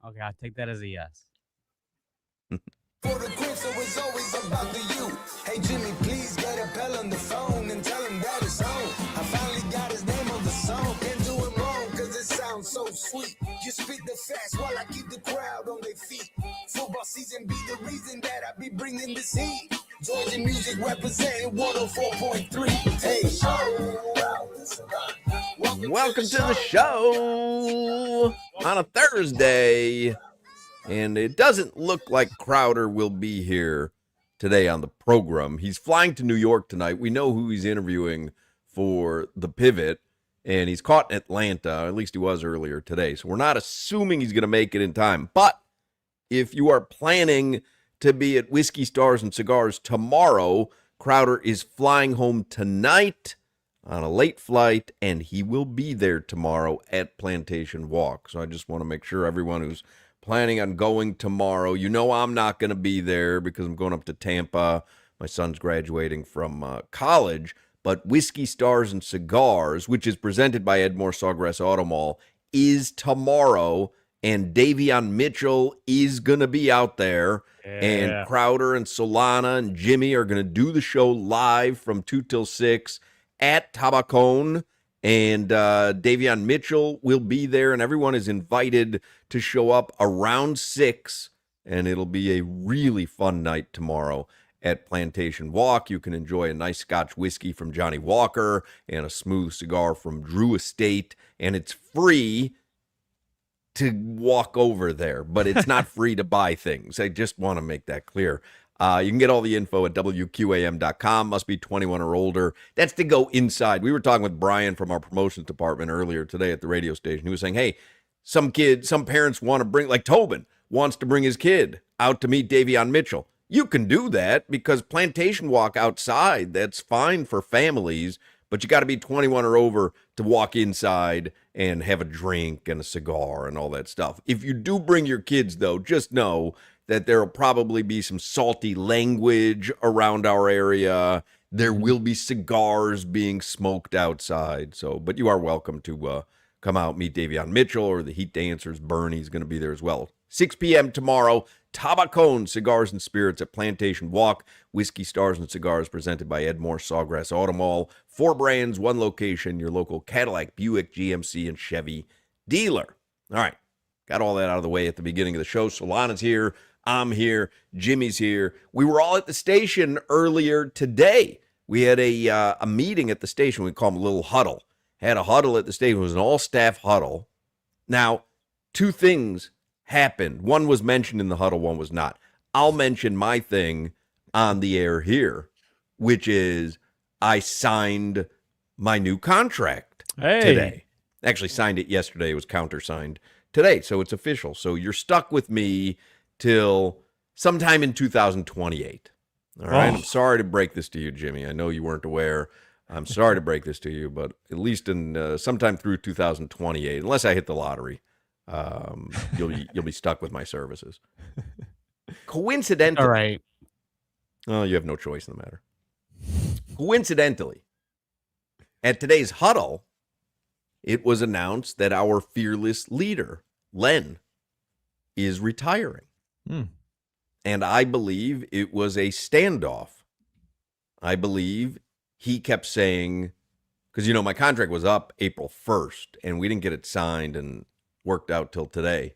Okay, I'll take that as a yes. For the crib, so it's always about the you. Hey Jimmy, please get a pal on the phone and tell him that it's on. I finally got his name on the song. Can't do it wrong, cause it sounds so sweet. You spit the facts while I keep the crowd on their feet. Football season be the reason that I be bringing this heat. Georgia music representing 104.3. Hey, Welcome to the show on a Thursday. And it doesn't look like Crowder will be here today on the program. He's flying to New York tonight. We know who he's interviewing for The Pivot, and he's caught in Atlanta. At least he was earlier today. So we're not assuming he's going to make it in time. But if you are planning to be at Whiskey Stars and Cigars tomorrow, Crowder is flying home tonight on a late flight, and he will be there tomorrow at Plantation Walk. So I just want to make sure everyone who's planning on going tomorrow, you know I'm not going to be there because I'm going up to Tampa. My son's graduating from college. But Whiskey Stars and Cigars, which is presented by Edmore Sawgrass Auto Mall, is tomorrow, and Davion Mitchell is going to be out there. Yeah. And Crowder and Solana and Jimmy are going to do the show live from 2 till 6 at Tabacon. And Davion Mitchell will be there, and everyone is invited to show up around 6, and it'll be a really fun night tomorrow at Plantation Walk. You can enjoy a nice Scotch whiskey from Johnny Walker and a smooth cigar from Drew Estate, and it's free to walk over there, but it's not free to buy things. I just want to make that clear. You can get all the info at WQAM.com. Must be 21 or older. That's to go inside. We were talking with Brian from our promotions department earlier today at the radio station. He was saying, hey, some parents want to bring, like Tobin wants to bring his kid out to meet Davion Mitchell. You can do that because Plantation Walk outside, that's fine for families, but you got to be 21 or over to walk inside and have a drink and a cigar and all that stuff. If you do bring your kids, though, just know that there will probably be some salty language around our area. There will be cigars being smoked outside. So, but you are welcome to come out, meet Davion Mitchell or the Heat Dancers. Bernie's going to be there as well. 6 p.m. tomorrow, Tabacon Cigars and Spirits at Plantation Walk. Whiskey Stars and Cigars presented by Edmore Sawgrass Auto Mall. 4 brands, 1 location, your local Cadillac, Buick, GMC, and Chevy dealer. All right, got all that out of the way at the beginning of the show. Solana's here. I'm here. Jimmy's here. We were all at the station earlier today. We had a meeting at the station. We call them a little huddle. Had a huddle at the station. It was an all-staff huddle. Now, 2 things happened. One was mentioned in the huddle, one was not. I'll mention my thing on the air here, which is I signed my new contract today. Actually signed it yesterday. It was countersigned today, so it's official. So you're stuck with me till sometime in 2028. All right. I'm sorry to break this to you, Jimmy. I know you weren't aware. I'm sorry to break this to you, but at least in sometime through 2028, unless I hit the lottery, you'll be stuck with my services. Coincidentally, All right. Oh, you have no choice in the matter. Coincidentally, at today's huddle, it was announced that our fearless leader, Len, is retiring. And I believe it was a standoff. I believe he kept saying, because, you know, my contract was up April 1st, and we didn't get it signed and worked out till today.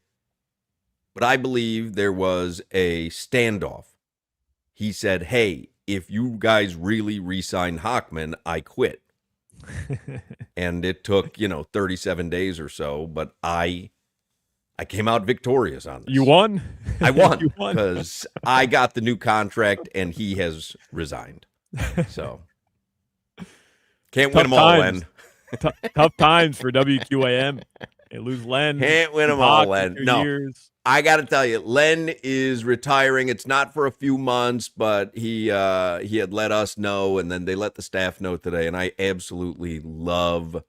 But I believe there was a standoff. He said, hey, if you guys really re-sign Hochman, I quit. And it took, 37 days or so, but I came out victorious on this. You won? I won You won. because I got the new contract and he has resigned. So can't win them all, Len. Tough times for WQAM. They lose Len. Can't win them all, Len. No, years. I got to tell you, Len is retiring. It's not for a few months, but he had let us know, and then they let the staff know today. And I absolutely love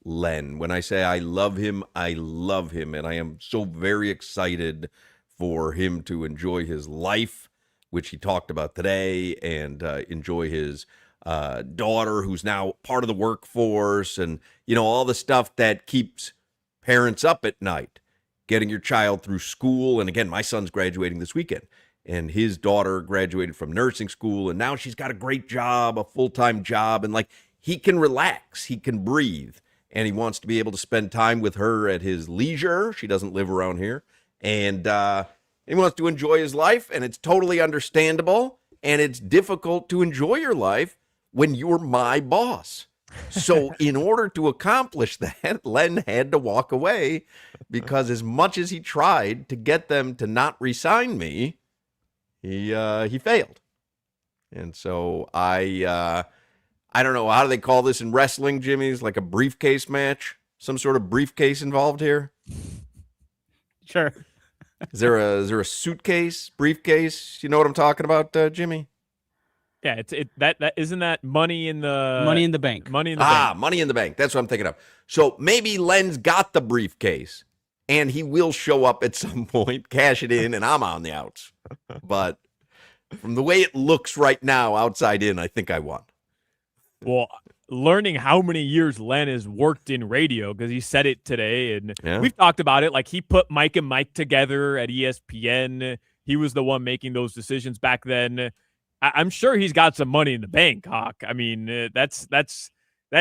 Len. When I say I love him, and I am so very excited for him to enjoy his life, which he talked about today, and enjoy his daughter, who's now part of the workforce, and all the stuff that keeps parents up at night. getting your child through school. And again, my son's graduating this weekend, and his daughter graduated from nursing school, and now she's got a great job, a full-time job, and like he can relax, he can breathe, and he wants to be able to spend time with her at his leisure. She doesn't live around here, and he wants to enjoy his life, and it's totally understandable, and it's difficult to enjoy your life when you're my boss. So in order to accomplish that, Len had to walk away, because as much as he tried to get them to not re-sign me, he failed. And so I don't know, how do they call this in wrestling, Jimmy? It's like a briefcase match, some sort of briefcase involved here. Sure. Is there a suitcase, briefcase? You know what I'm talking about, Jimmy? Yeah, that isn't that Money in the Bank. Money in the Bank. Money in the Bank. That's what I'm thinking of. So maybe Len's got the briefcase, and he will show up at some point, cash it in, and I'm on the outs. But from the way it looks right now, outside in, I think I won. Well, learning how many years Len has worked in radio, because he said it today, and we've talked about it. Like, he put Mike and Mike together at ESPN. He was the one making those decisions back then. I'm sure he's got some money in the bank, Hawk. I mean, that's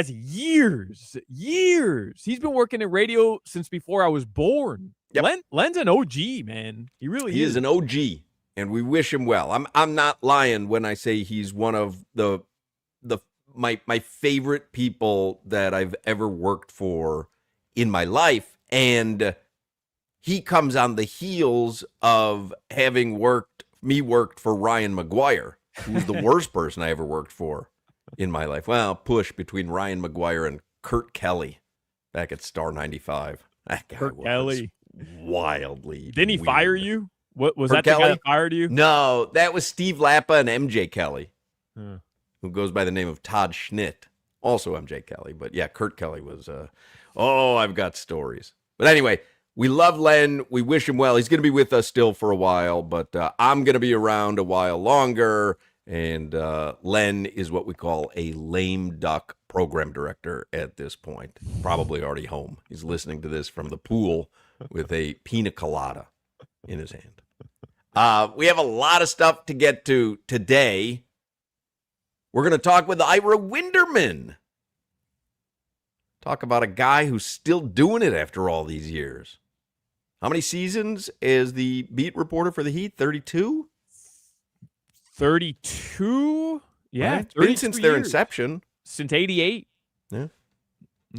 years. He's been working in radio since before I was born. Yep. Len's an OG, man. He really is. He is an OG, and we wish him well. I'm not lying when I say he's one of my favorite people that I've ever worked for in my life, and he comes on the heels of having worked for Ryan McGuire, who's the worst person I ever worked for in my life. Well, push between Ryan McGuire and Kurt Kelly back at Star 95. That guy Kurt was Kelly. Wildly Didn't he weird. fire you? What was Kurt that Kelly? the guy that fired you? No, that was Steve Lappa and MJ Kelly, who goes by the name of Todd Schnitt, also MJ Kelly. But yeah, Kurt Kelly was, I've got stories. But anyway, we love Len. We wish him well. He's going to be with us still for a while, but I'm going to be around a while longer. And Len is what we call a lame duck program director at this point. Probably already home. He's listening to this from the pool with a pina colada in his hand. We have a lot of stuff to get to today. We're going to talk with Ira Winderman. Talk about a guy who's still doing it after all these years. How many seasons as the beat reporter for the Heat? 32? 32? Yeah. Right. Been since their inception. Since 88. Yeah.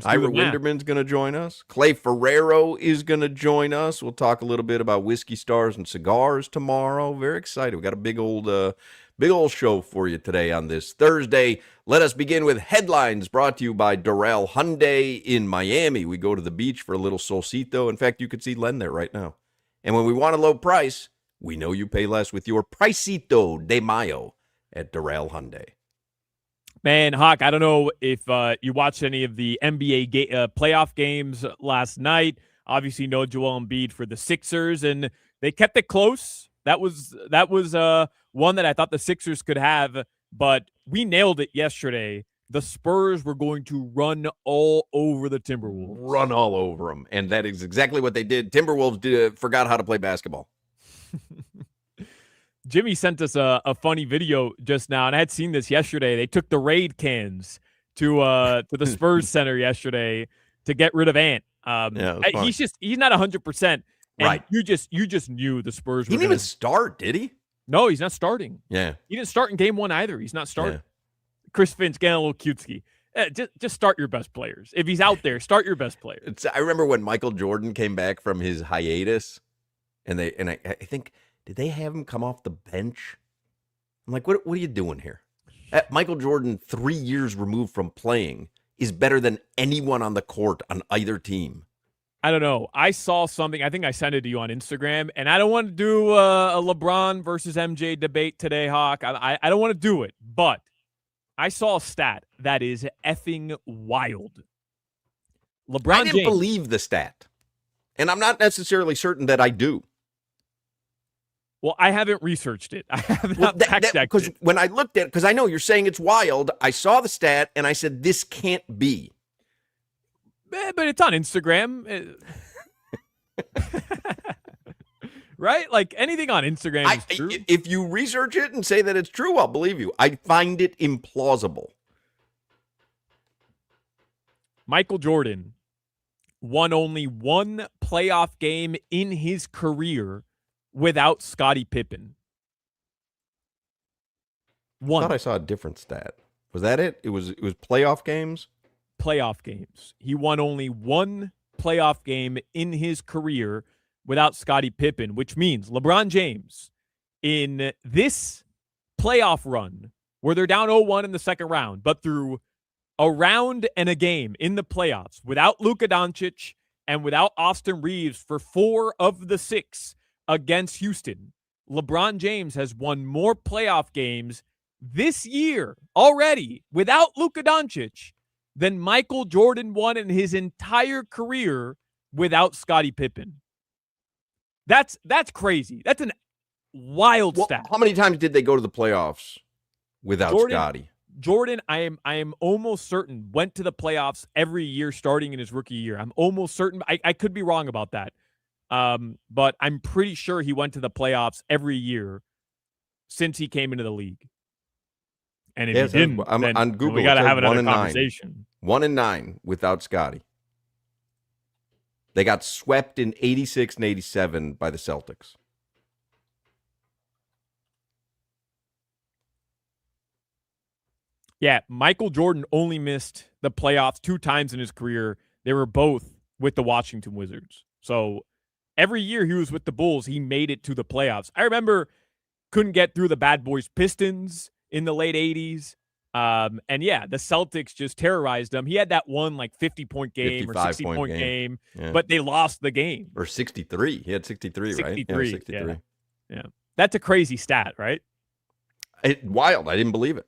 Ira Winderman's going to join us. Clay Ferrero is going to join us. We'll talk a little bit about whiskey stars and cigars tomorrow. Very excited. We got a big old show for you today on this Thursday. Let us begin with headlines brought to you by Doral Hyundai in Miami. We go to the beach for a little solcito. In fact, you could see Len there right now. And when we want a low price, we know you pay less with your Pricito de Mayo at Doral Hyundai. Man, Hawk, I don't know if you watched any of the NBA playoff games last night. Obviously, no Joel Embiid for the Sixers, and they kept it close. That was one that I thought the Sixers could have, but we nailed it yesterday. The Spurs were going to run all over the Timberwolves. Run all over them, and that is exactly what they did. Timberwolves forgot how to play basketball. Jimmy sent us a funny video just now, and I had seen this yesterday. They took the Raid cans to the Spurs Center yesterday to get rid of Ant. He's not 100%. Right. You just knew the Spurs were He didn't even start, did he? No, he's not starting. Yeah. He didn't start in game one either. He's not starting. Yeah. Chris Finn's getting a little cutesy. Just start your best players. If he's out there, start your best players. I remember when Michael Jordan came back from his hiatus, and I think, did they have him come off the bench? I'm like, what are you doing here? Michael Jordan, 3 years removed from playing, is better than anyone on the court on either team. I don't know. I saw something. I think I sent it to you on Instagram, and I don't want to do a LeBron versus MJ debate today, Hawk. I don't want to do it, but I saw a stat that is effing wild. I didn't believe the stat, and I'm not necessarily certain that I do. Well, I haven't researched it. I have not fact-checked it. Because when I looked at it, because I know you're saying it's wild, I saw the stat, and I said, this can't be. But it's on Instagram. Right? Like anything on Instagram is true. If you research it and say that it's true, I'll believe you. I find it implausible. Michael Jordan won only one playoff game in his career without Scottie Pippen. I One. thought I saw a different stat. Was that it? It was playoff games? Playoff games. He won only one playoff game in his career without Scottie Pippen, which means LeBron James in this playoff run where they're down 0-1 in the second round, but through a round and a game in the playoffs without Luka Doncic and without Austin Reeves for 4 of the 6 against Houston, LeBron James has won more playoff games this year already without Luka Doncic than Michael Jordan won in his entire career without Scottie Pippen. That's crazy. That's an wild stat. How many times did they go to the playoffs without Scottie? Jordan, I am almost certain, went to the playoffs every year starting in his rookie year. I'm almost certain. I could be wrong about that. But I'm pretty sure he went to the playoffs every year since he came into the league. And if he didn't, then on Google, we got to have another conversation. 1-9 without Scottie. They got swept in 86 and 87 by the Celtics. Yeah, Michael Jordan only missed the playoffs 2 times in his career. They were both with the Washington Wizards. So every year he was with the Bulls, he made it to the playoffs. I remember couldn't get through the Bad Boys Pistons in the late 80s. And yeah, the Celtics just terrorized him. He had that one like 50-point game or 60-point game, but they lost the game. Or 63. He had 63, 63 right? Yeah, 63. Yeah. That's a crazy stat, right? Wild. I didn't believe it.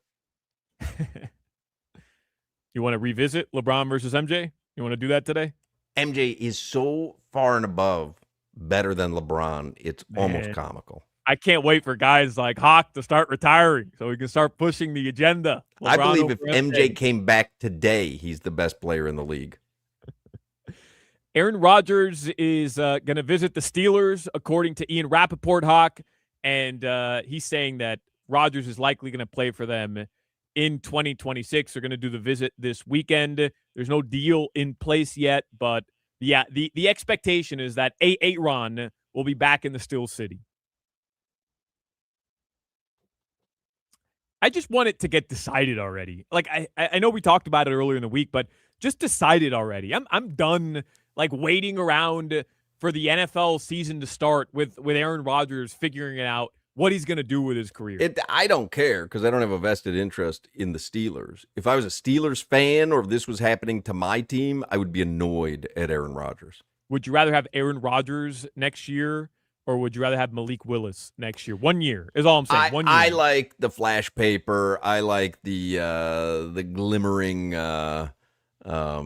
You want to revisit LeBron versus MJ? You want to do that today? MJ is so far and above better than LeBron. It's almost comical. I can't wait for guys like Hawk to start retiring so we can start pushing the agenda. LeBron, I believe if MJ came back today, he's the best player in the league. Aaron Rodgers is going to visit the Steelers, according to Ian Rappaport, Hawk. And he's saying that Rodgers is likely going to play for them in 2026. They're going to do the visit this weekend. There's no deal in place yet, but yeah, the expectation is that Aaron will be back in the Steel City. I just want it to get decided already. Like I know we talked about it earlier in the week, but just decide it already. I'm done like waiting around for the NFL season to start with Aaron Rodgers figuring it out what he's going to do with his career. I don't care because I don't have a vested interest in the Steelers. If I was a Steelers fan or if this was happening to my team, I would be annoyed at Aaron Rodgers. Would you rather have Aaron Rodgers next year or would you rather have Malik Willis next year? 1 year is all I'm saying. 1 year. I like the flash paper. I like the glimmering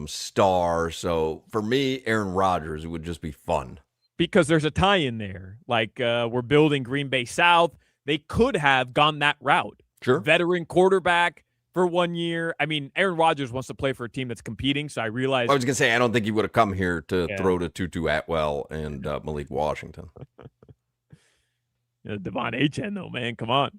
star. So for me, Aaron Rodgers, it would just be fun. Because there's a tie in there. Like we're building Green Bay South. They could have gone that route. Sure. Veteran quarterback for 1 year. I mean, Aaron Rodgers wants to play for a team that's competing, so I realized. I was going to say, I don't think he would have come here to throw to Tutu Atwell and Malik Washington. Devon Achane, though, man. Come on.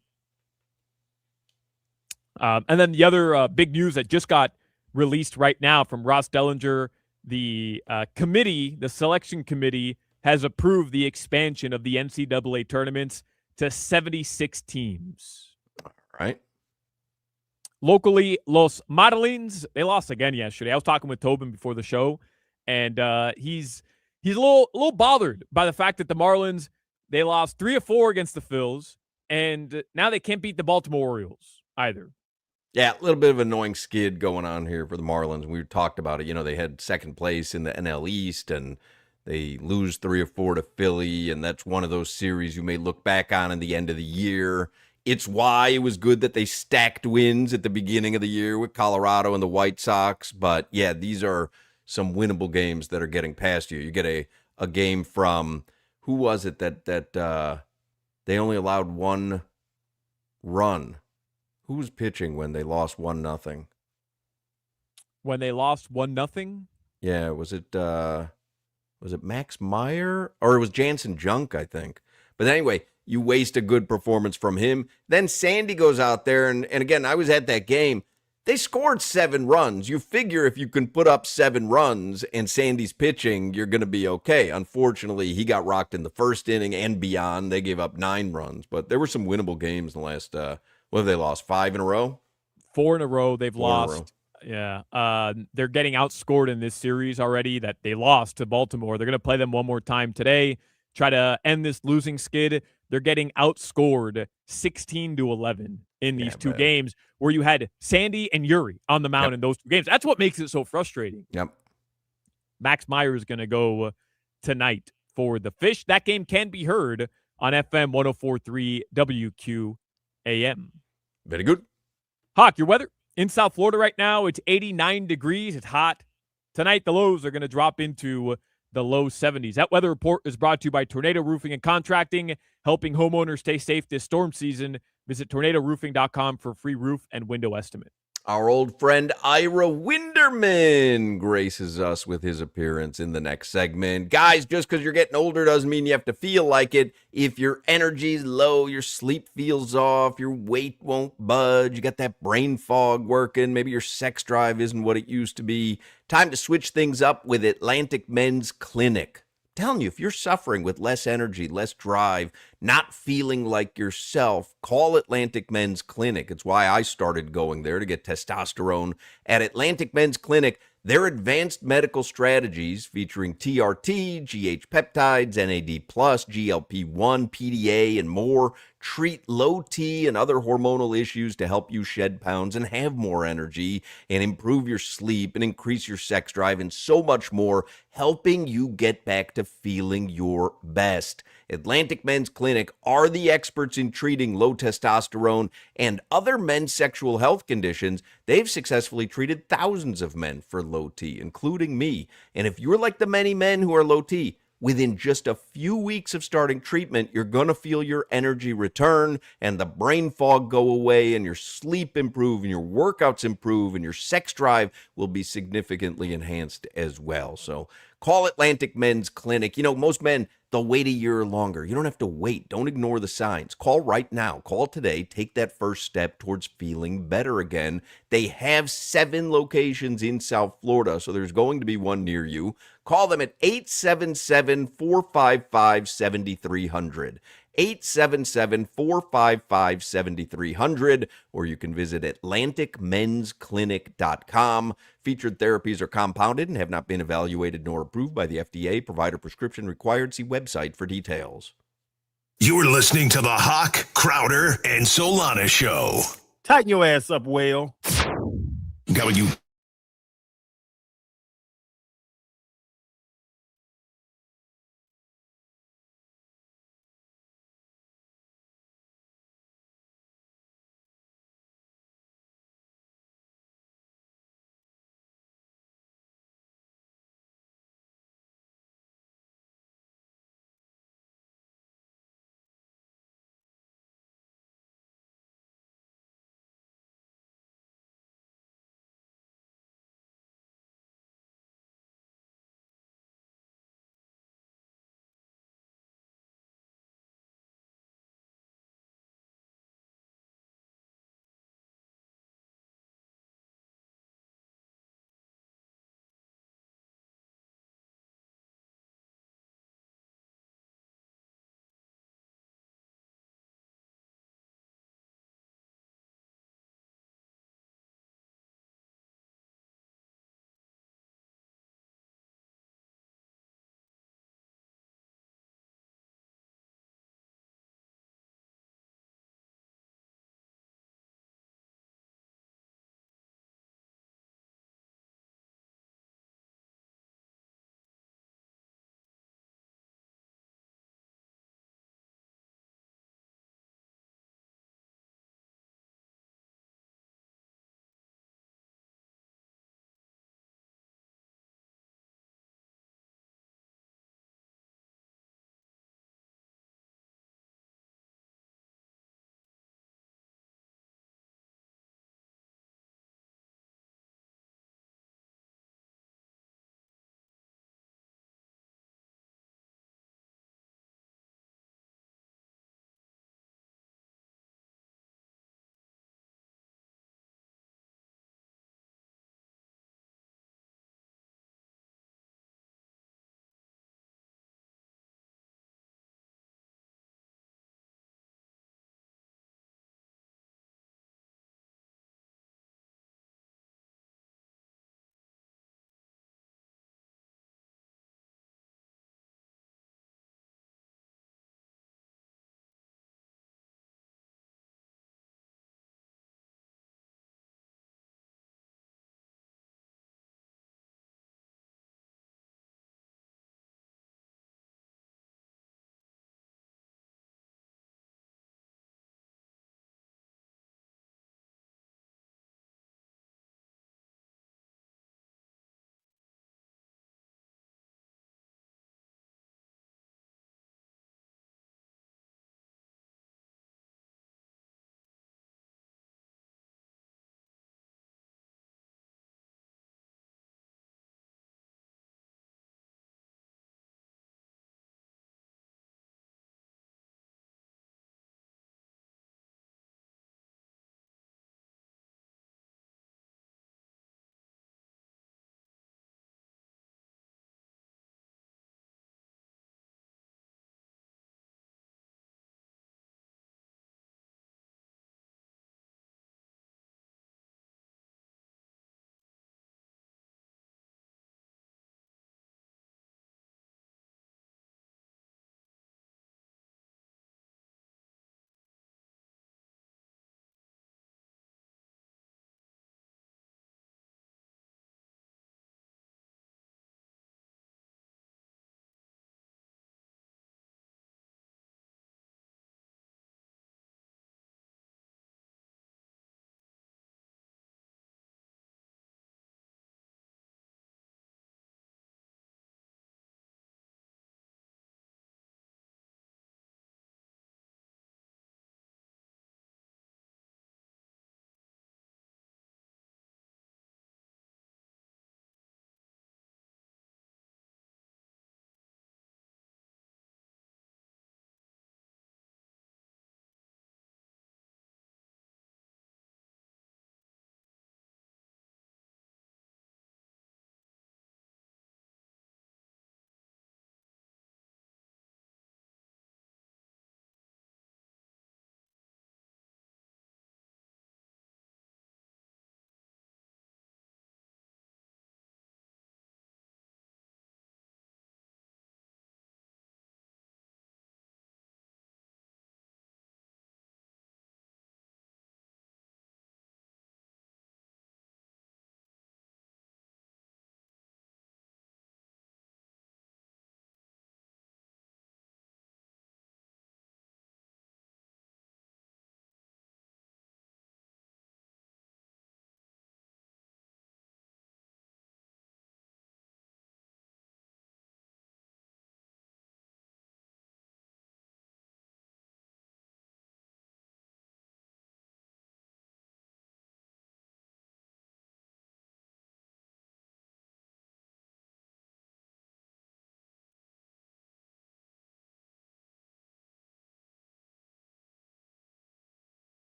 And then the other big news that just got released right now from Ross Dellinger, the committee, the selection committee, has approved the expansion of the NCAA tournaments to 76 teams. All right. Locally, Los Marlins, they lost again yesterday. I was talking with Tobin before the show, and he's a little bothered by the fact that the Marlins, they lost 3 of 4 against the Phils, and now they can't beat the Baltimore Orioles either. Yeah, a little bit of an annoying skid going on here for the Marlins. We talked about it. You know, they had second place in the NL East, and they lose 3 or 4 to Philly, and that's one of those series you may look back on in the end of the year. It's why it was good that they stacked wins at the beginning of the year with Colorado and the White Sox. But, yeah, these are some winnable games that are getting past you. You get a game from, who was it that they only allowed 1 run? Who was pitching when they lost 1-0? When they lost 1-0? Yeah, was it Was it Max Meyer? Or it was Jansen Junk, I think. But anyway, you waste a good performance from him. Then Sandy goes out there, and again, I was at that game. They scored 7 runs. You figure if you can put up 7 runs and Sandy's pitching, you're going to be okay. Unfortunately, he got rocked in the first inning and beyond. They gave up 9 runs, but there were some winnable games in the last, what have they lost, 5 in a row? 4 in a row they've 4 in a row. lost. Yeah. They're getting outscored in this series already that they lost to Baltimore. They're going to play them one more time today, try to end this losing skid. They're getting outscored 16-11 in these 2 games where you had Sandy and Yuri on the mound in those 2 games. That's what makes it so frustrating. Yep. Max Meyer is going to go tonight for the Fish. That game can be heard on FM 104.3 WQAM. Very good. Hawk, your weather in South Florida right now, it's 89 degrees. It's hot. Tonight, the lows are going to drop into the low 70s. That weather report is brought to you by Tornado Roofing and Contracting, helping homeowners stay safe this storm season. Visit tornadoroofing.com for free roof and window estimate. Our old friend Ira Winderman graces us with his appearance in the next segment. Guys, just because you're getting older doesn't mean you have to feel like it. If your energy's low, your sleep feels off, your weight won't budge, you got that brain fog working, maybe your sex drive isn't what it used to be, time to switch things up with Atlantic Men's Clinic. Telling you, if you're suffering with less energy, less drive, not feeling like yourself, call Atlantic Men's Clinic. It's why I started going there to get testosterone. At Atlantic Men's Clinic, their advanced medical strategies featuring TRT, GH peptides, NAD+, GLP-1, PDA, and more treat low T and other hormonal issues to help you shed pounds and have more energy and improve your sleep and increase your sex drive and so much more, helping you get back to feeling your best. Atlantic Men's Clinic are the experts in treating low testosterone and other men's sexual health conditions. They've successfully treated thousands of men for low T, including me. And if you're like the many men who are low T, within just a few weeks of starting treatment, you're going to feel your energy return and the brain fog go away and your sleep improve and your workouts improve and your sex drive will be significantly enhanced as well. So call Atlantic Men's Clinic. You know, most men, they'll wait a year or longer. You don't have to wait. Don't ignore the signs. Call right now. Call today. Take that first step towards feeling better again. They have 7 locations in South Florida, so there's going to be one near you. Call them at 877-455-7300. 877-455-7300, or you can visit atlanticmensclinic.com. Featured therapies are compounded and have not been evaluated nor approved by the FDA. Provider prescription required. See website for details. You're listening to the Hawk, Crowder, and Solana Show. Tighten your ass up, whale. Coming you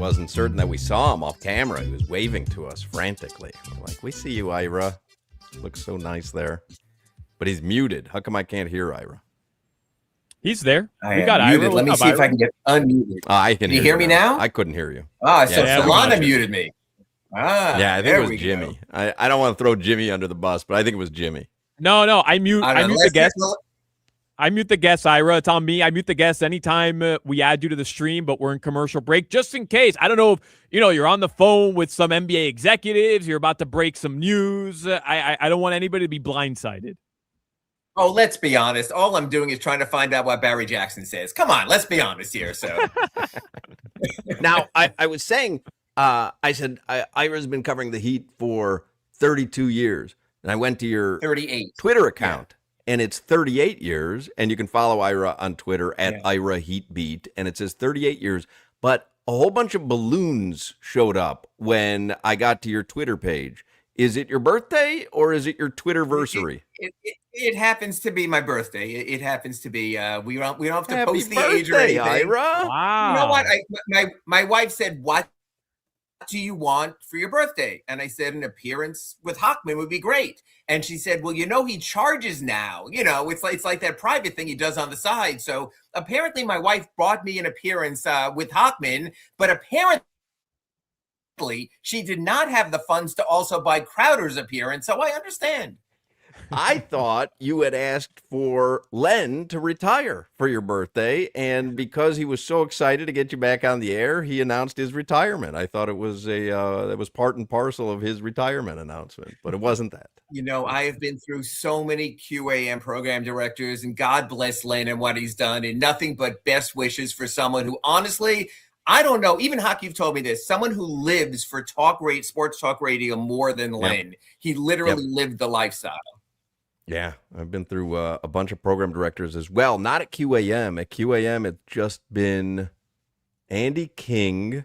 wasn't certain that we saw him off camera. He was waving to us frantically. We're like, we see you, Ira. Looks so nice there. But he's muted. How come I can't hear Ira? He's there. I We am got muted. Ira. Let me What's see up, if I Ira? can get unmuted. I can Can you hear me now? I couldn't hear you. So Yeah, we got Solana you. muted me. Yeah, I think there it was we Jimmy. go. I don't want to throw Jimmy under the bus, but I think it was Jimmy. No, I mute the guest. I mute the guests, Ira. It's on me. I mute the guests anytime we add you to the stream, but we're in commercial break just in case. I don't know if you're on the phone with some NBA executives. You're about to break some news. I don't want anybody to be blindsided. Oh, let's be honest. All I'm doing is trying to find out what Barry Jackson says. Come on, let's be honest here. So Now, I was saying, I said, Ira's been covering the Heat for 32 years. And I went to your 38 Twitter account, and it's 38 years. And you can follow Ira on Twitter at Ira Heatbeat. And it says 38 years. But a whole bunch of balloons showed up when I got to your Twitter page. Is it your birthday or is it your Twitterversary? It happens to be my birthday. It happens to be. We don't have to Happy post the age or anything. Ira. Wow. You know what? My wife said, "What do you want for your birthday?" And I said, "An appearance with Hochman would be great." And she said, "Well, he charges now. It's like that private thing he does on the side." So apparently, my wife brought me an appearance with Hochman, but apparently she did not have the funds to also buy Crowder's appearance. So I understand. I thought you had asked for Len to retire for your birthday, and because he was so excited to get you back on the air, he announced his retirement. I thought it was that was part and parcel of his retirement announcement, but it wasn't that. I have been through so many QAM program directors, and God bless Len and what he's done, and nothing but best wishes for someone who, honestly, I don't know. Even Hockey, you've told me this. Someone who lives for sports talk radio more than Len. He literally lived the lifestyle. Yeah, I've been through a bunch of program directors as well. Not at QAM. At QAM, it's just been Andy King,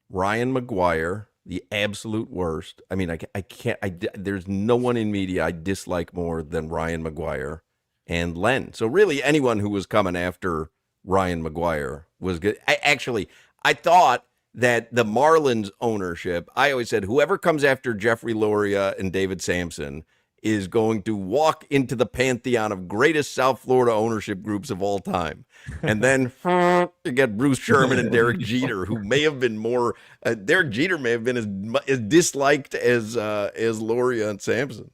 Ryan McGuire, the absolute worst. I mean, I can't. There's no one in media I dislike more than Ryan McGuire and Len. So really, anyone who was coming after Ryan McGuire was good. I thought that the Marlins ownership, I always said, whoever comes after Jeffrey Loria and David Sampson is going to walk into the pantheon of greatest South Florida ownership groups of all time. And then you get Bruce Sherman and Derek Jeter, who may have been more, Derek Jeter may have been as disliked as Loria and Sampson.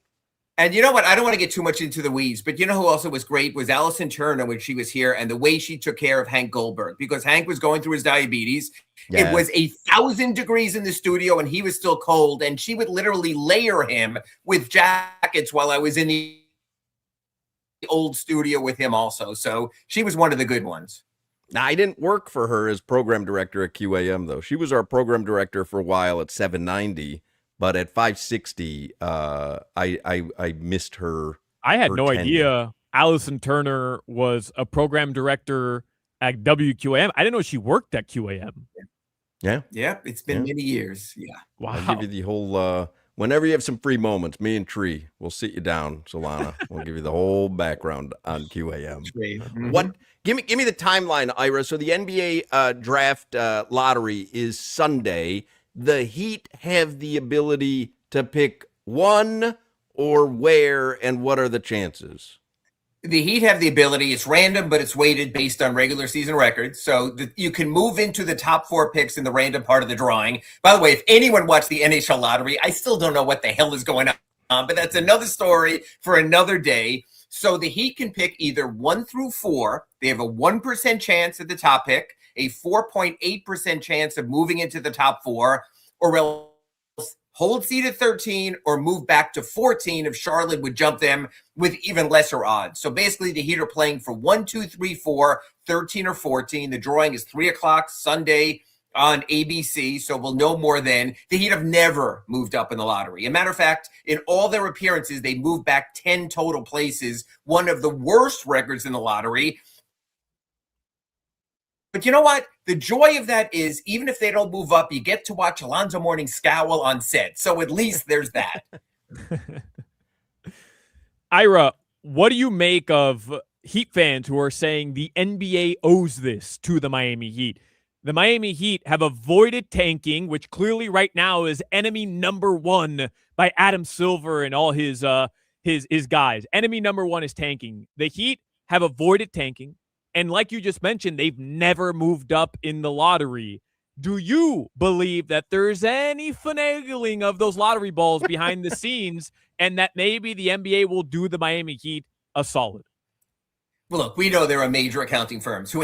And you know what? I don't want to get too much into the weeds, but you know who also was great was Allison Turner when she was here, and the way she took care of Hank Goldberg, because Hank was going through his diabetes. Yeah. It was 1,000 degrees in the studio and he was still cold, and she would literally layer him with jackets while I was in the old studio with him also. So she was one of the good ones. Now, I didn't work for her as program director at QAM, though. She was our program director for a while at 790. But at 560, I missed her. I had no idea Allison Turner was a program director at WQAM. I didn't know she worked at QAM. Yeah. Yeah, it's been many years. Yeah. Wow. I'll give you the whole, whenever you have some free moments, me and Tree, we'll sit you down, Solana. We'll give you the whole background on QAM. Mm-hmm. What? Give me the timeline, Ira. So the NBA draft lottery is Sunday. The Heat have the ability to pick one or where, and what are the chances? The Heat have the ability. It's random, but it's weighted based on regular season records. So you can move into the top 4 picks in the random part of the drawing. By the way, if anyone watched the NHL lottery, I still don't know what the hell is going on, but that's another story for another day. So the Heat can pick either 1 through 4. They have a 1% chance at the top pick, a 4.8% chance of moving into the top 4, or else hold seed at 13 or move back to 14 if Charlotte would jump them with even lesser odds. So basically the Heat are playing for 1, 2, 3, 4, 13 or 14. The drawing is 3 o'clock Sunday on ABC, so we'll know more then. The Heat have never moved up in the lottery. As a matter of fact, in all their appearances, they moved back 10 total places, one of the worst records in the lottery. But you know what? The joy of that is, even if they don't move up, you get to watch Alonzo Mourning scowl on set. So at least there's that. Ira, what do you make of Heat fans who are saying the NBA owes this to the Miami Heat? The Miami Heat have avoided tanking, which clearly right now is enemy number one by Adam Silver and all his guys. Enemy number one is tanking. The Heat have avoided tanking, and like you just mentioned, they've never moved up in the lottery. Do you believe that there's any finagling of those lottery balls behind the scenes, and that maybe the NBA will do the Miami Heat a solid? Well, look, we know there are major accounting firms who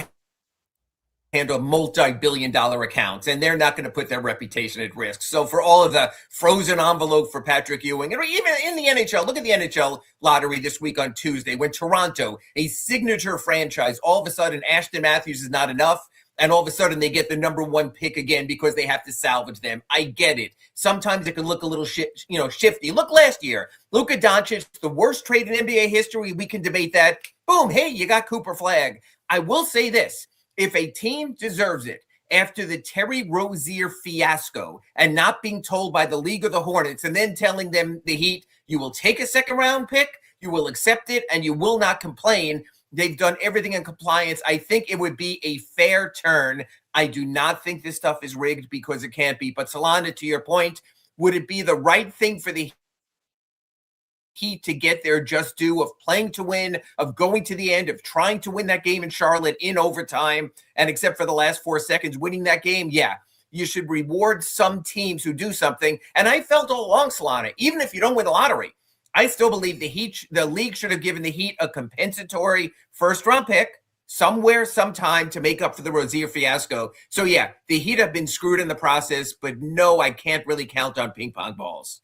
handle multi-billion-dollar accounts, and they're not going to put their reputation at risk. So for all of the frozen envelope for Patrick Ewing, and even in the NHL, look at the NHL lottery this week on Tuesday when Toronto, a signature franchise, all of a sudden Ashton Matthews is not enough, and all of a sudden they get the number one pick again because they have to salvage them. I get it. Sometimes it can look a little shifty. Look last year, Luka Doncic, the worst trade in NBA history. We can debate that. Boom, hey, you got Cooper Flagg. I will say this. If a team deserves it after the Terry Rozier fiasco and not being told by the League of the Hornets and then telling them, the Heat, you will take a second round pick, you will accept it, and you will not complain. They've done everything in compliance. I think it would be a fair turn. I do not think this stuff is rigged because it can't be. But Solana, to your point, would it be the right thing for the Heat to get their just due of playing to win, of going to the end, of trying to win that game in Charlotte in overtime, and except for the last 4 seconds, winning that game? Yeah, you should reward some teams who do something. And I felt all along, Solana, even if you don't win the lottery, I still believe the league should have given the Heat a compensatory first-round pick somewhere, sometime to make up for the Rozier fiasco. So yeah, the Heat have been screwed in the process, but no, I can't really count on ping pong balls.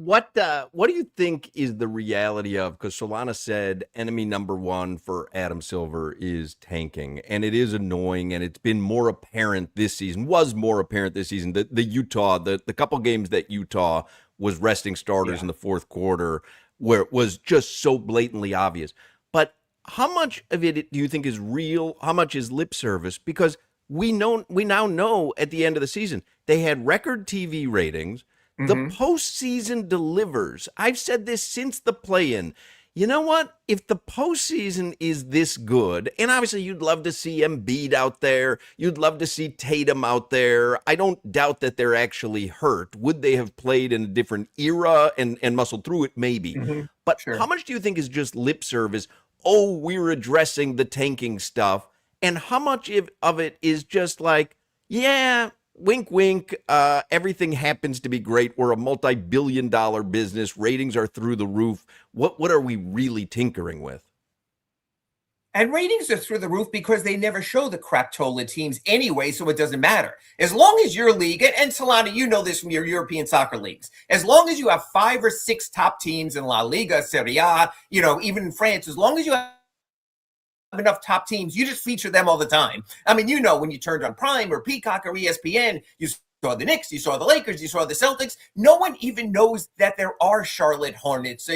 What do you think is the reality of, because Solana said enemy number one for Adam Silver is tanking, and it is annoying, and it's been more apparent this season, the Utah, the couple games that Utah was resting starters in the fourth quarter where it was just so blatantly obvious. But how much of it do you think is real? How much is lip service? Because we now know at the end of the season, they had record TV ratings. The postseason delivers. I've said this since the play-in. You know what? If the postseason is this good, and obviously you'd love to see Embiid out there, you'd love to see Tatum out there. I don't doubt that they're actually hurt. Would they have played in a different era and muscled through it? Maybe. But how much do you think is just lip service? Oh, we're addressing the tanking stuff. And how much of it is just like, yeah, wink, wink, everything happens to be great. We're a multi-billion-dollar business. Ratings are through the roof. What are we really tinkering with? And ratings are through the roof because they never show the craptola teams anyway, so it doesn't matter. As long as your league, and Solana, you know this from your European soccer leagues, as long as you have 5 or 6 top teams in La Liga, Serie A, even in France, as long as you have enough top teams, you just feature them all the time. I mean, when you turned on Prime or Peacock or ESPN, you saw the Knicks, you saw the Lakers, you saw the Celtics. No one even knows that there are Charlotte Hornets,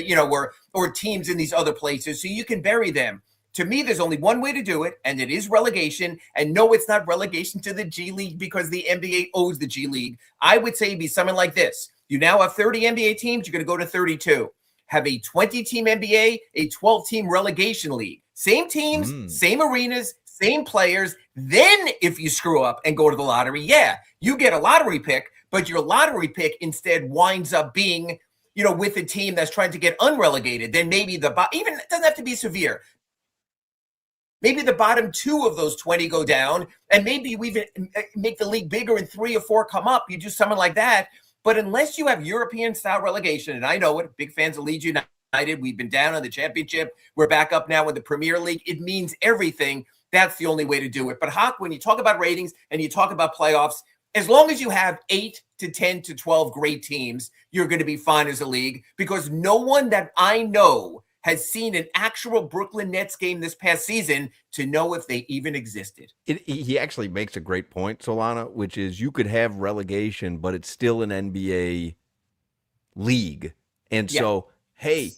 or teams in these other places, so you can bury them. To me, there's only one way to do it, and it is relegation. And no, it's not relegation to the G League because the NBA owes the G League. I would say it'd be something like this. You now have 30 NBA teams, you're going to go to 32. Have a 20-team NBA, a 12-team relegation league. Same teams, same arenas, same players. Then if you screw up and go to the lottery, yeah, you get a lottery pick, but your lottery pick instead winds up being, with a team that's trying to get unrelegated. Then maybe even it doesn't have to be severe. Maybe the bottom 2 of those 20 go down, and maybe you even make the league bigger and 3 or 4 come up. You do something like that. But unless you have European-style relegation, and I know it, big fans of Leeds United, we've been down on the championship. We're back up now in the Premier League. It means everything. That's the only way to do it. But Hoch, when you talk about ratings and you talk about playoffs, as long as you have 8 to 10 to 12 great teams, you're going to be fine as a league, because no one that I know has seen an actual Brooklyn Nets game this past season to know if they even existed. He actually makes a great point, Solana, which is you could have relegation, but it's still an NBA league. And so, hey,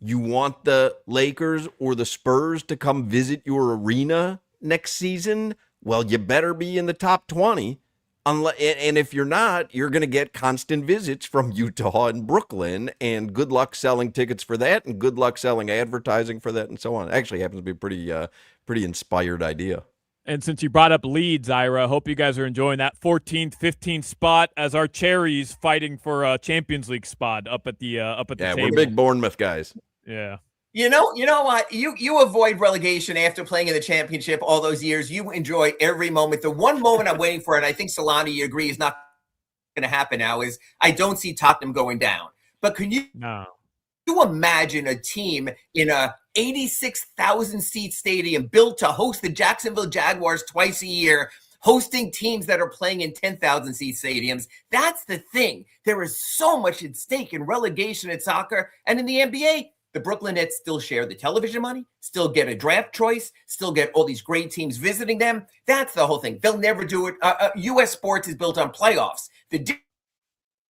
you want the Lakers or the Spurs to come visit your arena next season? Well, you better be in the top 20. And if you're not, you're going to get constant visits from Utah and Brooklyn, and good luck selling tickets for that, and good luck selling advertising for that, and so on. It actually happens to be a pretty inspired idea. And since you brought up Leeds, Ira, hope you guys are enjoying that 14th, 15th spot as our cherries fighting for a Champions League spot up at the table. We're big Bournemouth guys. Yeah. You know what? You avoid relegation after playing in the championship all those years. You enjoy every moment. The one moment I'm waiting for, and I think Solana, you agree, is not going to happen now, is I don't see Tottenham going down. But can you imagine a team in a 86,000 seat stadium built to host the Jacksonville Jaguars twice a year, hosting teams that are playing in 10,000 seat stadiums? That's the thing. There is so much at stake in relegation at soccer and in the NBA. The Brooklyn Nets still share the television money, still get a draft choice, still get all these great teams visiting them. That's the whole thing. They'll never do it. U.S. sports is built on playoffs. The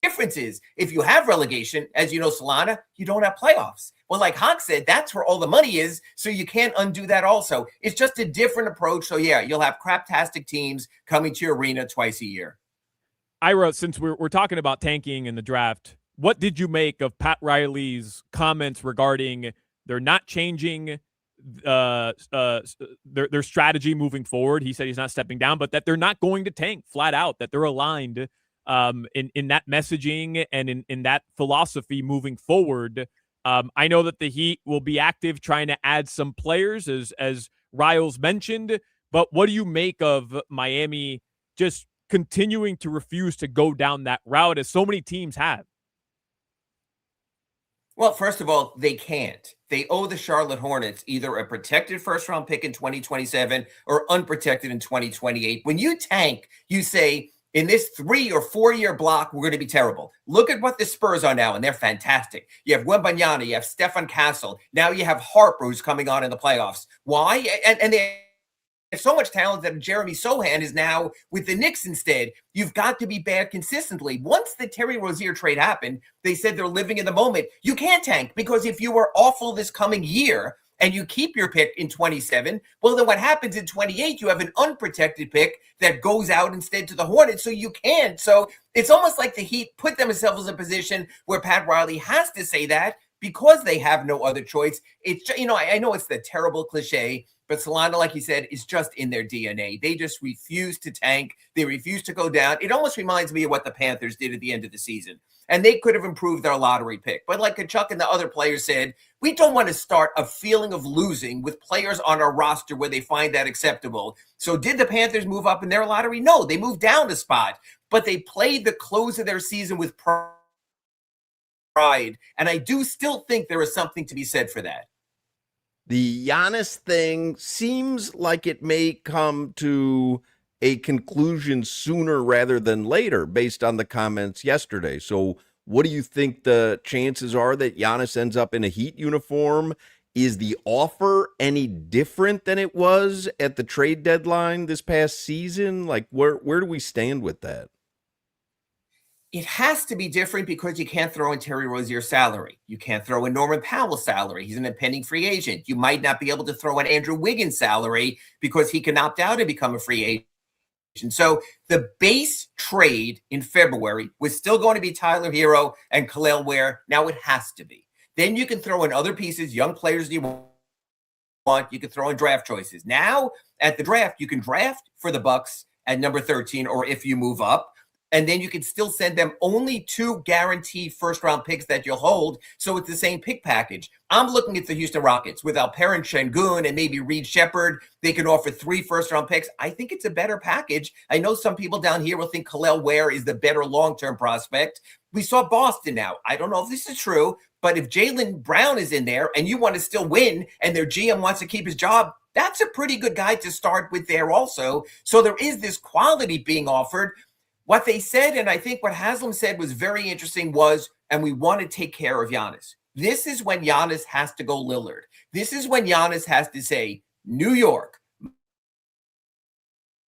difference is if you have relegation, as you know, Solana, you don't have playoffs. Well, like Hawk said, that's where all the money is, so you can't undo that also. It's just a different approach. So, yeah, you'll have craptastic teams coming to your arena twice a year. Ira, since we're talking about tanking in the draft, what did you make of Pat Riley's comments regarding they're not changing their strategy moving forward? He said he's not stepping down, but that they're not going to tank flat out, that they're aligned in that messaging and in that philosophy moving forward. I know that the Heat will be active trying to add some players, as Riles mentioned, but what do you make of Miami just continuing to refuse to go down that route, as so many teams have? Well, first of all, they can't. They owe the Charlotte Hornets either a protected first-round pick in 2027 or unprotected in 2028. When you tank, you say, in this 3 or 4 year block, we're going to be terrible. Look at what the Spurs are now, and they're fantastic. You have Wembanyama, you have Stefan Castle. Now you have Harper, who's coming on in the playoffs. Why? And they have so much talent that Jeremy Sohan is now with the Knicks instead. You've got to be bad consistently. Once the Terry Rozier trade happened, they said they're living in the moment. You can't tank, because if you were awful this coming year and you keep your pick in 27, well, then what happens in 28? You have an unprotected pick that goes out instead to the Hornets, so you can't. So it's almost like the Heat put themselves in a position where Pat Riley has to say that because they have no other choice. It's, I know it's the terrible cliche, but Solana, like you said, is just in their DNA. They just refuse to tank. They refuse to go down. It almost reminds me of what the Panthers did at the end of the season. And they could have improved their lottery pick. But like Chuck and the other players said, we don't want to start a feeling of losing with players on our roster where they find that acceptable. So did the Panthers move up in their lottery? No, they moved down a spot. But they played the close of their season with pride. And I do still think there is something to be said for that. The Giannis thing seems like it may come to a conclusion sooner rather than later based on the comments yesterday. So what do you think the chances are that Giannis ends up in a Heat uniform? Is the offer any different than it was at the trade deadline this past season? Like, where do we stand with that? It has to be different because you can't throw in Terry Rozier's salary. You can't throw in Norman Powell's salary. He's an impending free agent. You might not be able to throw in Andrew Wiggins' salary because he can opt out and become a free agent. So the base trade in February was still going to be Tyler Hero and Khalil Ware. Now it has to be. Then you can throw in other pieces, young players you want. You can throw in draft choices. Now at the draft, you can draft for the Bucks at number 13, or if you move up. And then you can still send them only 2 guaranteed first-round picks that you'll hold, so it's the same pick package. I'm looking at the Houston Rockets. With Alperen Şengün and maybe Reed Shepherd, they can offer 3 first-round picks. I think it's a better package. I know some people down here will think Khalil Ware is the better long-term prospect. We saw Boston now. I don't know if this is true, but if Jaylen Brown is in there and you want to still win and their GM wants to keep his job, that's a pretty good guy to start with there also. So there is this quality being offered. What they said, and I think what Haslam said was very interesting, was, and we want to take care of Giannis. This is when Giannis has to go Lillard. This is when Giannis has to say, New York,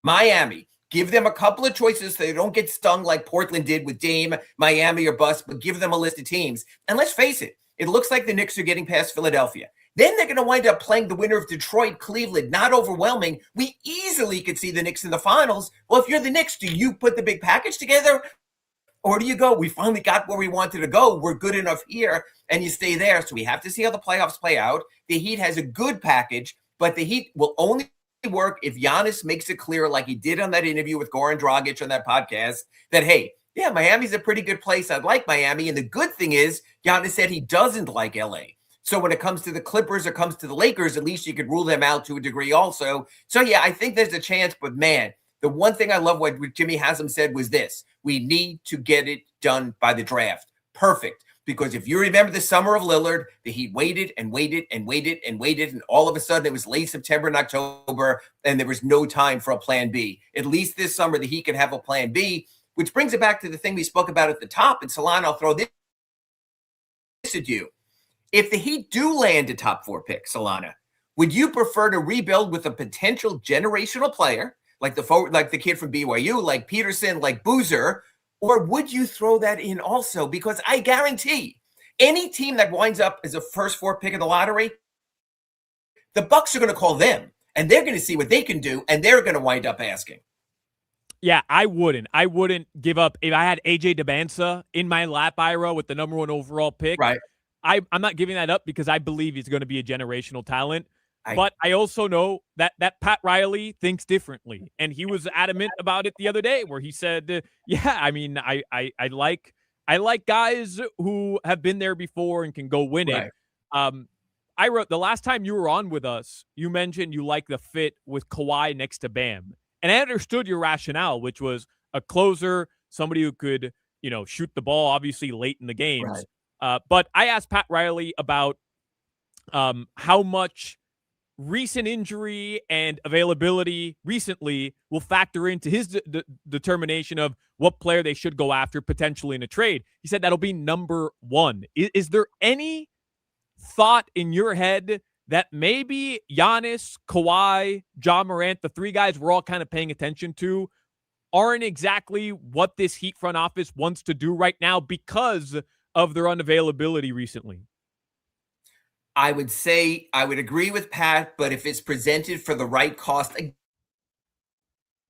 Miami, give them a couple of choices so they don't get stung like Portland did with Dame, Miami or bust, but give them a list of teams. And let's face it, it looks like the Knicks are getting past Philadelphia. Then they're going to wind up playing the winner of Detroit, Cleveland. Not overwhelming. We easily could see the Knicks in the finals. Well, if you're the Knicks, do you put the big package together? Or do you go, we finally got where we wanted to go. We're good enough here, and you stay there. So we have to see how the playoffs play out. The Heat has a good package, but the Heat will only work if Giannis makes it clear, like he did on that interview with Goran Dragic on that podcast, that, hey, yeah, Miami's a pretty good place. I'd like Miami. And the good thing is, Giannis said he doesn't like LA. So when it comes to the Clippers or comes to the Lakers, at least you could rule them out to a degree also. So, yeah, I think there's a chance. But, man, the one thing I love what Jimmy Haslam said was this: we need to get it done by the draft. Perfect. Because if you remember the summer of Lillard, the Heat waited and waited and waited and waited, and all of a sudden it was late September and October, and there was no time for a plan B. At least this summer the Heat could have a plan B, which brings it back to the thing we spoke about at the top. And Solana, I'll throw this at you. If the Heat do land a top 4 pick, Solana, would you prefer to rebuild with a potential generational player, like the kid from BYU, like Peterson, like Boozer, or would you throw that in also? Because I guarantee any team that winds up as a first 4 pick of the lottery, the Bucks are going to call them, and they're going to see what they can do, and they're going to wind up asking. Yeah, I wouldn't give up. If I had AJ Demansah in my lap, Ira, with the number 1 overall pick, Right. I'm not giving that up because I believe he's going to be a generational talent. But I also know that Pat Riley thinks differently, and he was adamant about it the other day, where he said, "Yeah, I mean, I like guys who have been there before and can go win it." I wrote the last time you were on with us, you mentioned you like the fit with Kawhi next to Bam, and I understood your rationale, which was a closer, somebody who could shoot the ball, obviously late in the games. But I asked Pat Riley about how much recent injury and availability recently will factor into his determination of what player they should go after potentially in a trade. He said that'll be number 1. Is there any thought in your head that maybe Giannis, Kawhi, John Morant, the 3 guys we're all kind of paying attention to, aren't exactly what this Heat front office wants to do right now because of their unavailability recently? I would say I would agree with Pat, but if it's presented for the right cost,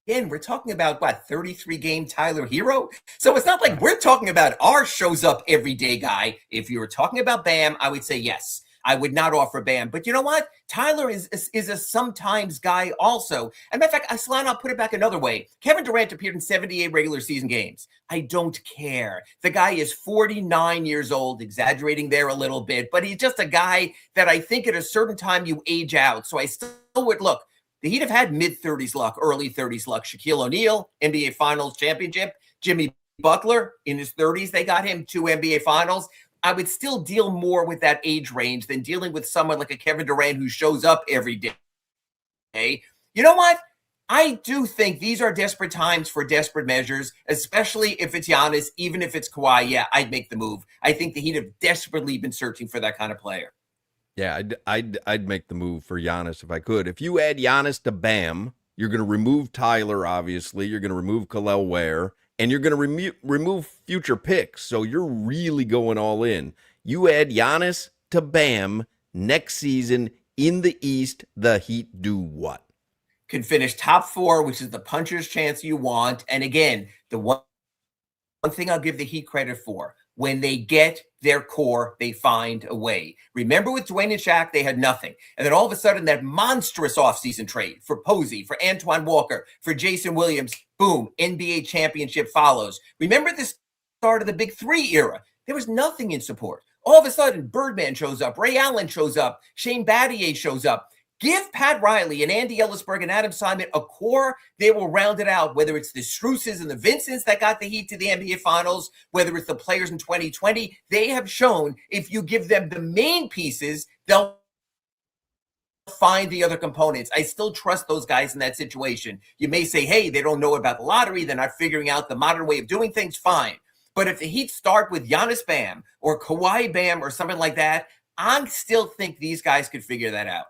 again, we're talking about 33-game Tyler Hero. So it's not like we're talking about our shows up everyday guy. If you were talking about Bam, I would say yes. I would not offer Bam. But you know what? Tyler is a sometimes guy also. And matter of fact, Solana, I'll put it back another way. Kevin Durant appeared in 78 regular season games. I don't care. The guy is 49 years old, exaggerating there a little bit, but he's just a guy that I think at a certain time you age out. So I still would look. The Heat have had mid-30s luck, early 30s luck. Shaquille O'Neal, NBA Finals championship. Jimmy Butler, in his 30s, they got him 2 NBA Finals. I would still deal more with that age range than dealing with someone like a Kevin Durant who shows up every day. You know what? I do think these are desperate times for desperate measures, especially if it's Giannis, even if it's Kawhi. Yeah, I'd make the move. I think the Heat have desperately been searching for that kind of player. Yeah, I'd make the move for Giannis if I could. If you add Giannis to Bam, you're going to remove Tyler, obviously. You're going to remove Khalil Ware. And you're going to remove future picks, so you're really going all in. You add Giannis to Bam next season in the East, the Heat do what? Can finish top 4, which is the puncher's chance you want. And again, the one thing I'll give the Heat credit for, when they get their core, they find a way. Remember with Dwayne and Shaq, they had nothing. And then all of a sudden, that monstrous offseason trade for Posey, for Antoine Walker, for Jason Williams, boom, NBA championship follows. Remember the start of the Big 3 era? There was nothing in support. All of a sudden, Birdman shows up, Ray Allen shows up, Shane Battier shows up. Give Pat Riley and Andy Ellisberg and Adam Simon a core. They will round it out, whether it's the Struces and the Vincents that got the Heat to the NBA Finals, whether it's the players in 2020. They have shown if you give them the main pieces, they'll find the other components. I still trust those guys in that situation. You may say, hey, they don't know about the lottery. They're not figuring out the modern way of doing things. Fine. But if the Heat start with Giannis Bam or Kawhi Bam or something like that, I still think these guys could figure that out.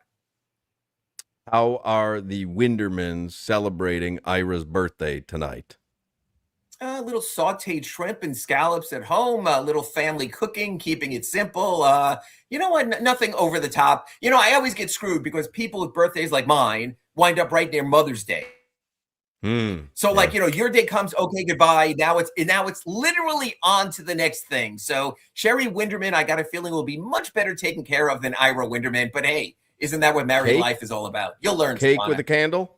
How are the Windermans celebrating Ira's birthday tonight? A little sauteed shrimp and scallops at home, a little family cooking, keeping it simple. You know what? Nothing over the top. I always get screwed because people with birthdays like mine wind up right near Mother's Day. So your day comes, okay, goodbye. Now it's literally on to the next thing. So Sherry Winderman, I got a feeling will be much better taken care of than Ira Winderman. But hey, Isn't that what married Cake? life is all about? You'll learn. Cake Solana. with a candle?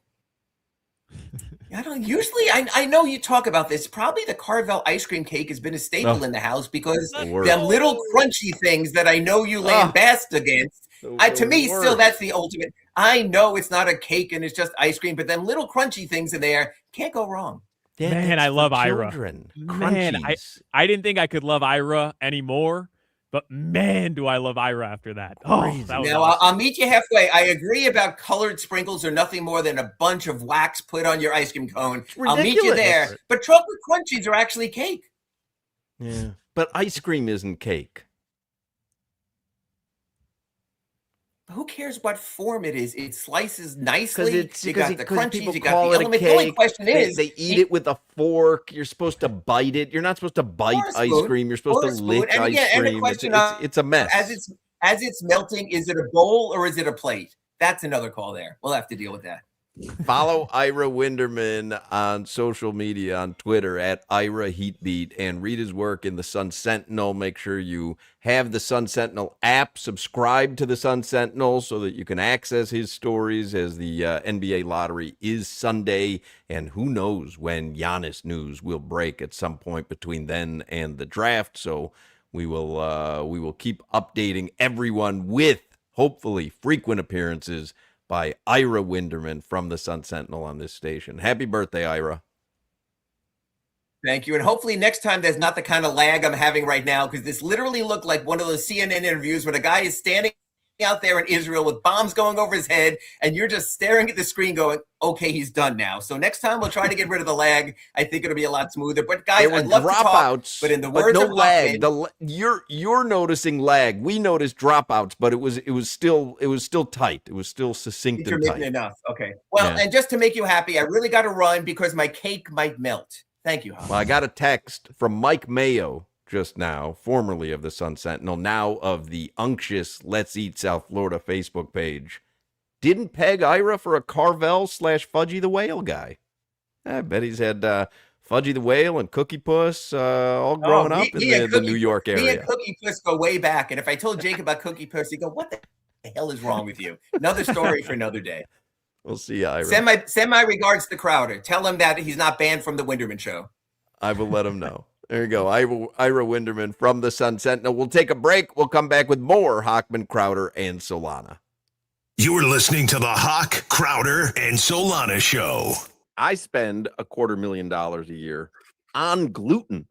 I don't usually. I know you talk about this. Probably the Carvel ice cream cake has been a staple in the house because The worst. them little crunchy things that I know you lambast against. To me, still, that's the ultimate. I know it's not a cake and it's just ice cream, but them little crunchy things in there can't go wrong. Man, I love Ira. Man, Crunchies. I didn't think I could love Ira anymore, but man, do I love Ira after that. Oh, that was Now, awesome. I'll meet you halfway. I agree about colored sprinkles are nothing more than a bunch of wax put on your ice cream cone. I'll meet you there. But chocolate crunchies are actually cake. Yeah, but ice cream isn't cake. Who cares what form it is? It slices nicely. You got the crunchies, people you got call the it a element. The only cake. question is They eat it with a fork. You're supposed to bite it. You're not supposed to bite ice cream. You're supposed to lick and again, ice and the cream. question It's a mess. as it's melting, is it a bowl or is it a plate? That's another call there. We'll have to deal with that. Follow Ira Winderman on social media, on Twitter at Ira Heatbeat, and read his work in the Sun Sentinel. Make sure you have the Sun Sentinel app. Subscribe to the Sun Sentinel so that you can access his stories, as the NBA lottery is Sunday, and who knows when Giannis news will break at some point between then and the draft. So we will keep updating everyone with hopefully frequent appearances by Ira Winderman from the Sun Sentinel on this station. Happy birthday, Ira. Thank you. And hopefully next time there's not the kind of lag I'm having right now, because this literally looked like one of those CNN interviews where the guy is standing out there in Israel with bombs going over his head, and you're just staring at the screen going, okay, he's done now. So next time we'll try to get rid of the lag. I think it'll be a lot smoother. But guys, I'd love to talk, but in the words no of lag. Hochman, You're noticing lag. We noticed dropouts, but it was still tight. It was still succinct and tight. enough. Okay. Well, and just to make you happy, I really got to run because my cake might melt. Thank you, Hochman. Well, I got a text from Mike Mayo just now, formerly of the Sun Sentinel, now of the unctuous Let's Eat South Florida Facebook page. Didn't peg Ira for a Carvel / Fudgy the Whale guy. I bet he's had Fudgy the Whale and Cookie Puss all growing up in the New York area. Me and Cookie Puss go way back. And if I told Jake about Cookie Puss, he'd go, what the hell is wrong with you? Another story for another day. We'll see, Ira. Send my regards to Crowder. Tell him that he's not banned from the Winderman show. I will let him know. There you go. Ira Winderman from the Sun Sentinel. We'll take a break. We'll come back with more Hochman, Crowder, and Solana. You're listening to the Hawk, Crowder, and Solana show. I spend $250,000 a year on gluten.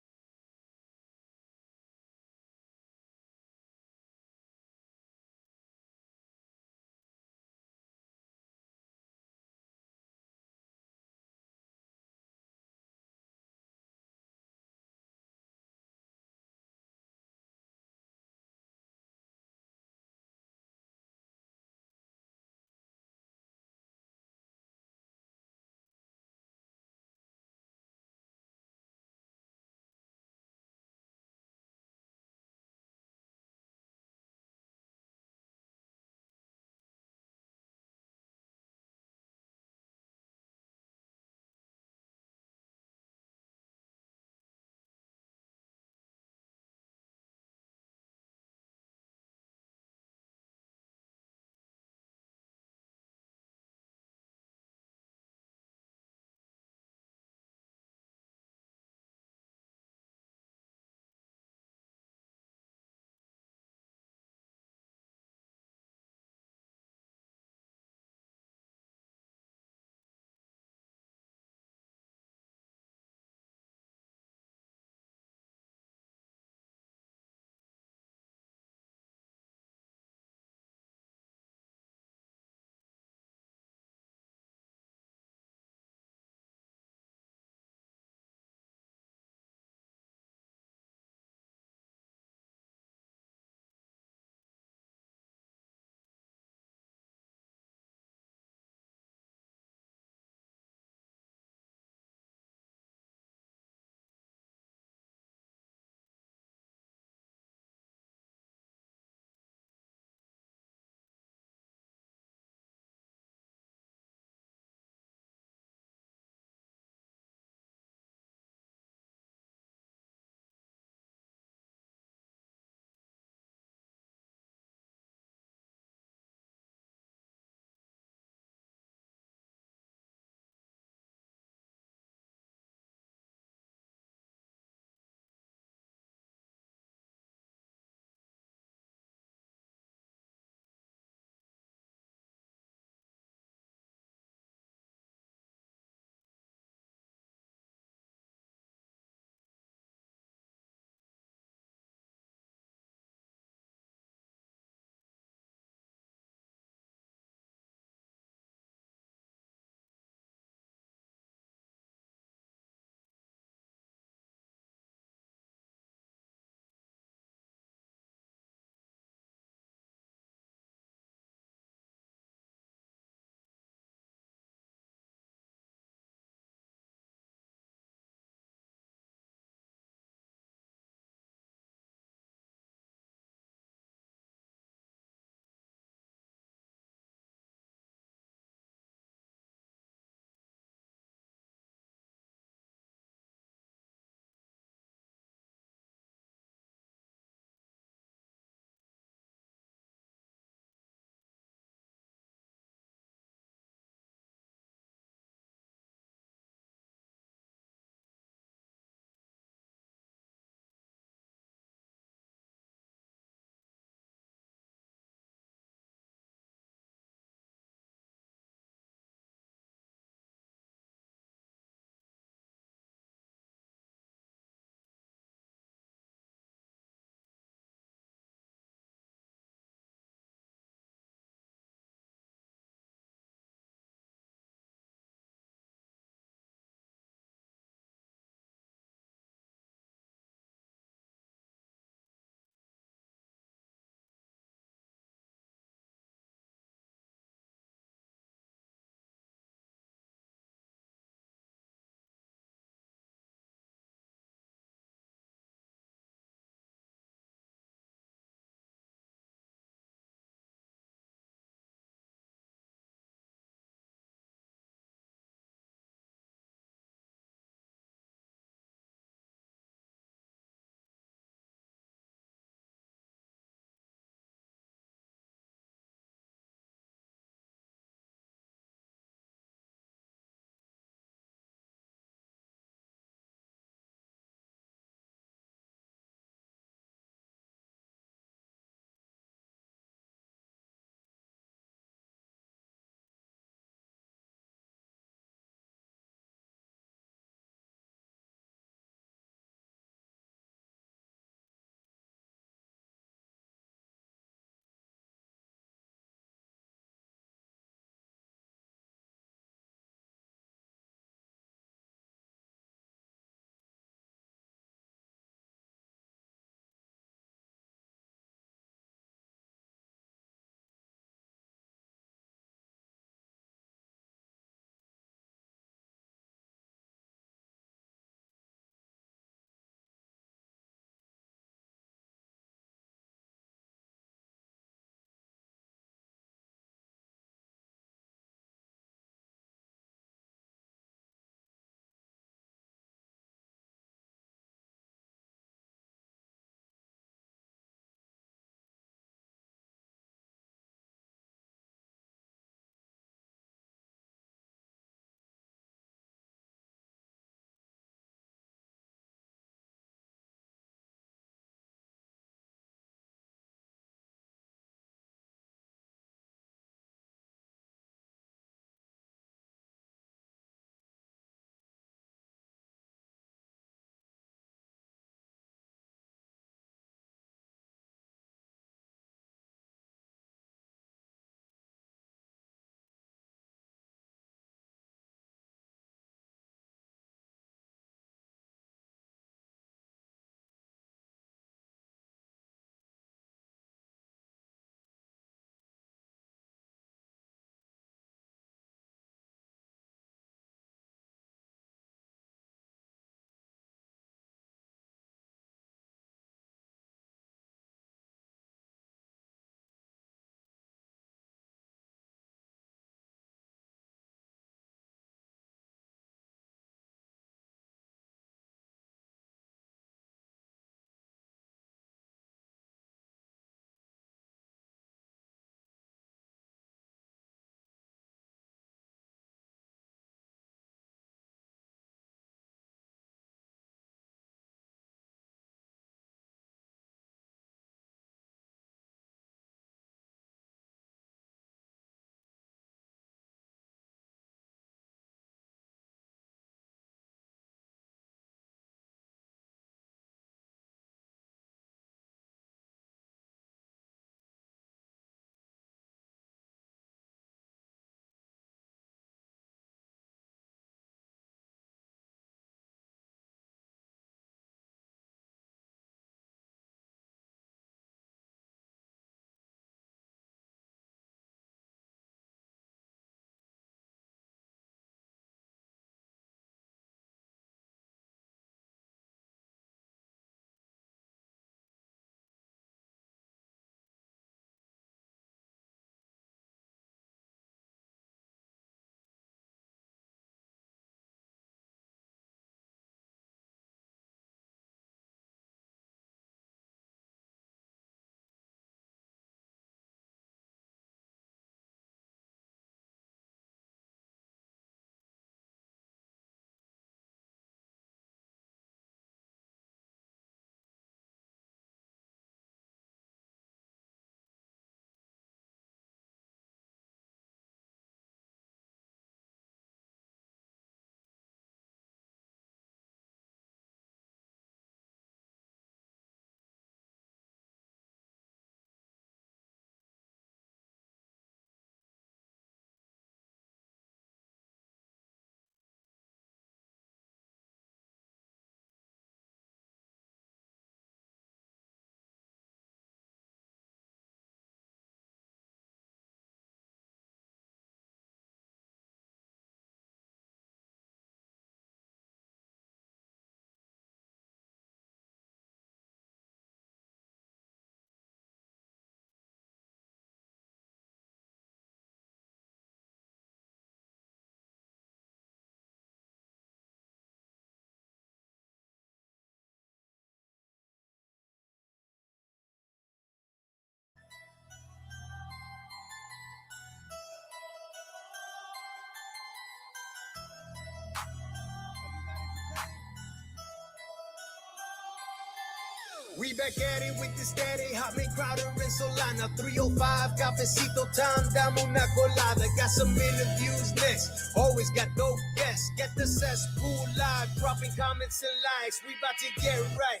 We back at it with the steady Hochman, Crowder, and Solana. 305, cafecito time, dame una colada. Got some interviews next. Always got dope guests. Get the cesspool live, dropping comments and likes. We about to get right.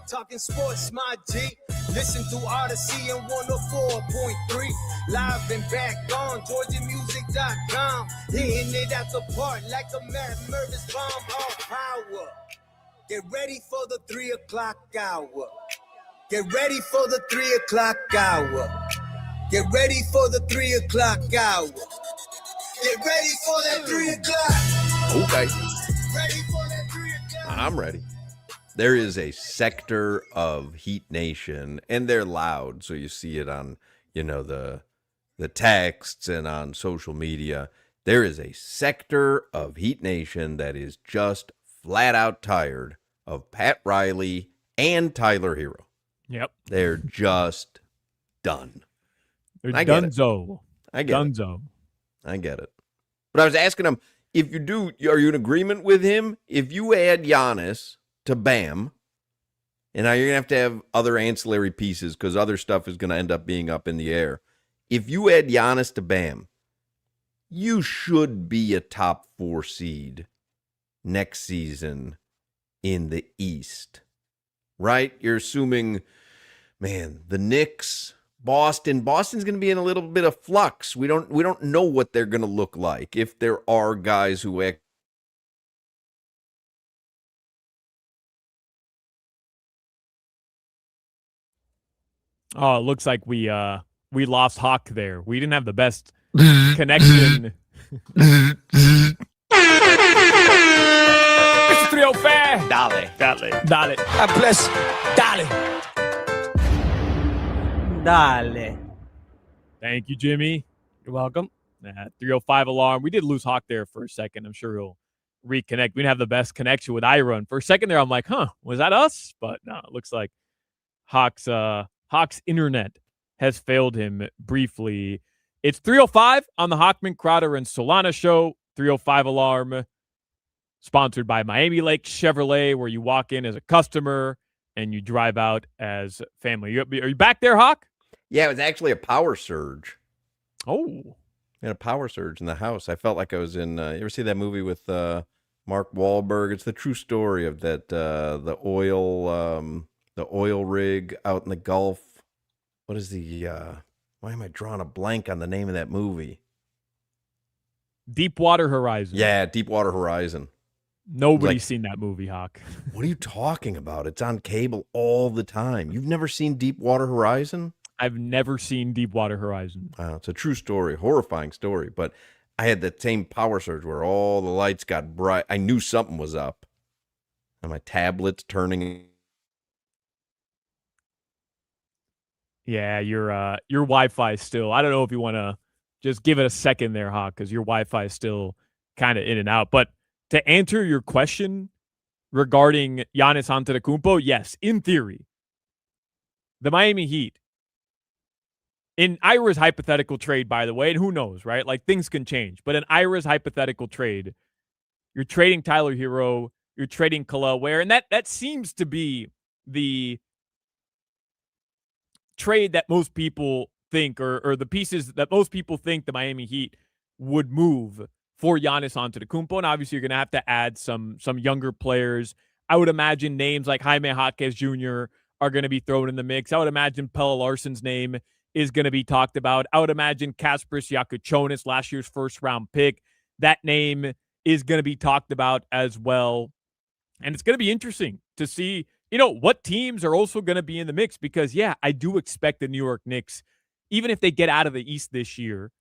Talking sports, my G. Listen to Odyssey and 104.3. Live and back on GeorgiaMusic.com. Hitting it at the park like a mad Mervis bomb on power. Get ready for the 3 o'clock hour. Get ready for the 3 o'clock hour. Get ready for the 3 o'clock hour. Get ready for that 3 o'clock. Okay. Ready for that 3 o'clock. I'm ready. There is a sector of Heat Nation, and they're loud, so you see it on, the texts and on social media. There is a sector of Heat Nation that is just flat out tired of Pat Riley and Tyler Hero. Yep. They're just done. They're I get it. dunzo. I get it. Dunzo. I get it. But I was asking him, if you do, are you in agreement with him? If you add Giannis to Bam, and now you're going to have other ancillary pieces because other stuff is going to end up being up in the air. If you add Giannis to Bam, you should be a top 4 seed next season in the East, right? You're assuming, man, the Knicks, Boston's going to be in a little bit of flux. We don't know what they're going to look like if there are guys who act. Oh, it looks like we lost Hawk there. We didn't have the best connection. It's 305. Dale. God bless. Dale. Dale. Thank you, Jimmy. You're welcome. 305 alarm. We did lose Hawk there for a second. I'm sure he'll reconnect. We didn't have the best connection with Ira. And for a second there, I'm like, was that us? But no, it looks like Hawk's internet has failed him briefly. It's 305 on the Hochman, Crowder, and Solana show. 305 alarm, sponsored by Miami Lake Chevrolet, where you walk in as a customer and you drive out as family. Are you back there, Hawk? Yeah, it was actually a power surge. Oh. We had a power surge in the house. I felt like I was in, you ever see that movie with Mark Wahlberg? It's the true story of that, the oil rig out in the Gulf. What is why am I drawing a blank on the name of that movie? Deepwater Horizon. Yeah, Deepwater Horizon. Nobody's seen that movie, Hawk. What are you talking about? It's on cable all the time. You've never seen Deepwater Horizon? I've never seen Deepwater Horizon. Wow, it's a true story, horrifying story. But I had that same power surge where all the lights got bright. I knew something was up. And my tablet's turning. Yeah, your Wi-Fi is still. I don't know if you want to just give it a second there, Hawk, because your Wi-Fi is still kind of in and out. But to answer your question regarding Giannis Antetokounmpo, yes, in theory, the Miami Heat, in Ira's hypothetical trade, by the way, and who knows, right? Like, things can change. But in Ira's hypothetical trade, you're trading Tyler Hero, you're trading Khalil Ware, and that seems to be the trade that most people think, or the pieces that most people think the Miami Heat would move for Giannis Antetokounmpo. And obviously you're going to have to add some younger players. I would imagine names like Jaime Jaquez Jr. are going to be thrown in the mix. I would imagine Pelle Larsson's name is going to be talked about. I would imagine Kasparis Jakučonis, last year's first-round pick, that name is going to be talked about as well. And it's going to be interesting to see, what teams are also going to be in the mix, because, yeah, I do expect the New York Knicks, even if they get out of the East this year,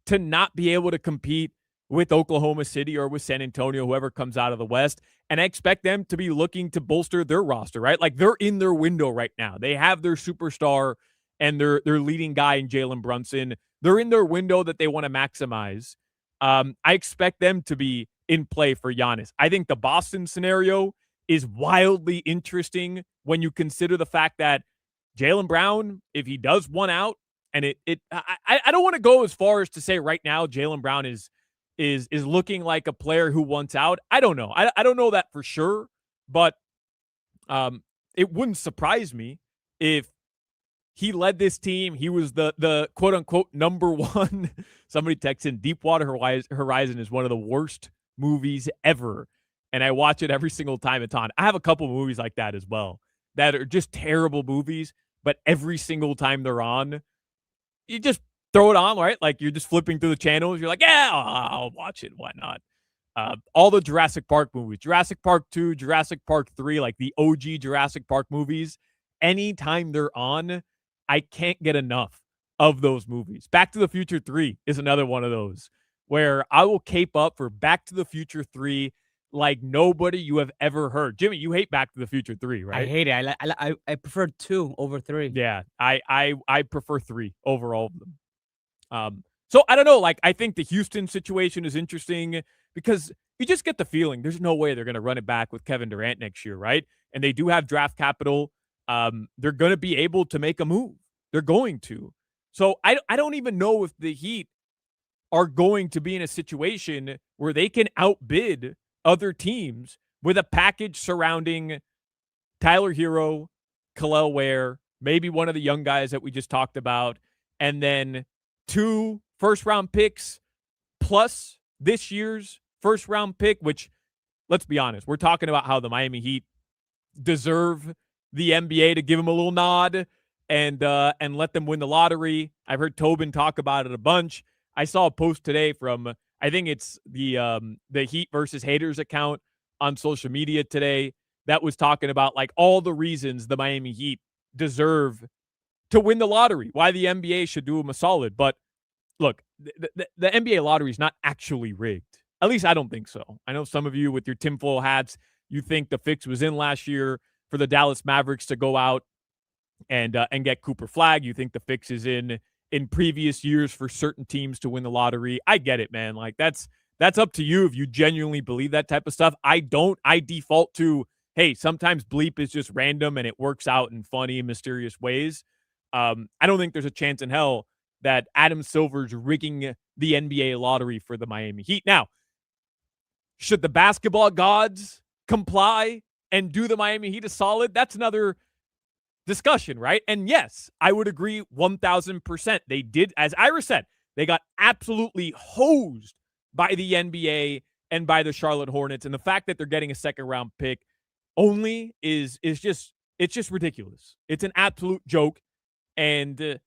to not be able to compete with Oklahoma City or with San Antonio, whoever comes out of the West. And I expect them to be looking to bolster their roster, right? Like, they're in their window right now. They have their superstar and their leading guy in Jalen Brunson. They're in their window that they want to maximize. I expect them to be in play for Giannis. I think the Boston scenario is wildly interesting when you consider the fact that Jaylen Brown, if he does one out, and I don't want to go as far as to say right now Jaylen Brown is looking like a player who wants out. I don't know. I don't know that for sure, but it wouldn't surprise me if he led this team. He was the quote unquote number one. Somebody texted in, Deepwater Horizon is one of the worst movies ever. And I watch it every single time it's on. I have a couple movies like that as well that are just terrible movies, but every single time they're on, you just throw it on, right? Like you're just flipping through the channels. You're like, yeah, I'll watch it. Why not? All the Jurassic Park movies, Jurassic Park 2, Jurassic Park 3, like the OG Jurassic Park movies, anytime they're on, I can't get enough of those movies. Back to the Future 3 is another one of those where I will cape up for Back to the Future 3 like nobody you have ever heard. Jimmy, you hate Back to the Future 3, right? I hate it. I prefer 2 over 3. Yeah, I prefer 3 over all of them. So I don't know. Like, I think the Houston situation is interesting because you just get the feeling there's no way they're going to run it back with Kevin Durant next year, right? And they do have draft capital. They're going to be able to make a move. They're going to. So I don't even know if the Heat are going to be in a situation where they can outbid other teams with a package surrounding Tyler Hero, Khalil Ware, maybe one of the young guys that we just talked about, and then 2 first-round picks plus this year's first-round pick, which, let's be honest, we're talking about how the Miami Heat deserve the NBA to give them a little nod and let them win the lottery. I've heard Tobin talk about it a bunch. I saw a post today from, I think it's the Heat versus Haters account on social media today that was talking about like all the reasons the Miami Heat deserve to win the lottery, why the NBA should do them a solid. But look, the NBA lottery is not actually rigged. At least I don't think so. I know some of you with your tinfoil hats, you think the fix was in last year for the Dallas Mavericks to go out and get Cooper Flag. You think the fix is in previous years for certain teams to win the lottery. I get it, man. Like that's up to you if you genuinely believe that type of stuff. I don't. I default to, hey, sometimes bleep is just random and it works out in funny, mysterious ways. I don't think there's a chance in hell that Adam Silver's rigging the NBA lottery for the Miami Heat. Now, should the basketball gods comply and do the Miami Heat a solid? That's another discussion, right? And yes, I would agree 1,000%. They did, as Ira said, they got absolutely hosed by the NBA and by the Charlotte Hornets. And the fact that they're getting a second-round pick only is just ridiculous. It's an absolute joke, and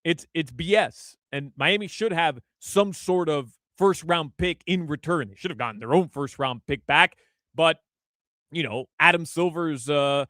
it's BS. And Miami should have some sort of first-round pick in return. They should have gotten their own first-round pick back, but you know, Adam Silver's a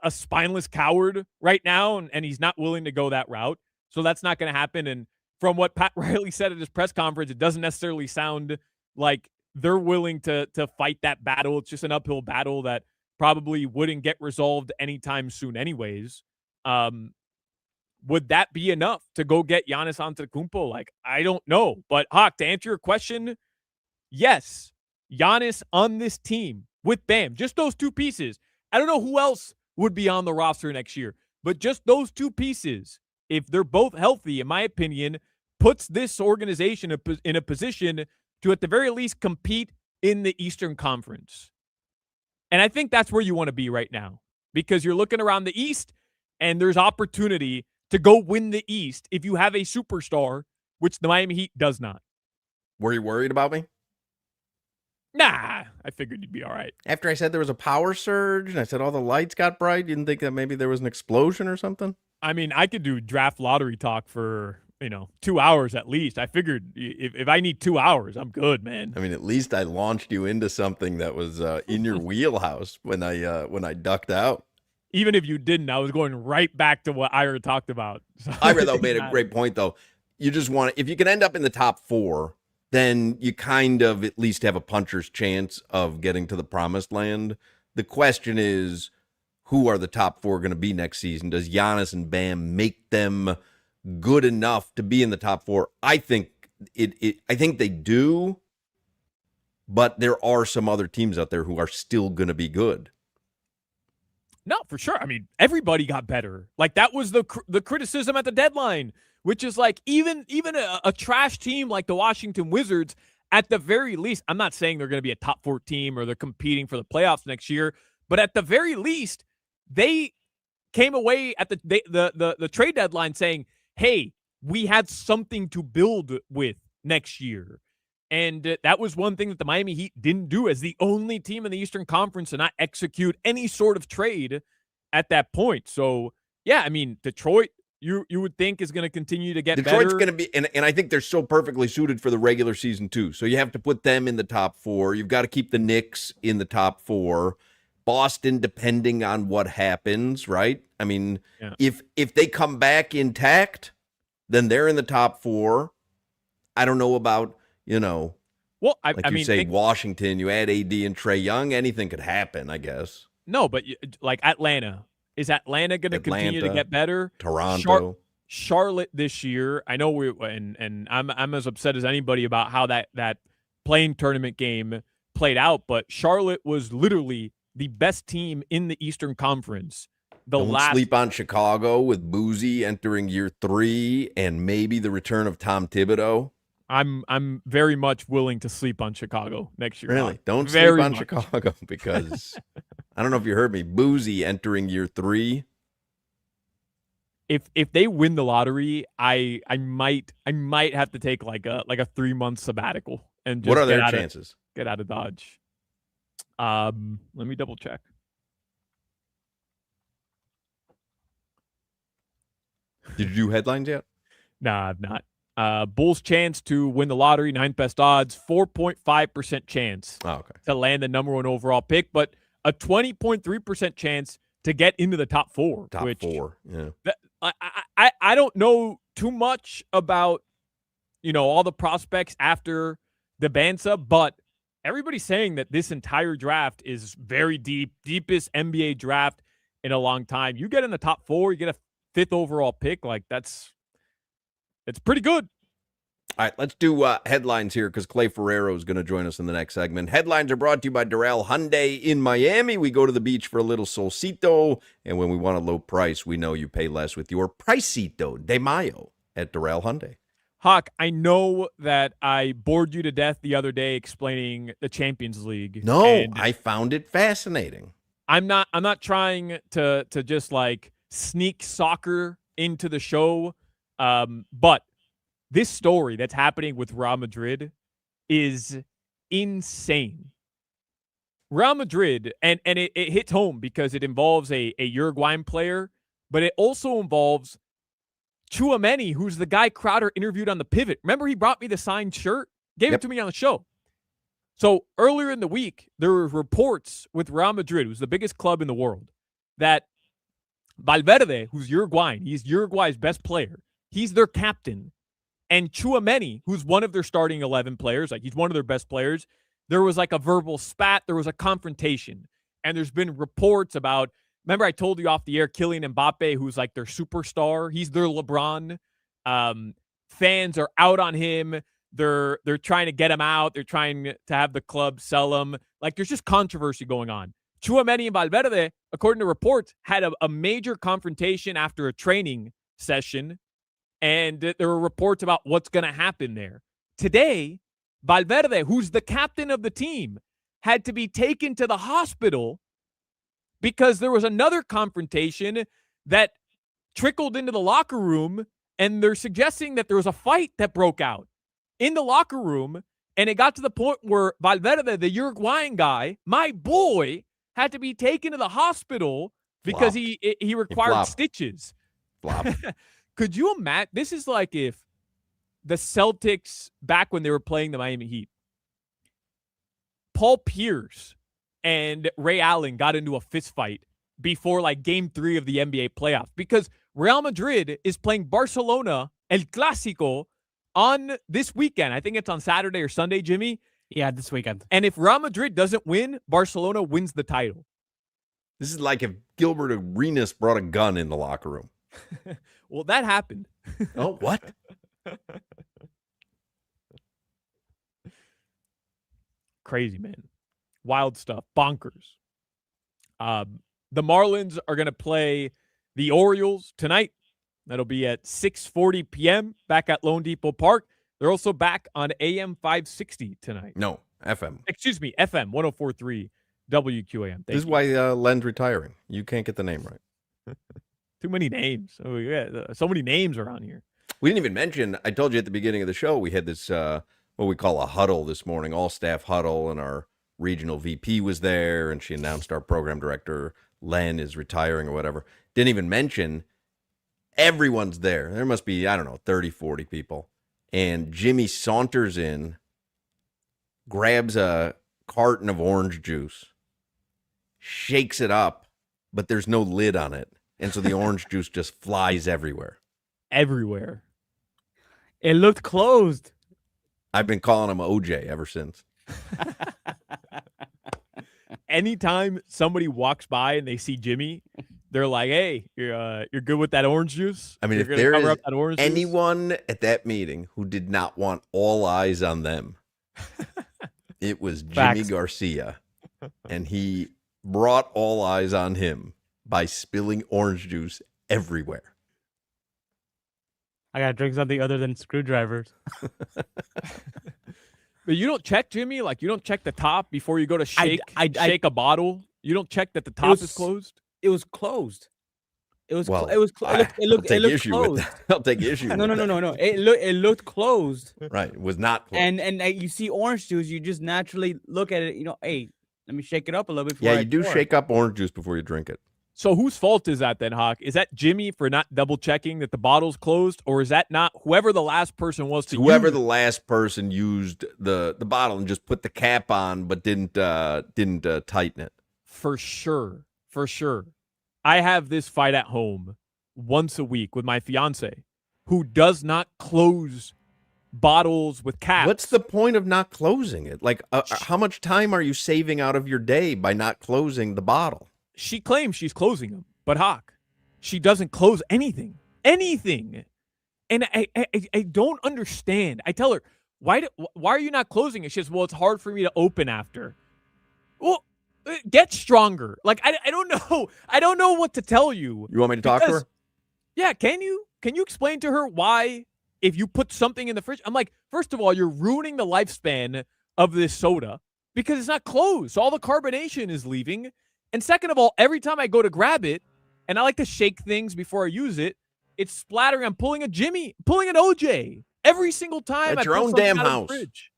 spineless coward right now, and he's not willing to go that route. So that's not going to happen. And from what Pat Riley said at his press conference, it doesn't necessarily sound like they're willing to fight that battle. It's just an uphill battle that probably wouldn't get resolved anytime soon anyways. Would that be enough to go get Giannis Antetokounmpo? Like, I don't know. But, Hawk, to answer your question, yes, Giannis on this team with Bam, just those 2 pieces. I don't know who else would be on the roster next year, but just those 2 pieces, if they're both healthy, in my opinion, puts this organization in a position to, at the very least, compete in the Eastern Conference. And I think that's where you want to be right now, because you're looking around the East and there's opportunity to go win the East if you have a superstar, which the Miami Heat does not. Were you worried about me? Nah, I figured you'd be all right. After I said there was a power surge and I said all the lights got bright, you didn't think that maybe there was an explosion or something? I mean, I could do draft lottery talk for, 2 hours at least. I figured if I need 2 hours, I'm good, man. I mean, at least I launched you into something that was in your wheelhouse when I ducked out. Even if you didn't, I was going right back to what Ira talked about. So, Ira, though, made a great point, though. You just want to, if you can end up in the top 4, then you kind of at least have a puncher's chance of getting to the promised land. The question is, who are the top 4 going to be next season? Does Giannis and Bam make them good enough to be in the top 4? I think I think they do, but there are some other teams out there who are still going to be good. No, for sure. I mean, everybody got better. Like, that was the criticism at the deadline, which is like even a trash team like the Washington Wizards, at the very least, I'm not saying they're going to be a top 4 team or they're competing for the playoffs next year, but at the very least, they came away at the trade deadline saying, hey, we had something to build with next year. And that was one thing that the Miami Heat didn't do as the only team in the Eastern Conference to not execute any sort of trade at that point. So, yeah, I mean, Detroit, you would think is going to continue to get Detroit's better. going to be, and I think they're so perfectly suited for the regular season too. So you have to put them in the top 4. You've got to keep the Knicks in the top 4. Boston, depending on what happens, right? I mean, if they come back intact, then they're in the top 4. I don't know about, well, I mean, say Washington, you add AD and Trae Young, anything could happen, I guess. No, but like Atlanta. Is Atlanta going to continue to get better? Toronto. Charlotte this year. I know and I'm as upset as anybody about how that playing tournament game played out, but Charlotte was literally the best team in the Eastern Conference. Don't sleep on Chicago with Boozy entering year 3 and maybe the return of Tom Thibodeau. I'm very much willing to sleep on Chicago next year. Really? Don't sleep on Chicago because I don't know if you heard me. Boozy entering year 3. If they win the lottery, I might have to take like a 3-month sabbatical and just what are their chances? Get out of Dodge. Let me double check. Did you do headlines yet? Nah, I've not. Bulls chance to win the lottery, 9th best odds, 4.5% chance to land the number 1 overall pick, but a 20.3% chance to get into the top 4. Top 4, yeah. I don't know too much about, all the prospects after the Bansa, but everybody's saying that this entire draft is very deepest NBA draft in a long time. You get in the top 4, you get a 5th overall pick, like it's pretty good. All right, let's do headlines here because Clay Ferrero is going to join us in the next segment. Headlines are brought to you by Durrell Hyundai in Miami. We go to the beach for a little solcito, and when we want a low price, we know you pay less with your Pricito de Mayo at Durrell Hyundai. Hawk, I know that I bored you to death the other day explaining the Champions League. No, I found it fascinating. I'm not trying to just like sneak soccer into the show. But this story that's happening with Real Madrid is insane. Real Madrid, and it hits home because it involves a Uruguayan player, but it also involves Tchouaméni, who's the guy Crowder interviewed on The Pivot. Remember he brought me the signed shirt? Gave it to me on the show. So earlier in the week, there were reports with Real Madrid, who's the biggest club in the world, that Valverde, who's Uruguayan, he's Uruguay's best player, he's their captain. And Tchouaméni, who's one of their starting 11 players, like he's one of their best players, there was like a verbal spat. There was a confrontation. And there's been reports about, remember I told you off the air, Kylian Mbappe, who's like their superstar. He's their LeBron. Fans are out on him. They're trying to get him out. They're trying to have the club sell him. Like there's just controversy going on. Tchouaméni and Valverde, according to reports, had a major confrontation after a training session. And there were reports about what's going to happen there. Today, Valverde, who's the captain of the team, had to be taken to the hospital because there was another confrontation that trickled into the locker room, and they're suggesting that there was a fight that broke out in the locker room, and it got to the point where Valverde, the Uruguayan guy, my boy, had to be taken to the hospital because he required stitches. Flop. Could you imagine? This is like if the Celtics, back when they were playing the Miami Heat, Paul Pierce and Ray Allen got into a fist fight before like game 3 of the NBA playoffs because Real Madrid is playing Barcelona, El Clásico, on this weekend. I think it's on Saturday or Sunday, Jimmy. Yeah, this weekend. And if Real Madrid doesn't win, Barcelona wins the title. This is like if Gilbert Arenas brought a gun in the locker room. Well, that happened. Oh, what? Crazy, man. Wild stuff. Bonkers. The Marlins are going to play the Orioles tonight. That'll be at 6:40 p.m. back at Lone Depot Park. They're also back on AM 560 tonight. No, FM. Excuse me, FM 104.3 WQAM. This is why Len's retiring. You can't get the name right. Too many names. Oh, yeah, so many names around here. We didn't even mention, I told you at the beginning of the show, we had this, what we call a huddle this morning, all staff huddle, and our regional VP was there, and she announced our program director, Len, is retiring or whatever. Didn't even mention everyone's there. There must be, 30, 40 people. And Jimmy saunters in, grabs a carton of orange juice, shakes it up, but there's no lid on it. And so the orange juice just flies everywhere. Everywhere. It looked closed. I've been calling him OJ ever since. Anytime somebody walks by and they see Jimmy, they're like, "Hey, you're good with that orange juice?" I mean, You're if gonna there cover is up that orange juice?" anyone at that meeting who did not want all eyes on them, it was Jimmy Facts. Garcia. And he brought all eyes on him by spilling orange juice everywhere. I gotta drink something other than screwdrivers. But you don't check, Jimmy? Like, you don't check the top before you go to shake a bottle? You don't check that the top is closed? It was closed. It was. Well, It was. It looked issue with closed. that. I'll take issue No, with no. that. It looked closed. Right. It was not closed. And you see orange juice, you just naturally look at it. Hey, let me shake it up a little bit. Yeah, before I you do pour. shake up orange juice before you drink it. So whose fault is that then, Hawk? Is that Jimmy for not double checking that the bottle's closed, or is that not whoever the last person was to Whoever use the last person used the bottle and just put the cap on, but didn't tighten it. For sure. I have this fight at home once a week with my fiance, who does not close bottles with caps. What's the point of not closing it? Like, how much time are you saving out of your day by not closing the bottle? She claims she's closing them, but Hawk, she doesn't close anything. And I don't understand. I tell her, why are you not closing it? She says, well, it's hard for me to open after. Well, get stronger. Like, I don't know. I don't know what to tell you. You want me to talk to her? Yeah, can you explain to her why, if you put something in the fridge, I'm like, first of all, you're ruining the lifespan of this soda because it's not closed. So all the carbonation is leaving. And second of all, every time I go to grab it, and I like to shake things before I use it, it's splattering. I'm pulling an OJ every single time. At I your pull own something damn out of the house. fridge.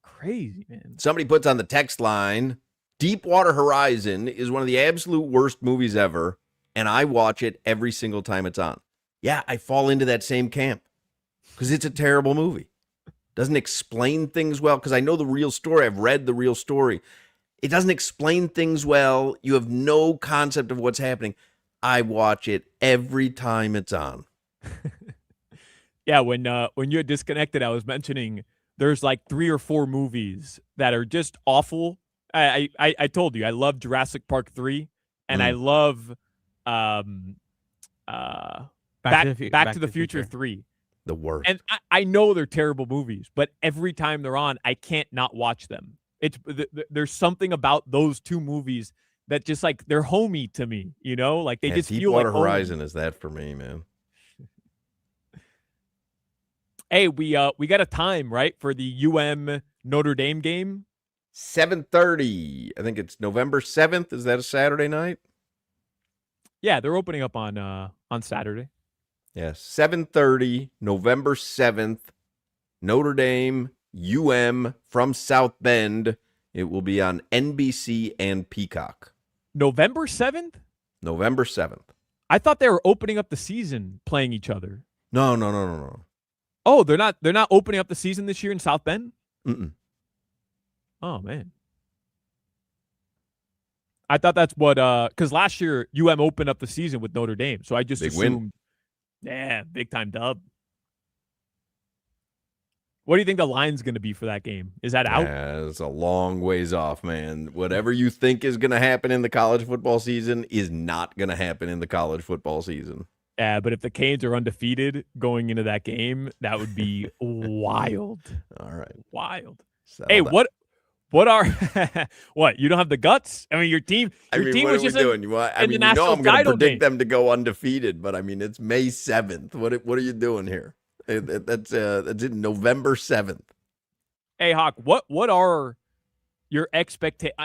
Crazy, man. Somebody puts on the text line, Deepwater Horizon is one of the absolute worst movies ever, and I watch it every single time it's on. Yeah, I fall into that same camp because it's a terrible movie. Doesn't explain things well because I know the real story. I've read the real story. It doesn't explain things well. You have no concept of what's happening. I watch it every time it's on. Yeah, when you had disconnected, I was mentioning there's like 3 or 4 movies that are just awful. I told you I love Jurassic Park 3, and I love Back to the Future 3. The worst. And I know they're terrible movies, but every time they're on, I can't not watch them. There's something about those 2 movies that just like they're homey to me, you know? Like they just feel like Deepwater home. Horizon is that for me, man. Hey, we got a time, right, for the UM Notre Dame game? 7:30. I think it's November 7th. Is that a Saturday night? Yeah, they're opening up on Saturday. Yeah, 7:30, November 7th. Notre Dame, UM from South Bend. It will be on NBC and Peacock. November 7th? November 7th. I thought they were opening up the season playing each other. No. Oh, they're not opening up the season this year in South Bend? Mm-mm. Oh, man. I thought that's what because last year UM opened up the season with Notre Dame, so I just Big assumed, win. Yeah, big time dub. What do you think the line's going to be for that game? Is that out? Yeah, it's a long ways off, man. Whatever you think is going to happen in the college football season is not going to happen in the college football season. Yeah, but if the Canes are undefeated going into that game, that would be wild. All right. Wild. Settle Hey, down. what are what? You don't have the guts? I mean, your team what was are we just doing? in I the mean, national I'm going to title predict game. them to go undefeated, but I mean, it's May 7th. What are you doing here? That's in November 7th. Hey, Hawk, what are your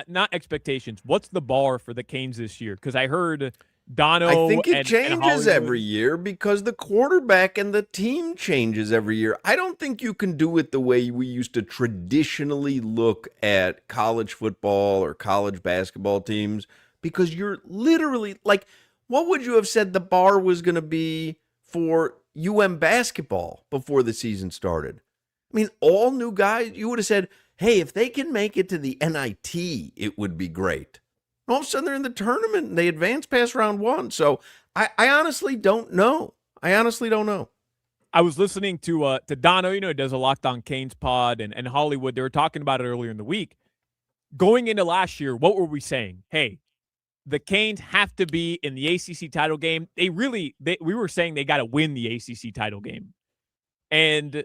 not expectations? What's the bar for the Canes this year? Because I heard Dono. I think it and changes Hollywood. every year because the quarterback and the team changes every year. I don't think you can do it the way we used to traditionally look at college football or college basketball teams, because you're literally like, what would you have said the bar was going to be for basketball before the season started? I mean, all new guys, you would have said, hey, if they can make it to the NIT, it would be great. All of a sudden, they're in the tournament and they advance past round one. So I honestly don't know. I was listening to Dono, he does a Locked On Canes pod, and Hollywood. They were talking about it earlier in the week. Going into last year, what were we saying? Hey, the Canes have to be in the ACC title game. We were saying they got to win the ACC title game. And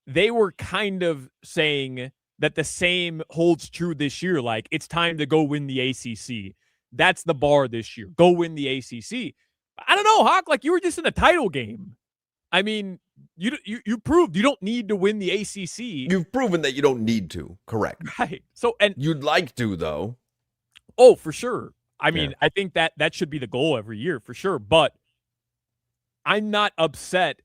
they were kind of saying that the same holds true this year. Like, it's time to go win the ACC. That's the bar this year. Go win the ACC. I don't know, Hawk. Like, you were just in a title game. I mean, you proved you don't need to win the ACC. You've proven that you don't need to. Correct. Right. So, and you'd like to, though. Oh, for sure. I mean, I think that should be the goal every year, for sure. But I'm not upset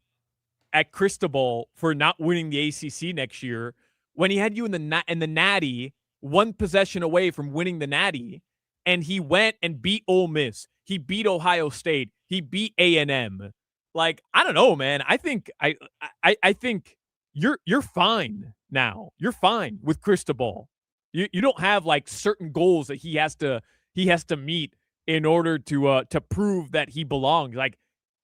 at Cristobal for not winning the ACC next year when he had you in the Natty, one possession away from winning the Natty, and he went and beat Ole Miss. He beat Ohio State. He beat A&M. Like, I don't know, man. I think I think you're fine now. You're fine with Cristobal. You don't have like certain goals that he has to meet in order to prove that he belongs. Like,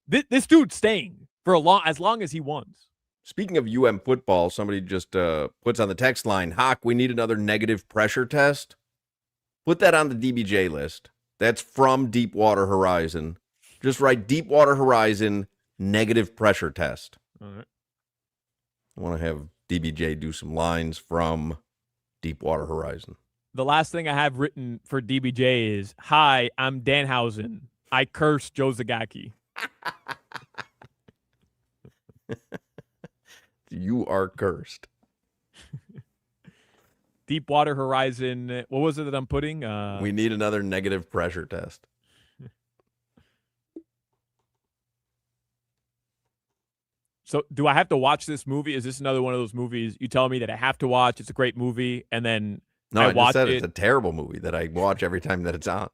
this dude's staying for as long as he wants. Speaking of football, somebody just puts on the text line, Hawk, we need another negative pressure test. Put that on the DBJ list. That's from Deepwater Horizon. Just write Deepwater Horizon negative pressure test. All right. I want to have DBJ do some lines from Deepwater Horizon. The last thing I have written for DBJ is, hi, I'm Danhausen. I curse Joe Zagacki. You are cursed. Deepwater Horizon. What was it that I'm putting? We need another negative pressure test. So do I have to watch this movie? Is this another one of those movies you tell me that I have to watch? It's a great movie, and then I watch just said it. It's a terrible movie that I watch every time that it's on.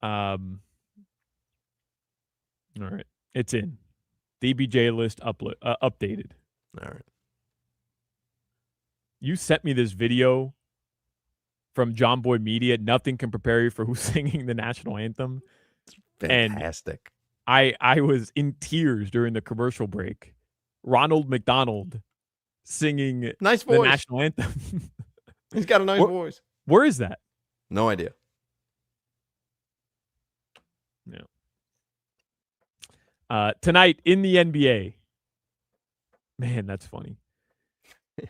All right. It's in. DBJ list updated. All right. You sent me this video from John Boy Media. Nothing can prepare you for who's singing the national anthem. Fantastic. And I was in tears during the commercial break. Ronald McDonald singing nice the voice. national anthem. He's got a nice voice. Where is that? No idea. Tonight in the NBA. Man, that's funny.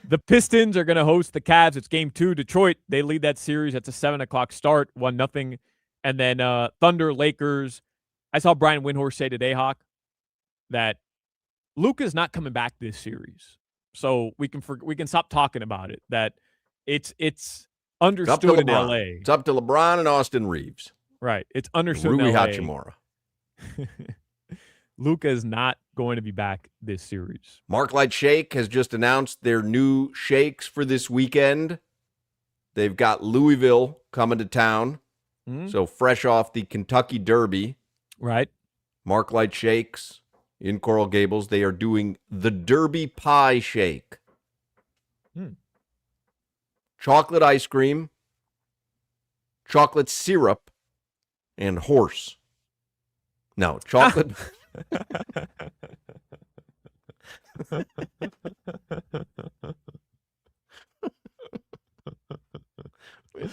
The Pistons are going to host the Cavs. It's game 2. Detroit, they lead that series. That's a 7:00 start, 1-0. And then Thunder, Lakers. I saw Brian Windhorst say today, Hawk, that Luka's not coming back this series. So we can stop talking about it. That it's understood in LA. It's up to LeBron and Austin Reeves. Right. It's understood Rui in LA. Hachimura. Luka is not going to be back this series. Mark Light Shake has just announced their new shakes for this weekend. They've got Louisville coming to town. So fresh off the Kentucky Derby. Right. Mark Light Shakes in Coral Gables. They are doing the Derby Pie Shake. Chocolate ice cream, chocolate syrup, and horse. No, chocolate.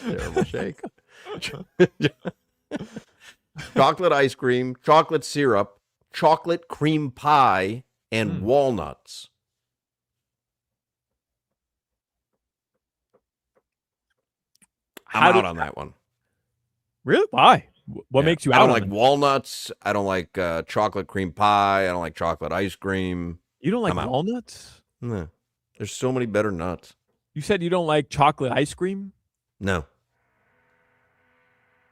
Terrible shake. Chocolate ice cream, chocolate syrup, chocolate cream pie, and walnuts. I'm out on that one. Really? Why? What makes you out? I don't like walnuts. I don't like chocolate cream pie. I don't like chocolate ice cream. You don't like walnuts? No. There's so many better nuts. You said you don't like chocolate ice cream? No,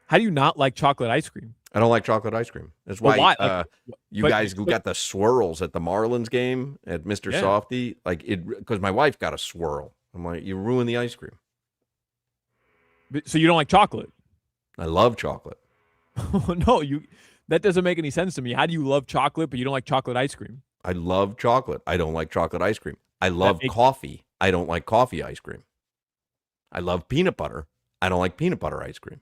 How do you not like chocolate ice cream? I don't like chocolate ice cream. That's But why why? you but- guys who but- got the swirls at the Marlins game at Mr. Yeah. Softy, like it, because my wife got a swirl. I'm like, you ruin the ice cream. So you don't like chocolate? I love chocolate. No, that doesn't make any sense to me. How do you love chocolate, but you don't like chocolate ice cream? I love chocolate. I don't like chocolate ice cream. I love makes- coffee. I don't like coffee ice cream. I love peanut butter. I don't like peanut butter ice cream.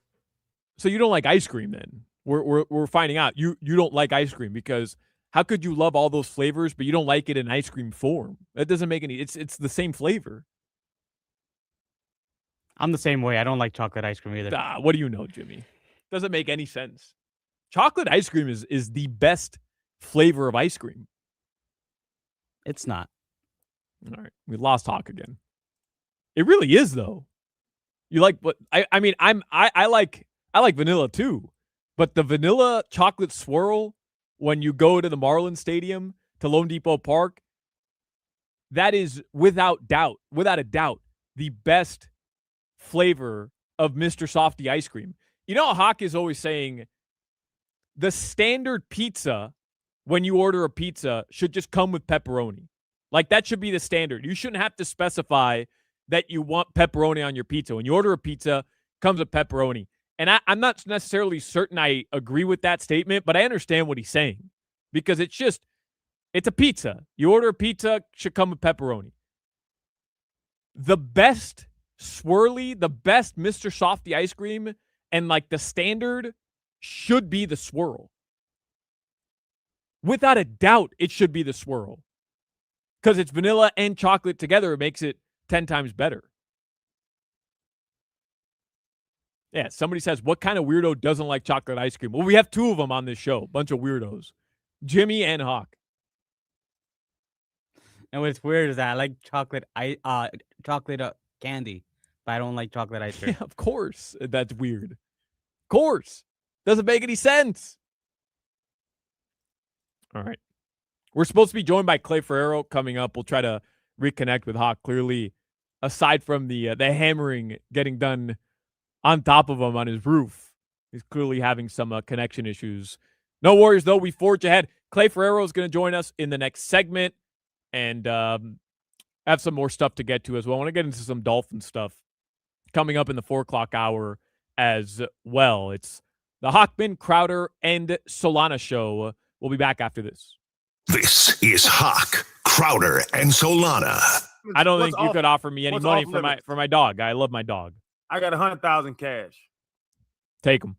So you don't like ice cream then? We're finding out you don't like ice cream because how could you love all those flavors but you don't like it in ice cream form? That doesn't make any. It's the same flavor. I'm the same way. I don't like chocolate ice cream either. What do you know, Jimmy? Doesn't make any sense. Chocolate ice cream is the best flavor of ice cream. It's not. All right, we lost Hawk again. It really is though. You like what? I mean, I like vanilla too, but the vanilla chocolate swirl when you go to the Marlins Stadium to Lone Depot Park, that is without a doubt, the best flavor of Mr. Softy ice cream. You know, Hawk is always saying the standard pizza when you order a pizza should just come with pepperoni. Like that should be the standard. You shouldn't have to specify that you want pepperoni on your pizza. When you order a pizza, it comes with pepperoni. And I'm not necessarily certain I agree with that statement, but I understand what he's saying because it's a pizza. You order a pizza, should come with pepperoni. The best swirly, the best Mr. Softy ice cream, and like the standard should be the swirl. Without a doubt, it should be the swirl. Because it's vanilla and chocolate together, it makes it 10 times better. Yeah, somebody says, what kind of weirdo doesn't like chocolate ice cream? Well, we have two of them on this show. Bunch of weirdos. Jimmy and Hawk. And what's weird is that I like chocolate candy, but I don't like chocolate ice cream. Yeah, of course. That's weird. Of course. Doesn't make any sense. All right. We're supposed to be joined by Clay Ferrero coming up. We'll try to reconnect with Hawk. Clearly, aside from the hammering getting done on top of him on his roof, he's clearly having some connection issues. No worries, though. We forge ahead. Clay Ferrero is going to join us in the next segment and have some more stuff to get to as well. I want to get into some Dolphin stuff coming up in the 4 o'clock hour as well. It's the Hochman, Crowder, and Solana show. We'll be back after this. This is Hawk, Crowder, and Solana. I don't What's think you off- could offer me any what's money off for limits? my dog. I love my dog. I got 100,000 cash. Take him.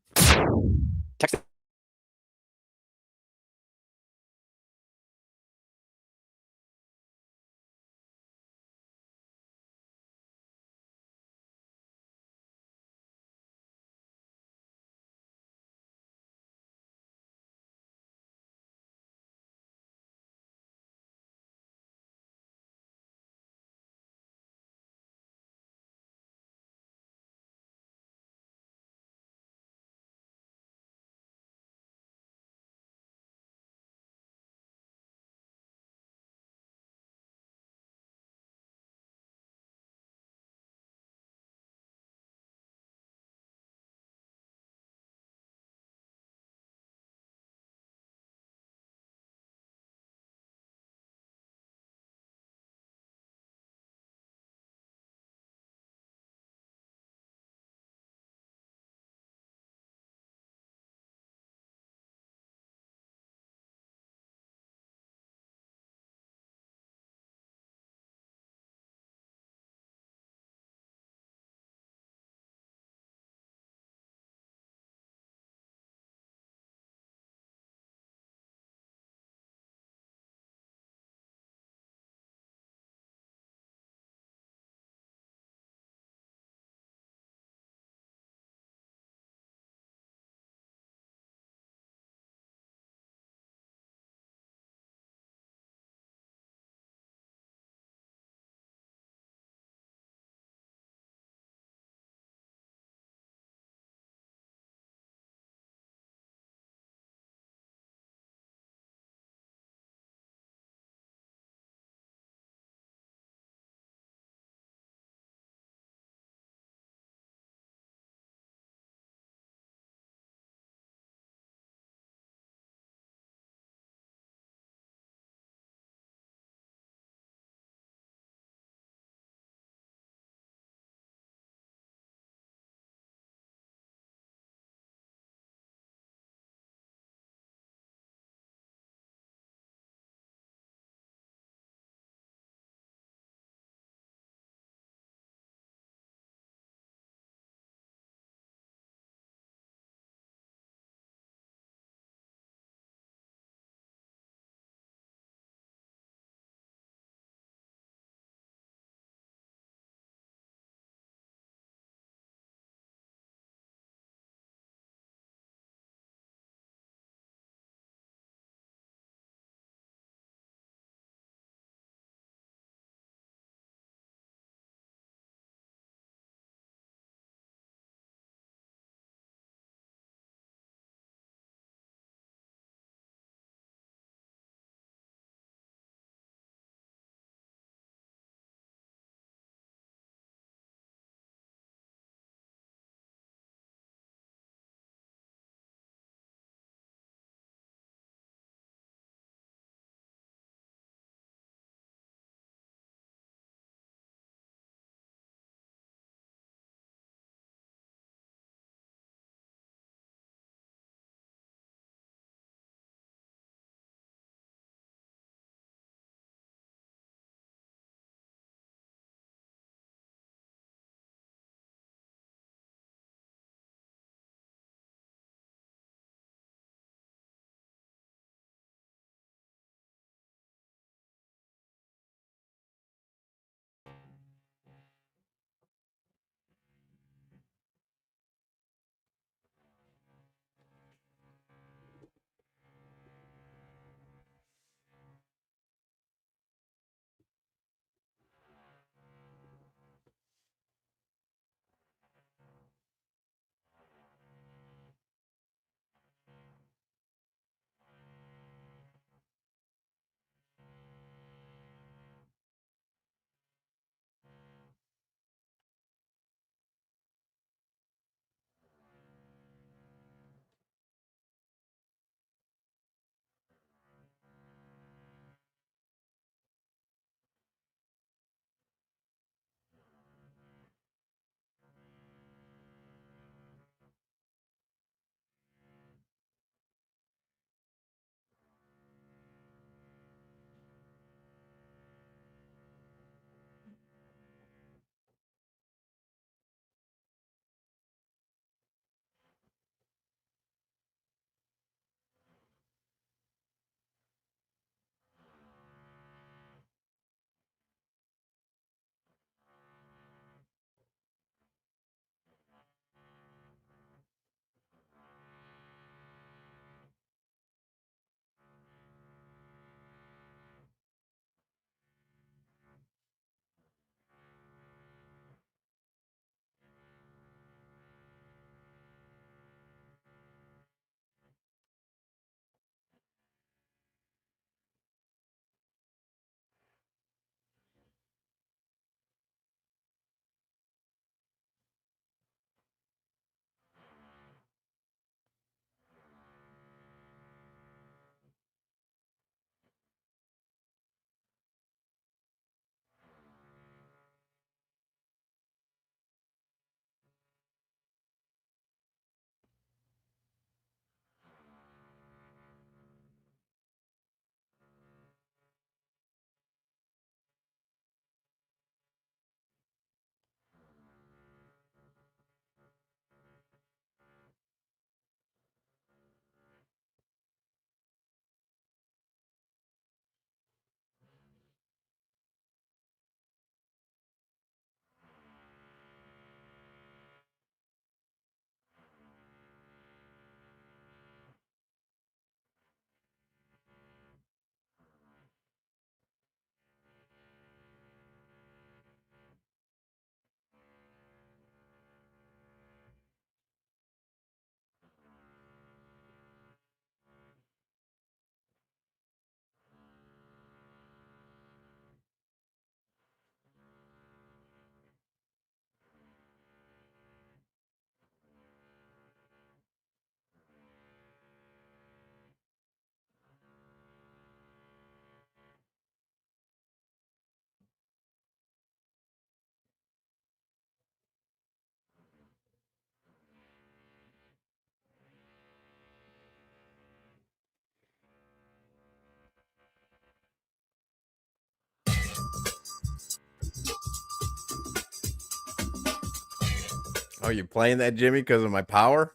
Oh, you playing that, Jimmy, because of my power?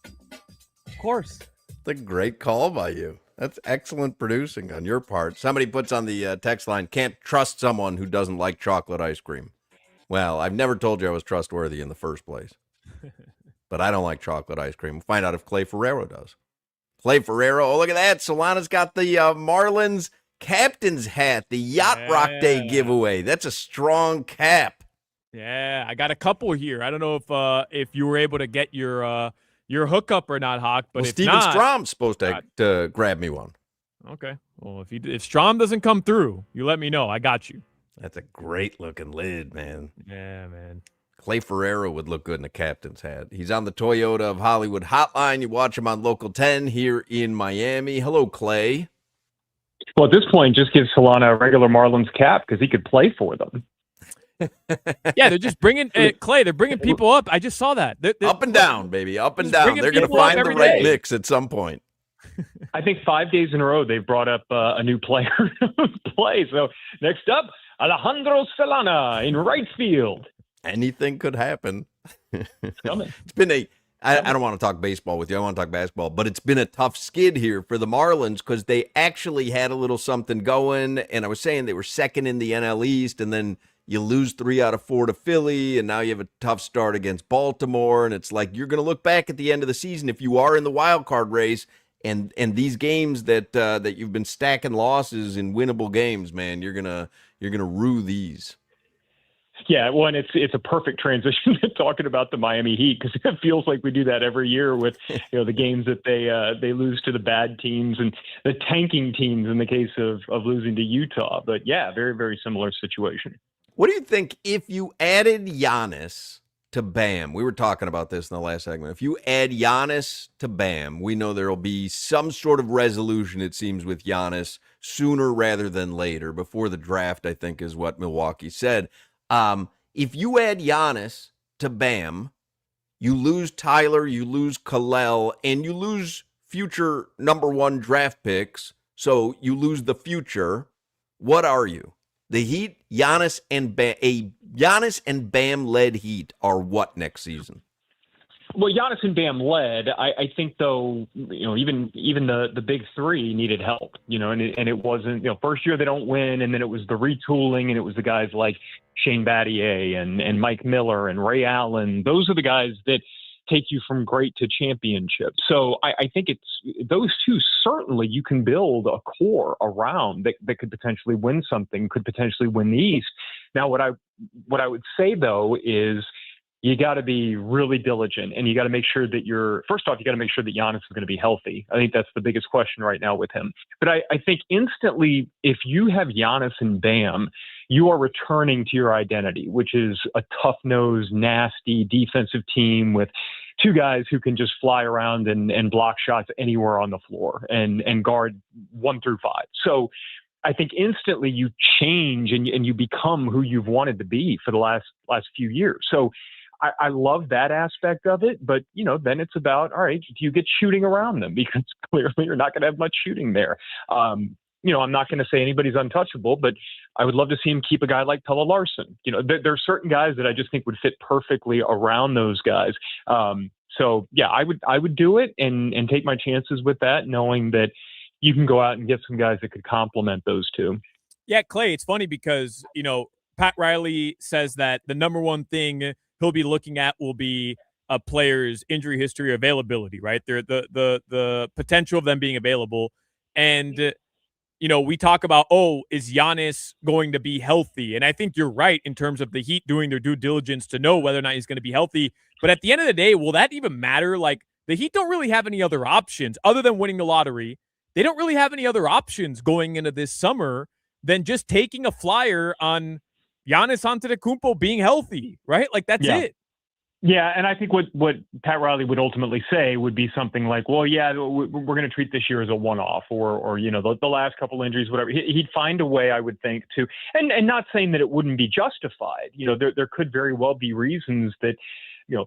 Of course. That's a great call by you. That's excellent producing on your part. Somebody puts on the text line, can't trust someone who doesn't like chocolate ice cream. Well, I've never told you I was trustworthy in the first place. But I don't like chocolate ice cream. We'll find out if Clay Ferrero does. Clay Ferrero, oh, look at that. Solana's got the Marlins captain's hat, the Yacht Rock Day giveaway. That's a strong cap. Yeah, I got a couple here. I don't know if you were able to get your hookup or not, Hawk. But well, if Steven not, Strom's supposed to grab me one. Okay. Well, if Strom doesn't come through, you let me know. I got you. That's a great looking lid, man. Yeah, man. Clay Ferrero would look good in a captain's hat. He's on the Toyota of Hollywood hotline. You watch him on Local 10 here in Miami. Hello, Clay. Well, at this point, just give Solana a regular Marlins cap because he could play for them. Yeah, they're just bringing Clay. They're bringing people up. I just saw that. They're up and down, baby, up and down. They're going to find the right mix at some point. I think 5 days in a row they've brought up a new player to play. So next up, Alejandro Solana in right field. Anything could happen. It's coming. It's been I don't want to talk baseball with you. I want to talk basketball, but it's been a tough skid here for the Marlins because they actually had a little something going. And I was saying they were second in the NL East, and then you lose 3 out of 4 to Philly, and now you have a tough start against Baltimore. And it's like you're going to look back at the end of the season if you are in the wild card race, and these games that you've been stacking losses in winnable games, man, you're gonna rue these. Yeah, well, and it's a perfect transition to talking about the Miami Heat because it feels like we do that every year with the games that they lose to the bad teams and the tanking teams in the case of losing to Utah. But yeah, very, very similar situation. What do you think if you added Giannis to Bam? We were talking about this in the last segment. If you add Giannis to Bam, we know there will be some sort of resolution, it seems, with Giannis sooner rather than later. Before the draft, I think, is what Milwaukee said. If you add Giannis to Bam, you lose Tyler, you lose Khalil, and you lose future number 1 draft picks. So you lose the future. What are you? The Heat, Giannis and Bam led Heat are what next season? Well, Giannis and Bam led. I think though, even the big three needed help, and it wasn't, first year they don't win. And then it was the retooling, and it was the guys like Shane Battier and Mike Miller and Ray Allen. Those are the guys that take you from great to championship. So I think it's those two. Certainly you can build a core around that could potentially win something, could potentially win the East. Now, what I would say though is, you got to be really diligent, and you got to make sure that first off, you got to make sure that Giannis is going to be healthy. I think that's the biggest question right now with him. But I think instantly, if you have Giannis and Bam, you are returning to your identity, which is a tough-nosed, nasty defensive team with 2 guys who can just fly around and block shots anywhere on the floor and guard 1 through 5. So I think instantly you change and you become who you've wanted to be for the last few years. So I love that aspect of it, but then it's about, all right, do you get shooting around them? Because clearly you're not going to have much shooting there. I'm not going to say anybody's untouchable, but I would love to see him keep a guy like Pelle Larsson. There are certain guys that I just think would fit perfectly around those guys. So yeah, I would do it and take my chances with that, knowing that you can go out and get some guys that could complement those two. Yeah, Clay, it's funny because, Pat Riley says that the number one thing he'll be looking at will be a player's injury history availability, right? They're the potential of them being available. And, we talk about, is Giannis going to be healthy? And I think you're right in terms of the Heat doing their due diligence to know whether or not he's going to be healthy. But at the end of the day, will that even matter? Like, the Heat don't really have any other options other than winning the lottery. They don't really have any other options going into this summer than just taking a flyer on Giannis Antetokounmpo being healthy, right? Like, that's it. Yeah, and I think what Pat Riley would ultimately say would be something like, well, yeah, we're going to treat this year as a one-off or the last couple injuries, whatever. He'd find a way, I would think, to – and not saying that it wouldn't be justified. There could very well be reasons that,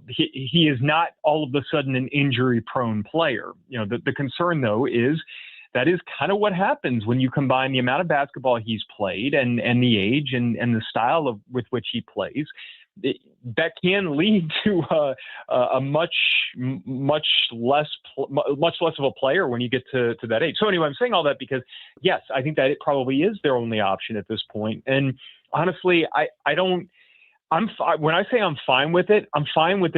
he is not all of a sudden an injury-prone player. The concern, though, is – that is kind of what happens when you combine the amount of basketball he's played and the age and the style with which he plays. that can lead to a much less of a player when you get to that age. So anyway, I'm saying all that because yes, I think that it probably is their only option at this point. And honestly, when I say I'm fine with it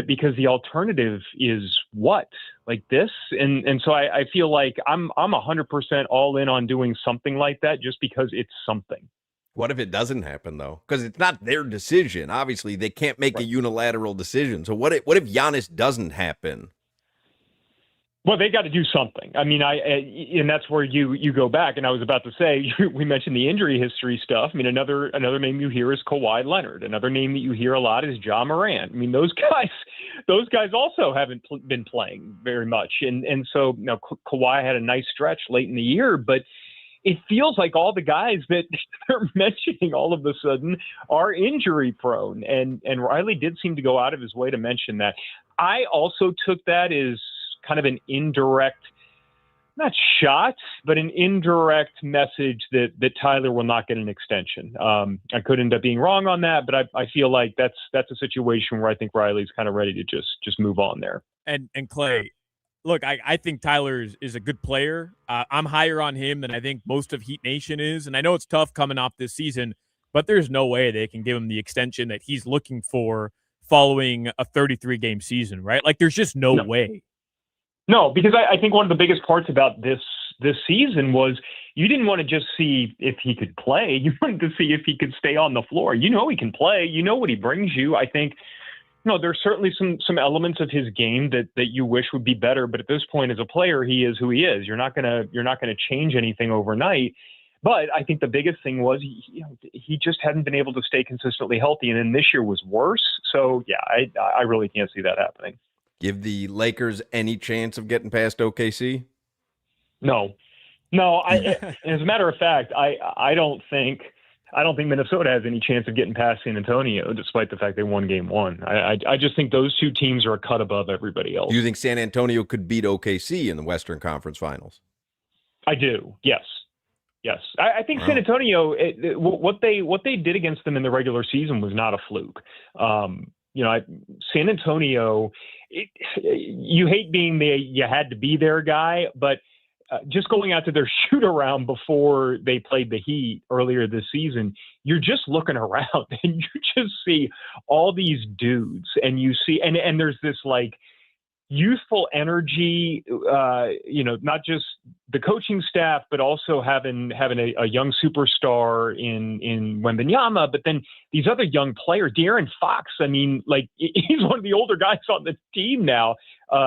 because the alternative is what, like this. And so I feel like I'm 100% all in on doing something like that just because it's something. What if it doesn't happen, though? Because it's not their decision. Obviously, they can't make a unilateral decision. So what if Giannis doesn't happen? Well, they got to do something. I mean, and that's where you go back. And I was about to say, we mentioned the injury history stuff. I mean, another name you hear is Kawhi Leonard. Another name that you hear a lot is Ja Morant. I mean, those guys also haven't been playing very much. And so, Kawhi had a nice stretch late in the year, but it feels like all the guys that they're mentioning all of a sudden are injury prone. And Riley did seem to go out of his way to mention that. I also took that as kind of an indirect, not shot, but an indirect message that Tyler will not get an extension. I could end up being wrong on that, but I feel like that's a situation where I think Riley's kind of ready to just move on there. And Clay, look, I think Tyler is a good player. I'm higher on him than I think most of Heat Nation is. And I know it's tough coming off this season, but there's no way they can give him the extension that he's looking for following a 33-game season, right? Like, there's just no way. No, because I think one of the biggest parts about this season was you didn't want to just see if he could play. You wanted to see if he could stay on the floor. You know he can play. You know what he brings you. I think, there's certainly some elements of his game that you wish would be better. But at this point, as a player, he is who he is. You're not gonna change anything overnight. But I think the biggest thing was he just hadn't been able to stay consistently healthy, and then this year was worse. So yeah, I really can't see that happening. Give the Lakers any chance of getting past OKC? No. As a matter of fact, I don't think Minnesota has any chance of getting past San Antonio, despite the fact they won Game 1. I just think those two teams are a cut above everybody else. Do you think San Antonio could beat OKC in the Western Conference Finals? I do. Yes. I think San Antonio, what they did against them in the regular season was not a fluke. San Antonio, you hate being the you had to be there guy, but just going out to their shoot around before they played the Heat earlier this season, you're just looking around and you just see all these dudes, and you see and there's this like youthful energy, not just the coaching staff, but also having a young superstar in Wembanyama, but then these other young players, De'Aaron Fox. I mean, like, he's one of the older guys on the team now,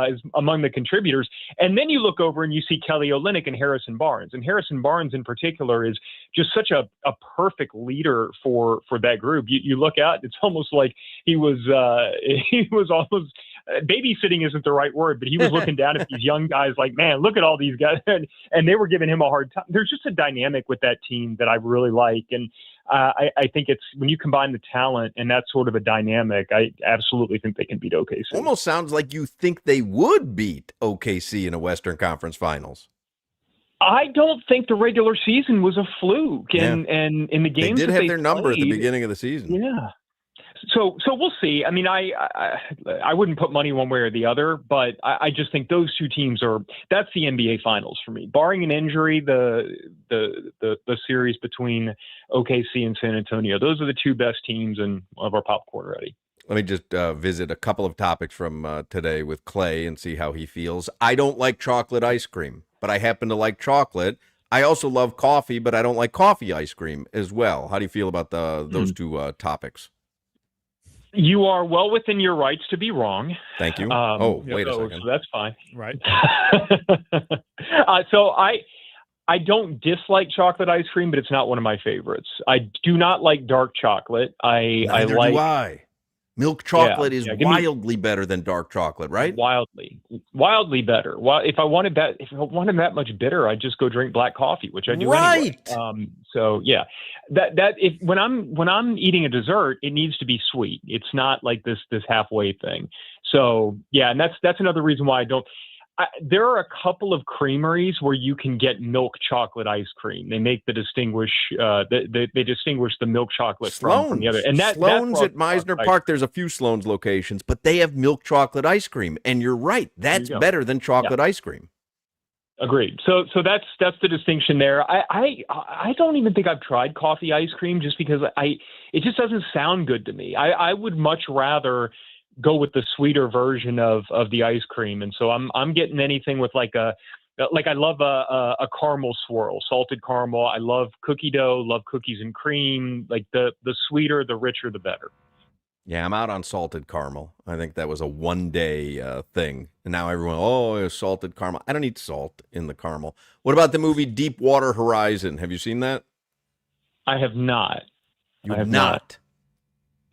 is among the contributors. And then you look over and you see Kelly Olynyk and Harrison Barnes. And Harrison Barnes in particular is just such a perfect leader for that group. You look out, it's almost like he was almost babysitting isn't the right word, but he was looking down at these young guys like, man, look at all these guys. And they were giving him a hard time. There's just a dynamic with that team that I really like. And I think it's when you combine the talent and that sort of a dynamic, I absolutely think they can beat OKC. Almost sounds like you think they would beat OKC in a Western Conference Finals. I don't think the regular season was a fluke. And in the games they did have their number played, at the beginning of the season. Yeah. So we'll see. I mean, I wouldn't put money one way or the other, but I just think those two teams that's the NBA Finals for me. Barring an injury, the series between OKC and San Antonio, those are the two best teams of our popcorn already. Let me just visit a couple of topics from today with Clay and see how he feels. I don't like chocolate ice cream, but I happen to like chocolate. I also love coffee, but I don't like coffee ice cream as well. How do you feel about those two topics? You are well within your rights to be wrong. Thank you. Wait a second. So that's fine. Right. So I don't dislike chocolate ice cream, but it's not one of my favorites. I do not like dark chocolate. Neither do I. Milk chocolate is wildly better than dark chocolate, right? Wildly better. Well, if I wanted that much bitter, I'd just go drink black coffee, which I do right. Anyway. So yeah, that if when I'm eating a dessert, it needs to be sweet. It's not like this halfway thing. So yeah, and that's another reason why There are a couple of creameries where you can get milk chocolate ice cream. They make they distinguish the milk chocolate from the other. And Sloan's that's at Meisner Park. There's a few Sloan's locations, but they have milk chocolate ice cream. And you're right. That's better than chocolate ice cream. Agreed. So that's the distinction there. I don't even think I've tried coffee ice cream just because it just doesn't sound good to me. I would much rather go with the sweeter version of the ice cream, and so I'm getting anything with I love a caramel swirl, salted caramel. I love cookie dough, love cookies and cream. Like the sweeter, the richer, the better. Yeah, I'm out on salted caramel. I think that was a one-day thing. And now everyone, salted caramel. I don't eat salt in the caramel. What about the movie Deepwater Horizon? Have you seen that? I have not. You have not?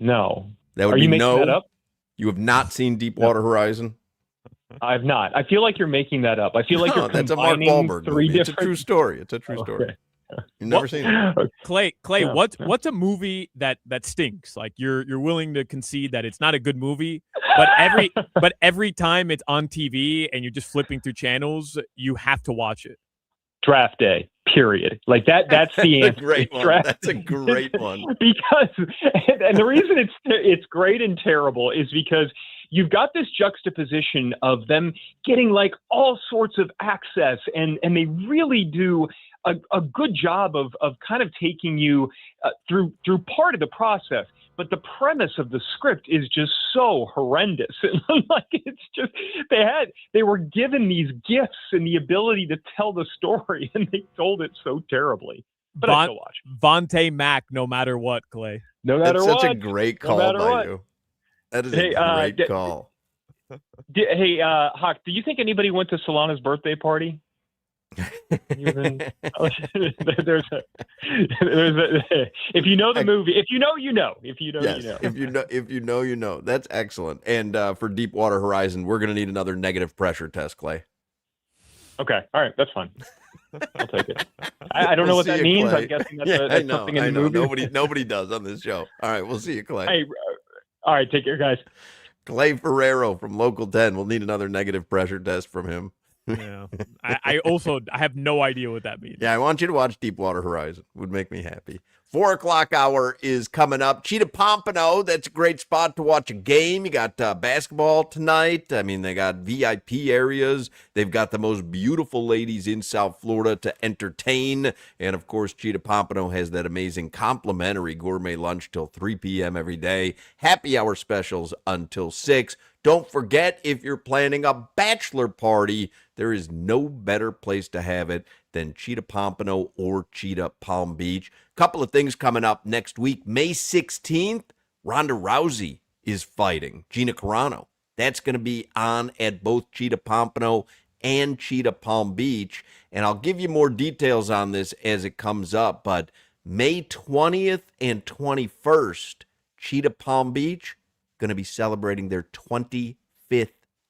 No. That would Are be you making no? that up? You have not seen Deepwater Horizon? I have not. I feel like you're making that up. I feel like you're that's a Mark combining Wahlberg three movie. different... It's a true story. It's a true story. You've never seen it? Clay, Yeah. what's a movie that stinks? Like you're willing to concede that it's not a good movie, but every time it's on TV and you're just flipping through channels, you have to watch it. Draft Day, period. Like that's the answer. Great one. That's a great one. Because, and the reason it's great and terrible is because you've got this juxtaposition of them getting like all sorts of access, and they really do a good job of kind of taking you through part of the process. But the premise of the script is just so horrendous. And like it's just they were given these gifts and the ability to tell the story, and they told it so terribly. But I still watch. Vontae Mack, no matter what, Clay. No matter That's what. such a great call by you. That is a great call. Hawk, do you think anybody went to Solana's birthday party? There's if you know the movie, if you know, you know. If you know, yes, you know. if you know, you know. That's excellent. And for Deepwater Horizon, we're going to need another negative pressure test, Clay. Okay, all right, that's fine. I'll take it. I don't know what that means. Clay. I'm guessing that's something in the movie. Nobody does on this show. All right, we'll see you, Clay. Hey, all right, take care, guys. Clay Ferrero from Local 10. We'll need another negative pressure test from him. Yeah. I have no idea what that means. Yeah, I want you to watch Deepwater Horizon. Would make me happy. 4 o'clock hour is coming up. Cheetah Pompano, that's a great spot to watch a game. You got basketball tonight. I mean, they got VIP areas. They've got the most beautiful ladies in South Florida to entertain. And, of course, Cheetah Pompano has that amazing complimentary gourmet lunch till 3 p.m. every day. Happy hour specials until 6. Don't forget, if you're planning a bachelor party, there is no better place to have it than Cheetah Pompano or Cheetah Palm Beach. Couple of things coming up next week. May 16th, Ronda Rousey is fighting Gina Carano. That's going to be on at both Cheetah Pompano and Cheetah Palm Beach. And I'll give you more details on this as it comes up. But May 20th and 21st, Cheetah Palm Beach going to be celebrating their 25th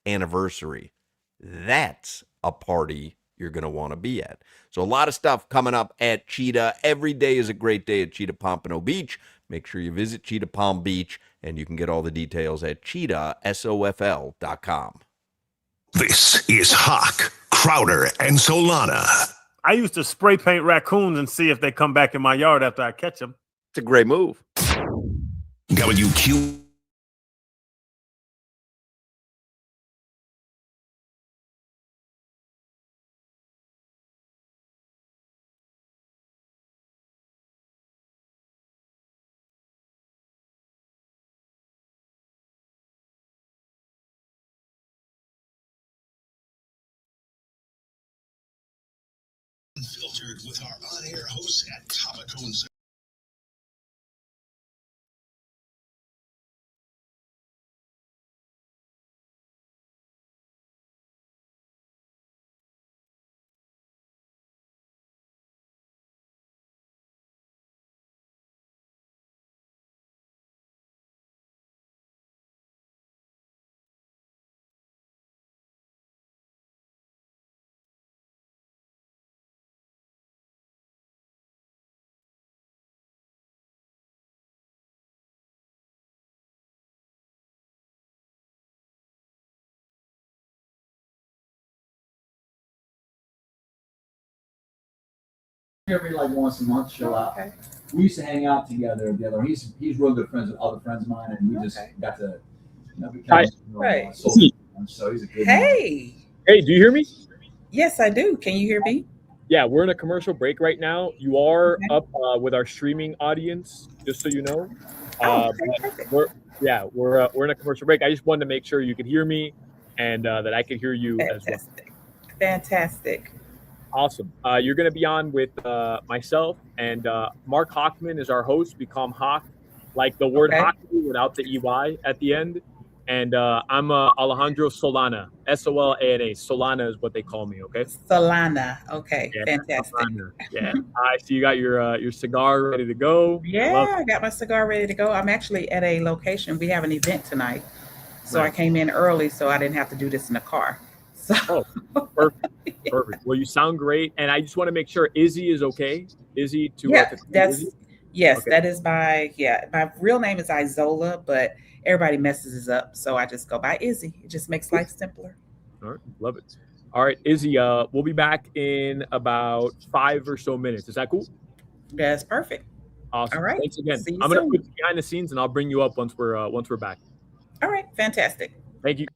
anniversary. That's a party you're going to want to be at. So a lot of stuff coming up at Cheetah. Every day is a great day at Cheetah Pompano Beach. Make sure you visit Cheetah Palm Beach, and you can get all the details at cheetahsofl.com. This is Hawk, Crowder, and Solana. I used to spray paint raccoons and see if they come back in my yard after I catch them. It's a great move. WQ Filtered with our on-air hosts at Topicone every like once a month, chill out. Okay. We used to hang out together. He's real good friends with other friends of mine, and we just got to become Right. social friends. So he's a good man. Hey. Hey, do you hear me? Yes, I do. Can you hear me? Yeah, we're in a commercial break right now. You are up with our streaming audience, just so you know. Perfect. We're in a commercial break. I just wanted to make sure you could hear me and that I could hear you as well. Fantastic. Awesome. You're going to be on with myself and Mark Hochman is our host. We call him Hawk, like the word hockey without the EY at the end. And I'm Alejandro Solana, Solana. Solana is what they call me. Okay. Solana. Okay. Yeah, Fantastic. Solana. Yeah. I see you got your cigar ready to go. Yeah, I got my cigar ready to go. I'm actually at a location. We have an event tonight. So I came in early so I didn't have to do this in the car. So perfect. Perfect. Well, you sound great. And I just want to make sure Izzy is okay. Izzy to that's Izzy? yes, Okay. that is my real name is Isola, but everybody messes it up. So I just go by Izzy. It just makes life simpler. All right. Love it. All right, Izzy, we'll be back in about 5 or so minutes. Is that cool? That's perfect. Awesome. All right. Thanks again. See you I'm gonna soon. put you behind the scenes and I'll bring you up once we're back. All right. Fantastic. Thank you.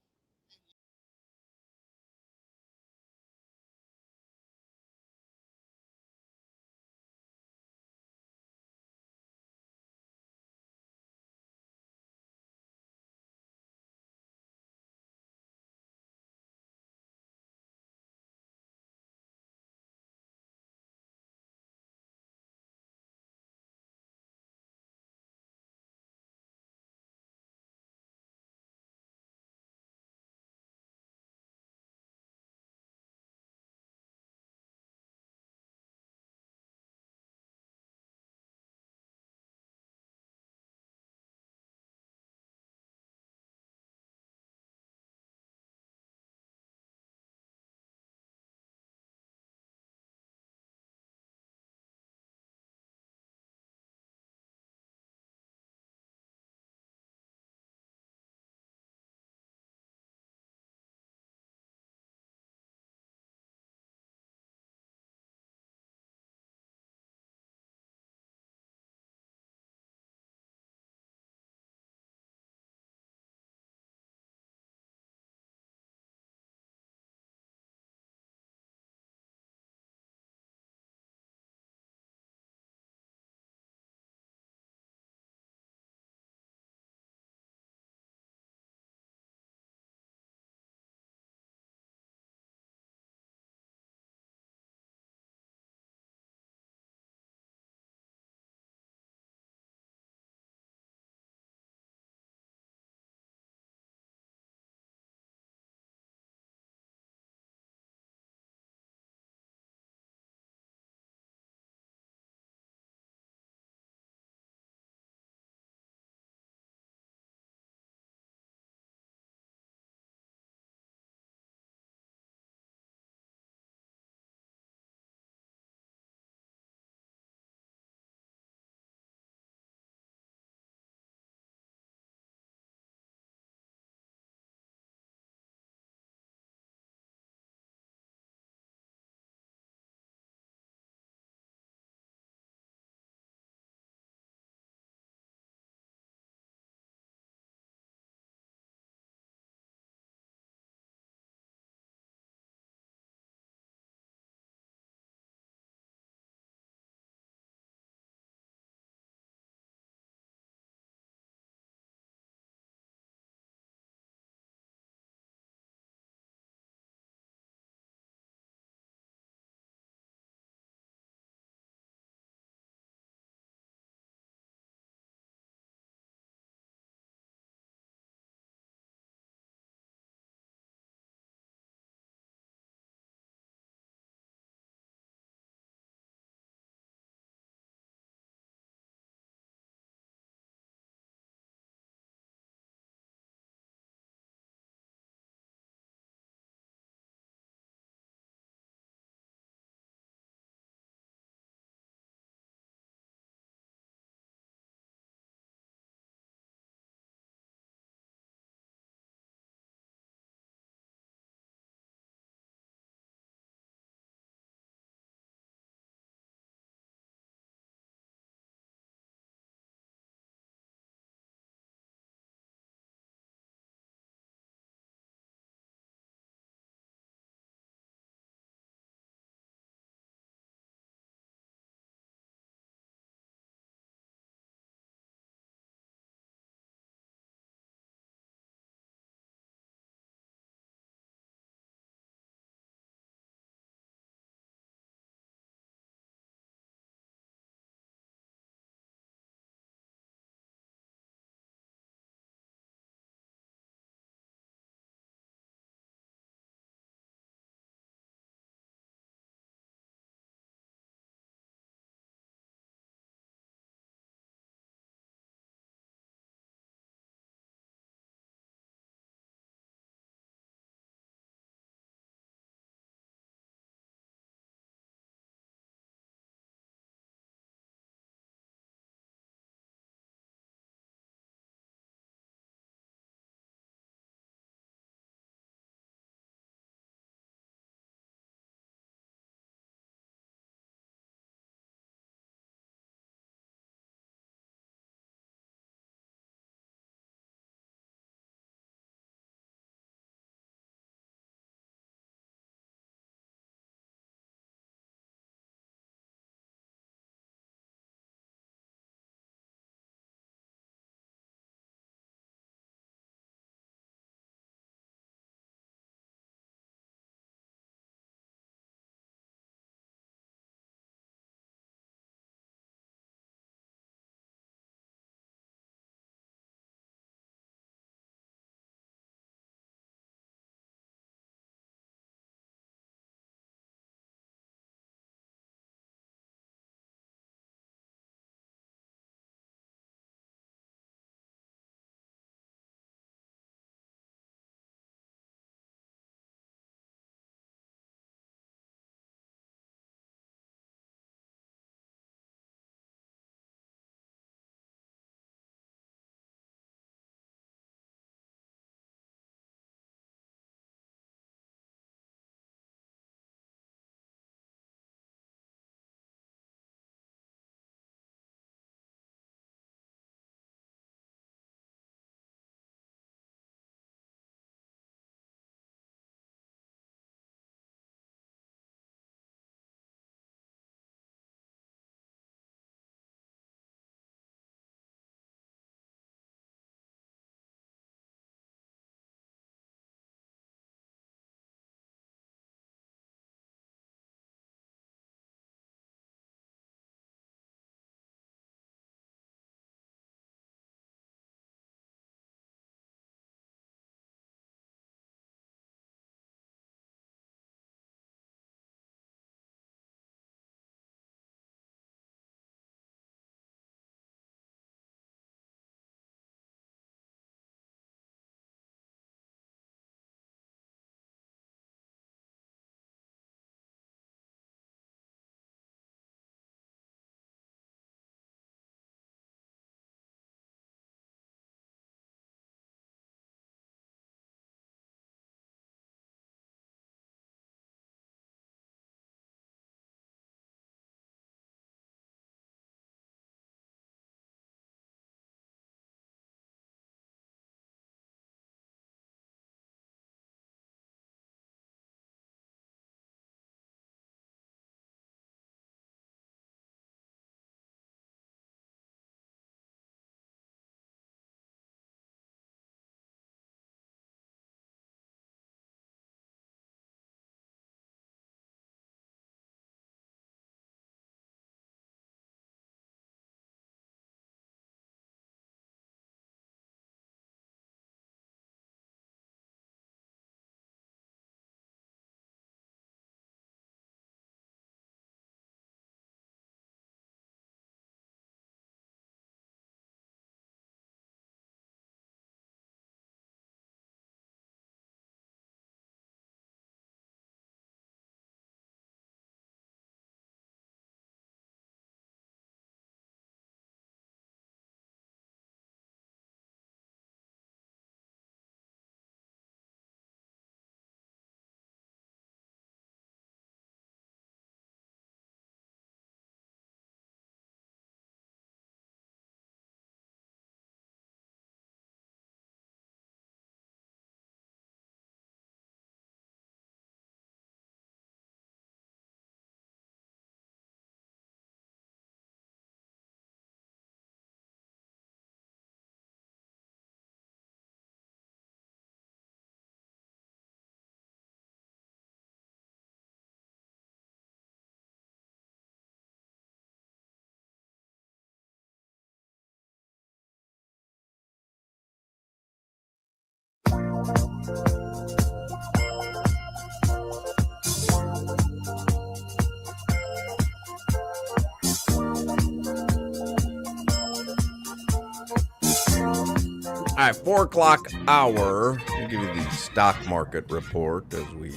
right, 4 o'clock hour. I'll give you the stock market report as we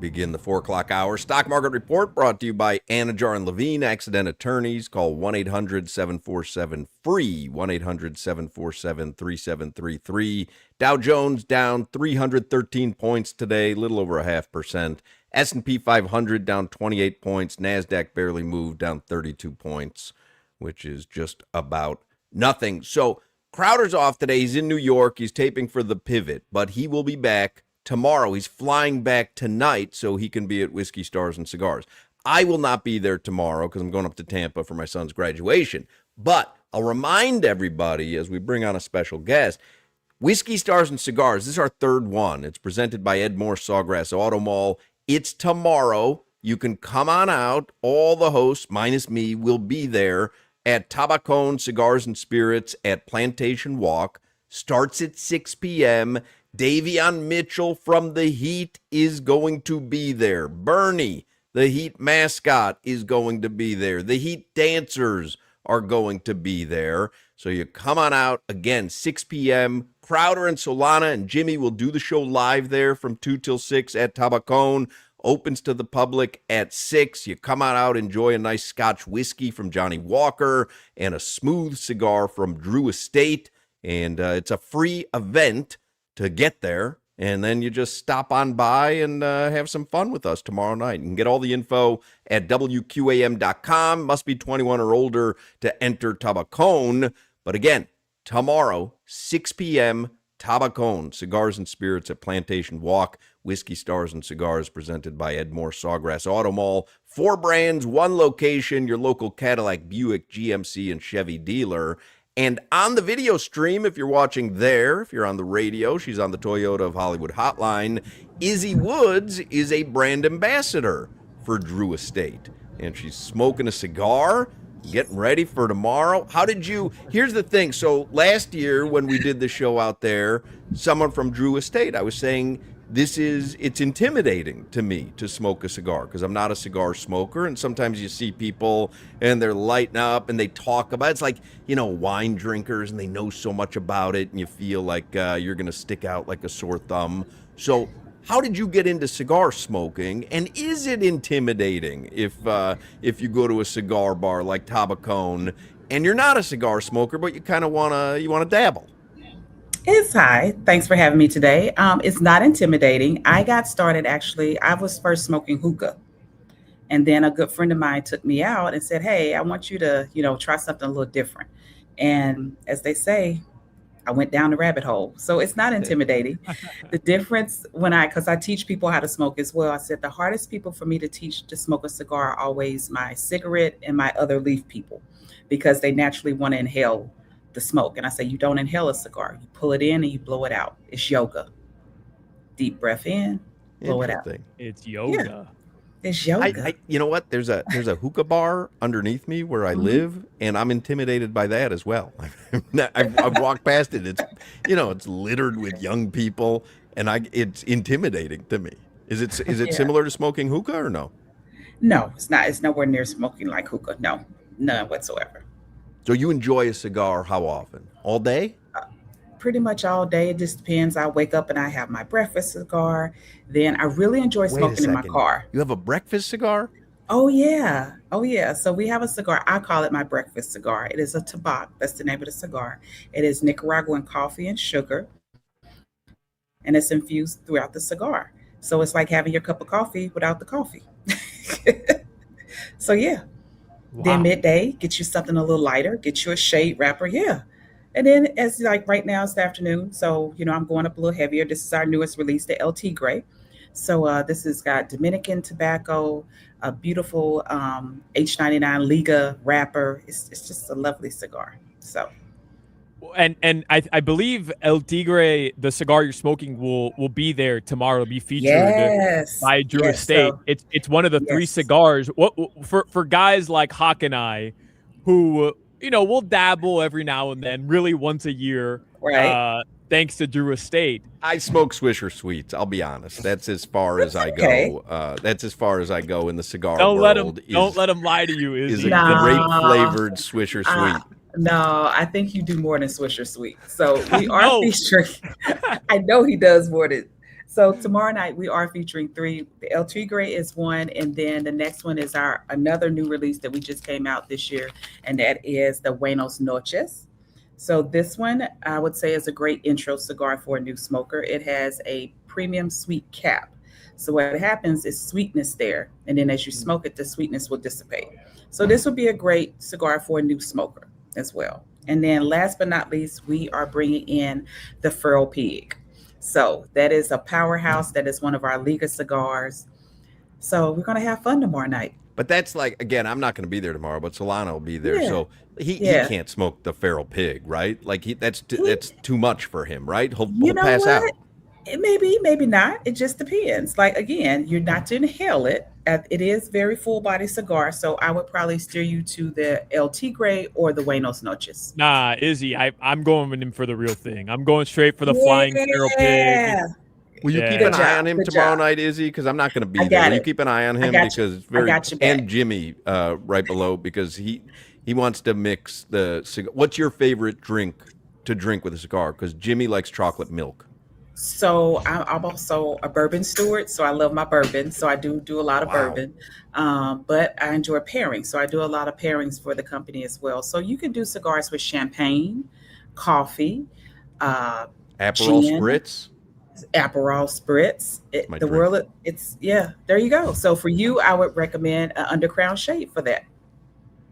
begin the 4 o'clock hour. Stock market report brought to you by Anajar and Levine, Accident Attorneys. Call 1-800-747-FREE, 1-800-747-3733. Dow Jones down 313 points today, a little over 0.5%. S&P 500 down 28 points. NASDAQ barely moved, down 32 points, which is just about nothing. So Crowder's off today. He's in New York. He's taping for The Pivot, but he will be back tomorrow. He's flying back tonight so he can be at Whiskey Stars and Cigars. I will not be there tomorrow because I'm going up to Tampa for my son's graduation. But I'll remind everybody as we bring on a special guest, Whiskey Stars and Cigars, this is our third one. It's presented by Ed Moore Sawgrass Auto Mall. It's tomorrow. You can come on out. All the hosts, minus me, will be there at Tabacón Cigars and Spirits at Plantation Walk. Starts at 6 p.m. Davion Mitchell from the Heat is going to be there. Bernie, the Heat mascot, is going to be there. The Heat dancers are going to be there. So you come on out. Again, 6 p.m. Crowder and Solana and Jimmy will do the show live there from 2 till 6 at Tabacón. Opens to the public at 6. You come on out, enjoy a nice Scotch whiskey from Johnny Walker and a smooth cigar from Drew Estate. And it's a free event to get there. And then you just stop on by and have some fun with us tomorrow night. You can get all the info at WQAM.com. Must be 21 or older to enter Tabacón. But again, tomorrow, 6 p.m., Tabacón, Cigars and Spirits at Plantation Walk. Whiskey Stars and Cigars presented by Ed Moore Sawgrass Auto Mall. 4 brands, 1 location, your local Cadillac, Buick, GMC, and Chevy dealer. And on the video stream, if you're watching there, if you're on the radio, she's on the Toyota of Hollywood hotline. Izzy Woods is a brand ambassador for Drew Estate. And she's smoking a cigar, getting ready for tomorrow. Here's the thing. So last year when we did the show out there, someone from Drew Estate, I was saying, it's intimidating to me to smoke a cigar because I'm not a cigar smoker. And sometimes you see people and they're lighting up and they talk about it's like, wine drinkers and they know so much about it and you feel like you're going to stick out like a sore thumb. So how did you get into cigar smoking? And is it intimidating if you go to a cigar bar like Tabacón and you're not a cigar smoker, but you kind of want to dabble? It's hi. Thanks for having me today. It's not intimidating. I got started I was first smoking hookah. And then a good friend of mine took me out and said, hey, I want you to, try something a little different. And as they say, I went down the rabbit hole. So it's not intimidating. The difference because I teach people how to smoke as well. I said the hardest people for me to teach to smoke a cigar are always my cigarette and my other leaf people because they naturally want to inhale the smoke. And I say, you don't inhale a cigar. You pull it in and you blow it out. It's yoga. Deep breath in, blow it out. It's yoga. Yeah. It's yoga. You know what? There's a hookah bar underneath me where I live, and I'm intimidated by that as well. I've walked past it. It's it's littered with young people, and it's intimidating to me. Is it similar to smoking hookah or no? No, it's not. It's nowhere near smoking like hookah. No, none whatsoever. So you enjoy a cigar how often? All day? Pretty much all day. It just depends. I wake up and I have my breakfast cigar. Then I really enjoy smoking in my car. You have a breakfast cigar? Oh, yeah. So we have a cigar. I call it my breakfast cigar. It is a tabac. That's the name of the cigar. It is Nicaraguan coffee and sugar. And it's infused throughout the cigar. So it's like having your cup of coffee without the coffee. So, yeah. Wow. Then midday, get you something a little lighter, get you a shade wrapper. Yeah. And then as like right now, it's the afternoon. So, I'm going up a little heavier. This is our newest release, the LT Gray. So this has got Dominican tobacco, a beautiful H99 Liga wrapper. It's just a lovely cigar. So. And I believe El Tigre, the cigar you're smoking, will be there tomorrow. It'll be featured by Drew Estate. So, it's one of the 3 cigars. What for guys like Hawk and I, who we'll dabble every now and then, really once a year. Right. Thanks to Drew Estate. I smoke Swisher Sweets. I'll be honest. That's as far as I go. That's as far as I go in the cigar world. Don't let him lie to you. Is a grape flavored Swisher Sweet. No, I think you do more than Swisher Sweet. So we are No. featuring. I know he does more than. So tomorrow night we are featuring 3. The El Tigre is one, and then the next one is our another new release that we just came out this year, and that is the Buenos Noches. So this one I would say is a great intro cigar for a new smoker. It has a premium sweet cap. So what happens is sweetness there, and then as you smoke it, the sweetness will dissipate. So this would be a great cigar for a new smoker as well. And then last but not least, we are bringing in the Feral Pig. So that is a powerhouse. That is one of our Liga cigars. So we're going to have fun tomorrow night. But that's like, again, I'm not going to be there tomorrow, but Solana will be there. Yeah. So he can't smoke the Feral Pig, right? Like that's too much for him, right? He'll pass out. It maybe not. It just depends. Like, again, you're not to inhale it. It is very full body cigar. So I would probably steer you to the El Tigre or the Buenos Noches. Nah, Izzy, I'm going with him for the real thing. I'm going straight for the flying feral pig. Will you keep an eye on him tomorrow night, Izzy? Because I'm not going to be there. Will you keep an eye on him? Because it's very, and Jimmy right below, because he wants to mix the cigar. What's your favorite drink to drink with a cigar? Because Jimmy likes chocolate milk. So I'm also a bourbon steward, so I love my bourbon. So I do a lot of bourbon, but I enjoy pairing. So I do a lot of pairings for the company as well. So you can do cigars with champagne, coffee, Aperol gin, Spritz. Aperol Spritz. There you go. So for you, I would recommend an Undercrown Shade for that.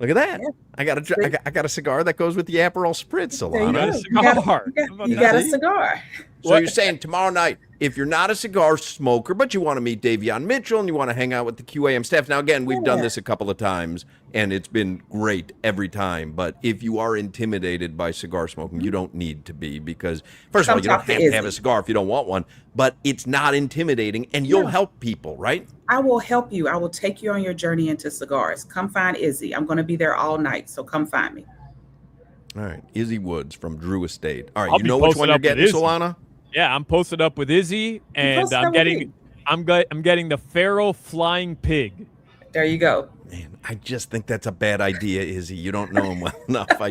Look at that. Yeah. I got a cigar that goes with the Aperol Spritz, Solana. You got a cigar. So you're saying tomorrow night, if you're not a cigar smoker, but you want to meet Davion Mitchell and you want to hang out with the QAM staff. Now, again, we've done this a couple of times, and it's been great every time. But if you are intimidated by cigar smoking, you don't need to be, because, first of all, you don't have to have a cigar if you don't want one. But it's not intimidating, and you'll help people, right? I will help you. I will take you on your journey into cigars. Come find Izzy. I'm going to be there all night, so come find me. All right. Izzy Woods from Drew Estate. All right. You know which one you're getting, Solana? Yeah, I'm posted up with Izzy, and I'm getting the Feral Flying Pig. There you go. Man, I just think that's a bad idea, Izzy. You don't know him well enough. You're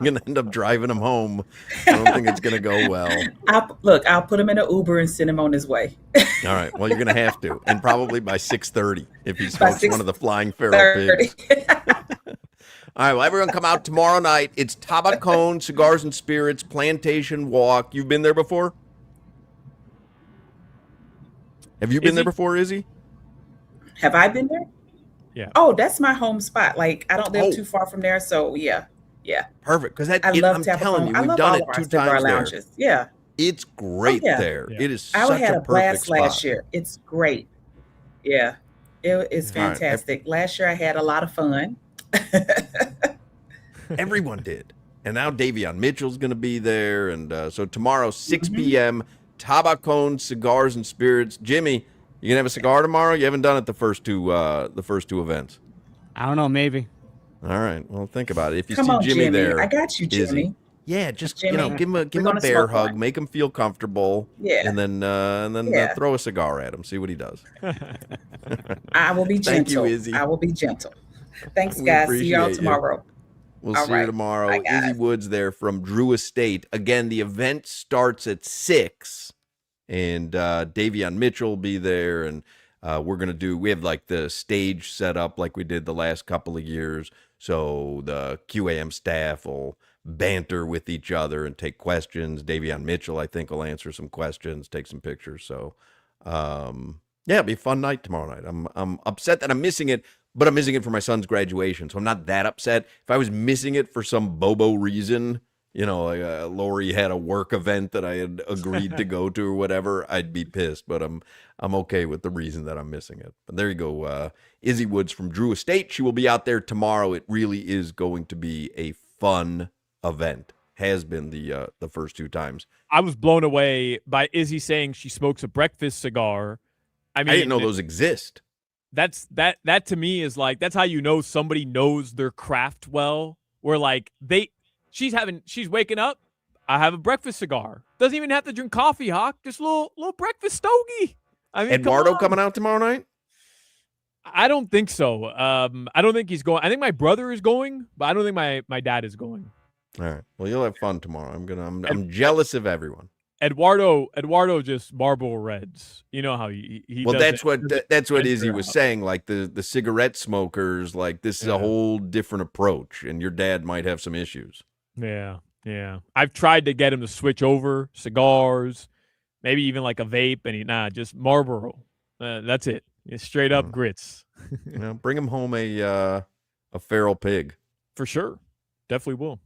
gonna end up driving him home. I don't think it's gonna go well. I'll put him in an Uber and send him on his way. All right. Well, you're gonna have to, and probably by 6:30 if he smokes one of the Flying Feral Pigs. All right, well, everyone come out tomorrow night. It's Tabacón Cigars and Spirits Plantation Walk. You've been there before? Have you been there before, Izzy? Have I been there? Yeah. Oh, that's my home spot. Like, I don't live too far from there, so yeah. Perfect, because I love I'm Tabacón. telling you, I we've love done all it of our 2 cigar times lounges. there. Yeah. It's great there. Yeah. It is I such had a a blast perfect last spot. year. It's great. Yeah. It is fantastic. Last year I had a lot of fun. Everyone did. And now Davion Mitchell's going to be there. And so tomorrow, 6 p.m., Tabacón Cigars and Spirits. Jimmy, you going to have a cigar tomorrow? You haven't done it the first two events. I don't know, maybe. All right. Well, think about it. If you Come see on, Jimmy there. I got you, Jimmy. Izzy, yeah, just Jimmy, give him a gonna bear smoke hug, one. make him feel comfortable, and then throw a cigar at him, see what he does. I will be gentle. Thank you, Izzy. I will be gentle. Thanks, We guys. See y'all appreciate you. tomorrow. We'll All see you right. tomorrow. Bye, guys. Izzy Woods there from Drew Estate. Again, the event starts at 6, and Davion Mitchell will be there, and we have like the stage set up like we did the last couple of years, so the QAM staff will banter with each other and take questions. Davion Mitchell, I think, will answer some questions, take some pictures. So, it'll be a fun night tomorrow night. I'm upset that I'm missing it, but I'm missing it for my son's graduation, so I'm not that upset. If I was missing it for some bobo reason, like Lori had a work event that I had agreed to go to or whatever, I'd be pissed. But I'm okay with the reason that I'm missing it. But there you go, Izzy Woods from Drew Estate. She will be out there tomorrow. It really is going to be a fun event. Has been the first 2 times. I was blown away by Izzy saying she smokes a breakfast cigar. I mean, I didn't know those exist. That to me is like, that's how you know somebody knows their craft well. Where like she's waking up. I have a breakfast cigar. Doesn't even have to drink coffee, Hawk. Just a little breakfast stogie. I mean, Eduardo coming out tomorrow night? I don't think so. I don't think he's going. I think my brother is going, but I don't think my dad is going. All right. Well, you'll have fun tomorrow. I'm jealous of everyone. Eduardo just Marlboro Reds. You know how he well, does that's what Izzy venture was out. saying. Like the cigarette smokers, like this is a whole different approach, and your dad might have some issues. Yeah. I've tried to get him to switch over cigars, maybe even like a vape, and just Marlboro. That's it. It's straight up grits. Bring him home a feral pig. For sure. Definitely will.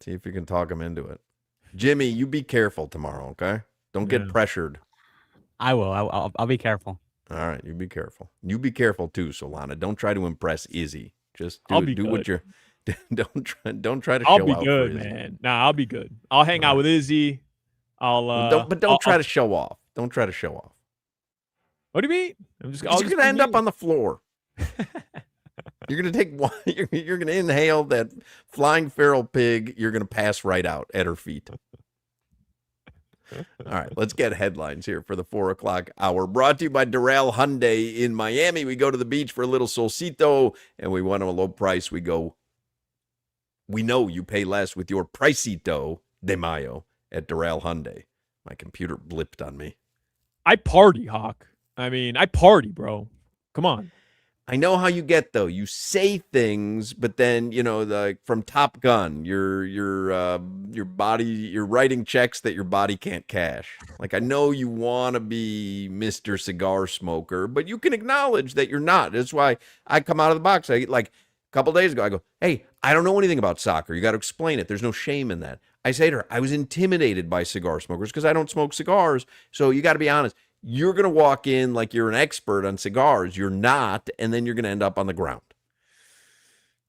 See if you can talk him into it. Jimmy, you be careful tomorrow, okay? Don't get pressured. I will. I'll be careful. All right, you be careful. You be careful too, Solana. Don't try to impress Izzy. Just do what you're. Don't try to show out. I'll be good, man. Nah, I'll be good. I'll hang out with Izzy. Don't try to show off. Don't try to show off. What do you mean? You're gonna end up on the floor. You're gonna take one. You're gonna inhale that flying feral pig. You're gonna pass right out at her feet. All right, let's get headlines here for the 4 o'clock hour. Brought to you by Doral Hyundai in Miami. We go to the beach for a little solcito, and we want a low price. We know you pay less with your Pricito de Mayo at Doral Hyundai. My computer blipped on me. I party, Hawk. I party, bro. Come on. I know how you get though. You say things, but then like from Top Gun, your body, you're writing checks that your body can't cash. Like I know you want to be Mr. Cigar Smoker, but you can acknowledge that you're not. That's why I come out of the box. A couple days ago, I go, "Hey, I don't know anything about soccer. You got to explain it. There's no shame in that." I say to her, "I was intimidated by cigar smokers because I don't smoke cigars. So you got to be honest." You're going to walk in like you're an expert on cigars. You're not, and then you're going to end up on the ground.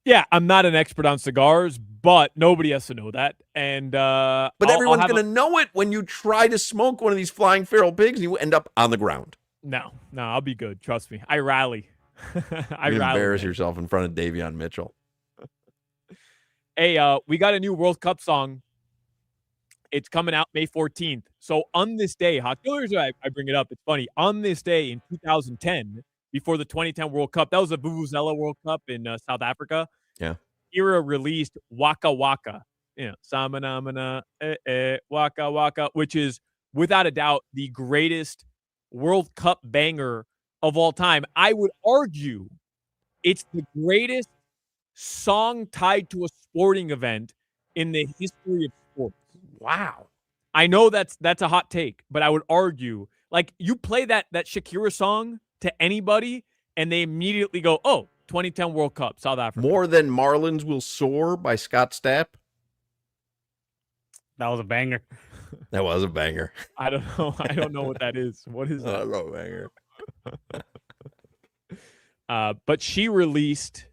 Yeah, I'm not an expert on cigars, but nobody has to know that. And but everyone's going to know it when you try to smoke one of these flying feral pigs and you end up on the ground. No, I'll be good. Trust me. I rally. You embarrass yourself in front of Davion Mitchell. Hey, we got a new World Cup song. It's coming out May 14th. So on this day, Hawk, I bring it up. It's funny. On this day in 2010, before the 2010 World Cup, that was the Vuvuzela World Cup in South Africa. Yeah. Ira released Waka Waka. Samanamana, Waka Waka, which is without a doubt the greatest World Cup banger of all time. I would argue it's the greatest song tied to a sporting event in the history of sports. Wow. I know that's a hot take, but I would argue, like, you play that Shakira song to anybody, and they immediately go, "Oh, 2010 World Cup, South Africa." More Than Marlins Will Soar by Scott Stapp. That was a banger. That was a banger. I don't know. I don't know what that is. What is that? That was a banger. But she released.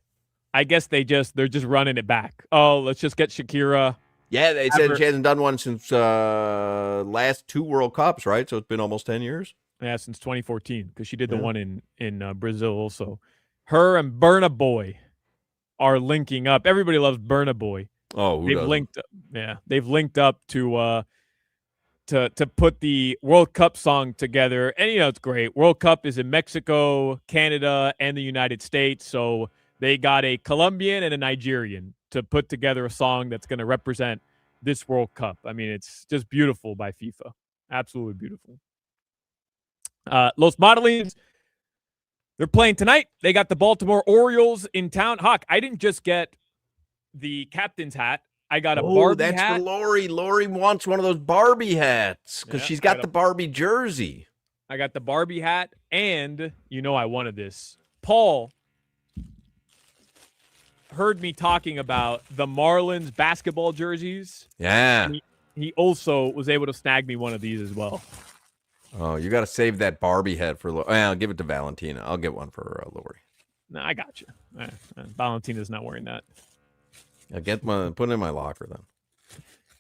I guess they're just running it back. Oh, let's just get Shakira. Yeah, they said she hasn't done one since last 2 World Cups, right? So it's been almost 10 years. Yeah, since 2014, because she did the one in Brazil also. Her and Burna Boy are linking up. Everybody loves Burna Boy. Oh, who doesn't? linked. Yeah, they've linked up to put the World Cup song together, and it's great. World Cup is in Mexico, Canada, and the United States, so they got a Colombian and a Nigerian to put together a song that's going to represent this World Cup. It's just beautiful by FIFA. Absolutely beautiful. Los Modelines, they're playing tonight. They got the Baltimore Orioles in town. Hawk, I didn't just get the captain's hat. I got a Barbie that's hat. for Lori. Lori wants one of those Barbie hats because she's got the Barbie jersey. I got the Barbie hat, and I wanted this. Paul heard me talking about the Marlins basketball jerseys. Yeah. He also was able to snag me one of these as well. Oh, you got to save that Barbie head for Lori. I'll give it to Valentina. I'll get one for Lori. No, I got you. Valentina's not wearing that. I'll put it in my locker then.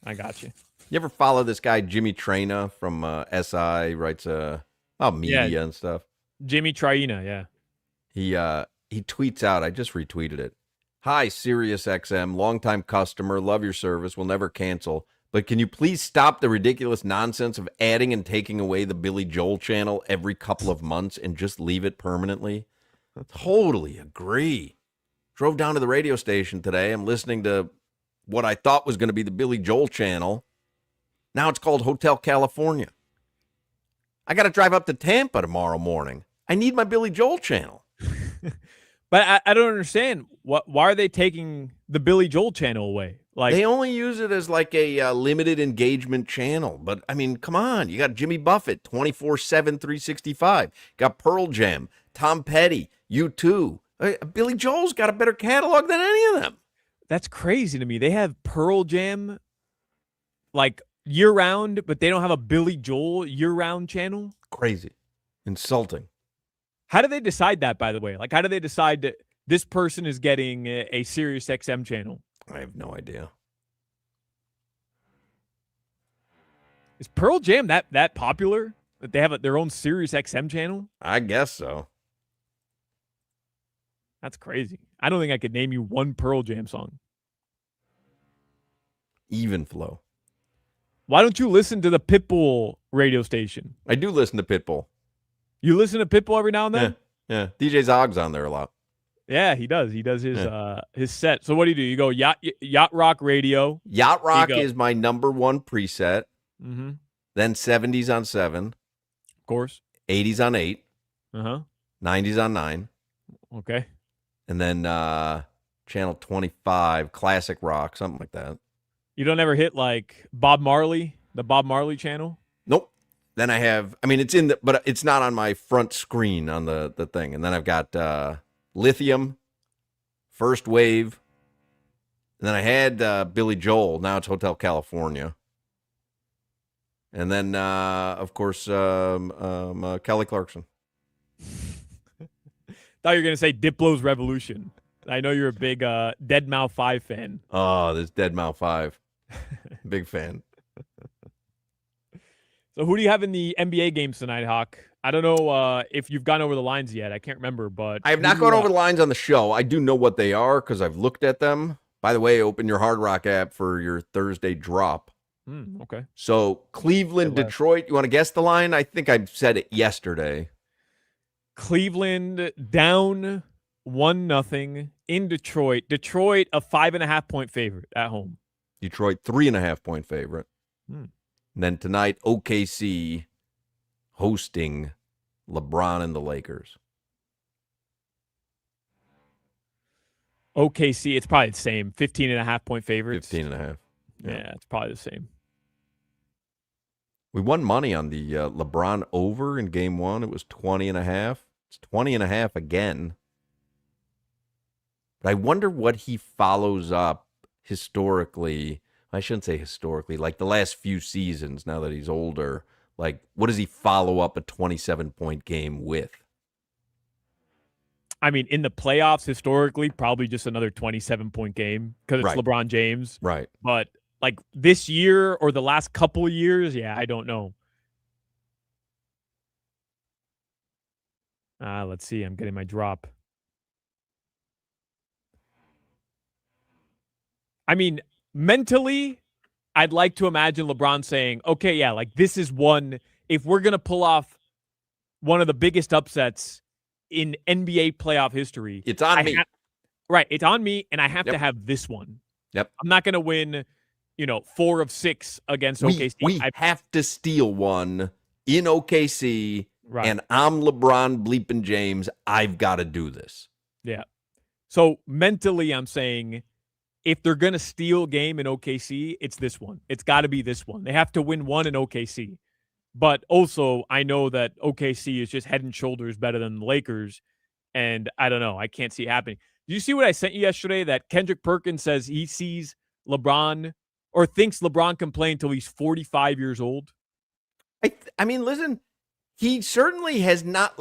I got you. You ever follow this guy, Jimmy Traina from SI, writes about media and stuff? Jimmy Traina, yeah. He tweets out, I just retweeted it. Hi, SiriusXM, longtime customer, love your service, will never cancel. But can you please stop the ridiculous nonsense of adding and taking away the Billy Joel channel every couple of months and just leave it permanently? Totally agree. Drove down to the radio station today. I'm listening to what I thought was going to be the Billy Joel channel. Now it's called Hotel California. I got to drive up to Tampa tomorrow morning. I need my Billy Joel channel. But I don't understand. Why are they taking the Billy Joel channel away? Like, they only use it as like a limited engagement channel. But, I mean, come on. You got Jimmy Buffett, 24/7, 365. Got Pearl Jam, Tom Petty, U2. Billy Joel's got a better catalog than any of them. that's crazy to me. They have Pearl Jam like year-round, but they don't have a Billy Joel year-round channel? Crazy. Insulting. How do they decide that, by the way? Like, how do they decide that this person is getting a Sirius XM channel? I have no idea. Is Pearl Jam that popular that they have their own Sirius XM channel? I guess so. That's crazy. I don't think I could name you one Pearl Jam song. Even flow. Why don't you listen to the Pitbull radio station? I do listen to Pitbull. You listen to Pitbull every now and then? Yeah. DJ Zog's on there a lot. Yeah, he does. He does his set. So what do? You go Yacht Rock Radio. Yacht Rock is my number one preset. Mm-hmm. Then 70s on 7. Of course. 80s on 8. Uh-huh. 90s on 9. Okay. And then channel 25, classic rock, something like that. You don't ever hit like Bob Marley, the Bob Marley channel? Nope. Then I have, but it's not on my front screen on the thing. And then I've got Lithium, First Wave. And then I had Billy Joel. Now it's Hotel California. And then, of course, Kelly Clarkson. Thought you were going to say Diplo's Revolution. I know you're a big Deadmau 5 fan. Oh, this Deadmau 5. Big fan. So who do you have in the NBA games tonight, Hawk? I don't know if you've gone over the lines yet. I can't remember, but I have not gone over the lines on the show. I do know what they are because I've looked at them. By the way, open your Hard Rock app for your Thursday drop. Okay. So Cleveland, Detroit. You want to guess the line? I think I said it yesterday. Cleveland down 1-0 in Detroit. Detroit a 5.5-point favorite at home. Detroit 3.5-point favorite. And then tonight, OKC hosting LeBron and the Lakers. OKC, it's probably the same. 15.5-point favorites. 15.5. Yeah, it's probably the same. We won money on the LeBron over in game 1. It was 20.5. It's 20.5 again. But I wonder what he follows up historically. I shouldn't say historically, like the last few seasons now that he's older. Like, what does he follow up a 27-point game with? I mean, in the playoffs, historically, probably just another 27-point game because it's LeBron James. Right. But like this year or the last couple of years, yeah, I don't know. Let's see. I'm getting my drop. I mean, mentally, I'd like to imagine LeBron saying, okay, yeah, like this is one. If we're going to pull off one of the biggest upsets in NBA playoff history, it's on me. Right. It's on me, and I have to have this one. Yep. I'm not going to win, 4 of 6 against OKC. We have to steal one in OKC, right. And I'm LeBron bleeping James. I've got to do this. Yeah. So mentally, I'm saying if they're going to steal a game in OKC, it's this one. It's got to be this one. They have to win one in OKC. But also, I know that OKC is just head and shoulders better than the Lakers, and I don't know. I can't see it happening. Did you see what I sent you yesterday? That Kendrick Perkins says he sees LeBron or thinks LeBron can play until he's 45 years old? I mean, listen, he certainly has not,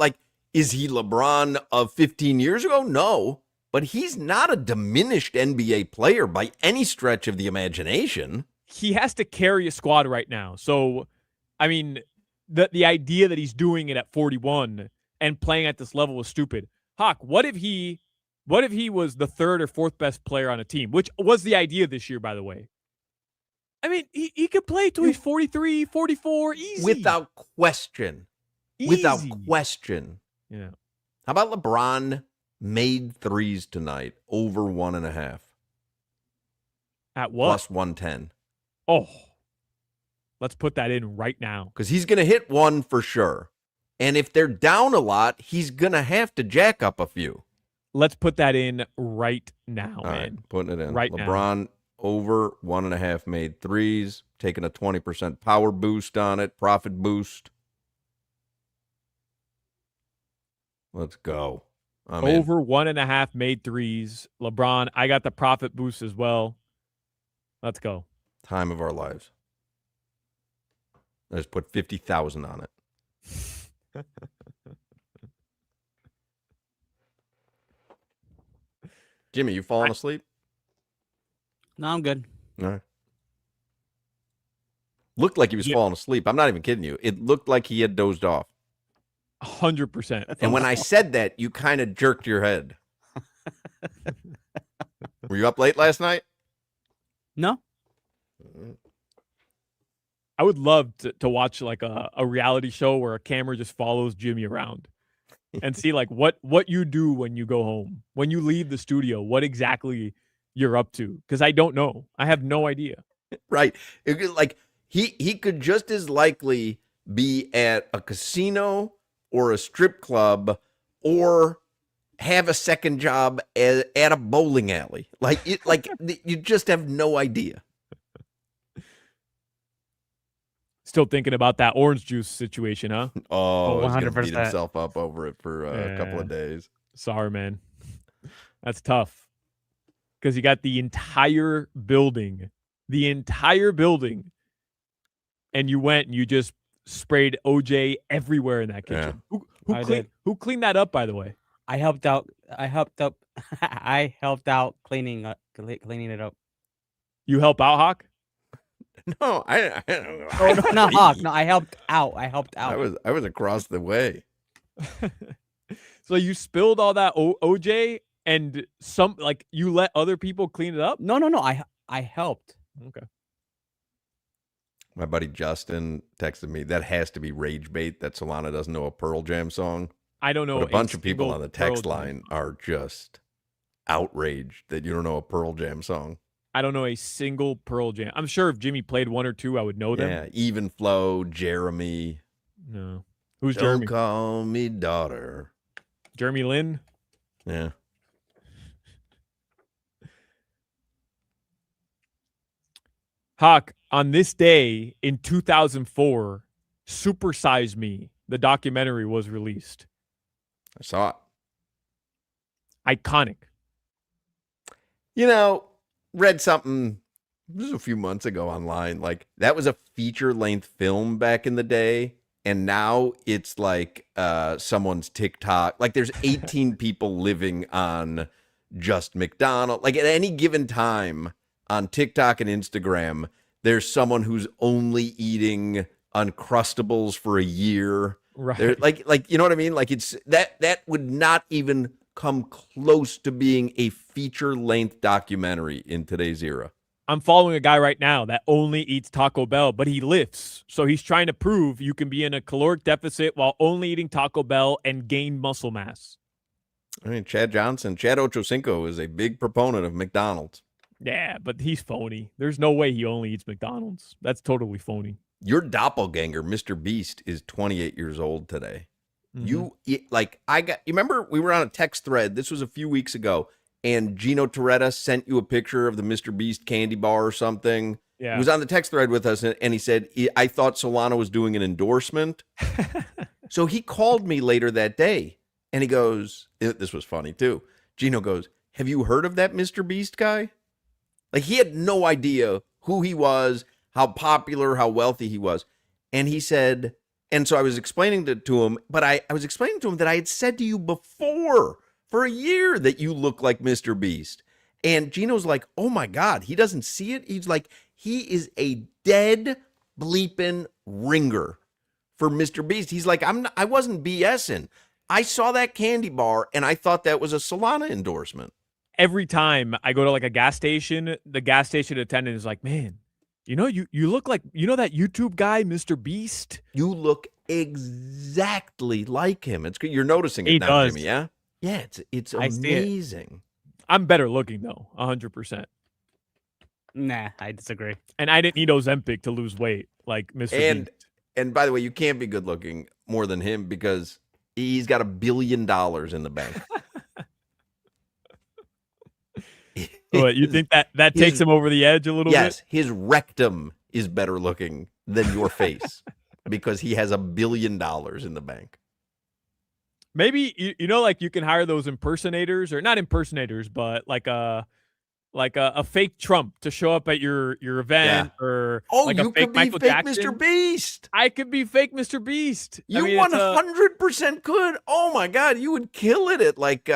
is he LeBron of 15 years ago? No, but he's not a diminished NBA player by any stretch of the imagination. He has to carry a squad right now. So, I mean, the idea that he's doing it at 41 and playing at this level is stupid. Hawk, what if he was the 3rd or 4th best player on a team, which was the idea this year, by the way? I mean, he could play till he's 43, 44, easy. Without question. Easy. Without question. Yeah. How about LeBron made threes tonight over 1.5? At what? Plus 110. Oh, let's put that in right now. Because he's going to hit one for sure. And if they're down a lot, he's going to have to jack up a few. Let's put that in right now, All man. right, putting it in. Right now. LeBron over 1.5 made threes, taking a 20% power boost on it, profit boost. Let's go. I'm in. Over 1.5 made threes. LeBron, I got the profit boost as well. Let's go. Time of our lives. I just put 50,000 on it. Jimmy, you falling asleep? No, I'm good. All right. Looked like he was falling asleep. I'm not even kidding you. It looked like he had dozed off. 100%. And when I said that, you kind of jerked your head. Were you up late last night? No. I would love to watch like a reality show where a camera just follows Jimmy around and see like what you do when you go home, when you leave the studio, what exactly you're up to. Because I don't know. I have no idea. Right. Like he could just as likely be at a casino or a strip club or have a second job at a bowling alley. Like you just have no idea. Still thinking about that orange juice situation, huh? Oh, he's going to beat 100%. himself up over it for a couple of days. Sorry, man. That's tough. Because you got the entire building, and you went and you just sprayed OJ everywhere in that kitchen. Yeah. Who cleaned that up, by the way? I helped out. I helped out cleaning it up. You help out, Hawk? No, I don't know. Oh, no, not Hawk. No, I helped out. I was across the way. So you spilled all that OJ and you let other people clean it up? No. I helped. Okay. My buddy Justin texted me, that has to be rage bait that Solana doesn't know a Pearl Jam song. I don't know. But a bunch of people on the text Pearl line are just outraged that you don't know a Pearl Jam song. I don't know a single Pearl Jam. I'm sure if Jimmy played one or two, I would know them. Yeah, Even Flow, Jeremy. No. Who's Don't Jeremy? call me daughter. Jeremy Lin? Yeah. Hawk, on this day in 2004, Super Size Me, the documentary, was released. I saw it. Iconic. You know, read something this was a few months ago online. Like, that was a feature-length film back in the day, and now it's like someone's TikTok. Like, there's 18 people living on just McDonald's. Like, at any given time on TikTok and Instagram, there's someone who's only eating Uncrustables for a year. Right. Like you know what I mean? Like, it's that would not even come close to being a feature-length documentary in today's era. I'm following a guy right now that only eats Taco Bell, but he lifts. So he's trying to prove you can be in a caloric deficit while only eating Taco Bell and gain muscle mass. I mean, Chad Ochocinco is a big proponent of McDonald's. Yeah, but he's phony. There's no way he only eats McDonald's. That's totally phony. Your doppelganger, Mr. Beast, is 28 years old today. Mm-hmm. You remember we were on a text thread. This was a few weeks ago, and Gino Toretta sent you a picture of the Mr. Beast candy bar or something. Yeah. He was on the text thread with us, and he said, I thought Solana was doing an endorsement. So he called me later that day, and he goes, this was funny too. Gino goes, have you heard of that Mr. Beast guy? Like, he had no idea who he was, how popular, how wealthy he was. And he said, and so I was explaining to him, but I was explaining to him that I had said to you before for a year that you look like Mr. Beast. And Gino's like, oh my God, he doesn't see it. He's like, he is a dead bleeping ringer for Mr. Beast. He's like, I wasn't BSing. I saw that candy bar and I thought that was a Solana endorsement. Every time I go to like a gas station, the gas station attendant is like, man, You look like that YouTube guy, Mr. Beast. You look exactly like him. It's good. You're noticing it He now, does. Jimmy. Yeah, yeah. It's I see it. amazing. I'm better looking though, 100%. Nah, I disagree. And I didn't need Ozempic to lose weight like Mr. Beast. And by the way, you can't be good looking more than him because he's got $1 billion in the bank. What, you think that takes him over the edge a little bit? Yes, his rectum is better looking than your face because he has $1 billion in the bank. Maybe like you can hire those impersonators, or not impersonators, but like a fake Trump to show up at your event, or like you a fake could be Michael fake Jackson. Mr. Beast. I could be fake Mr. Beast. You I mean, 100% could. Oh my God, you would kill it at like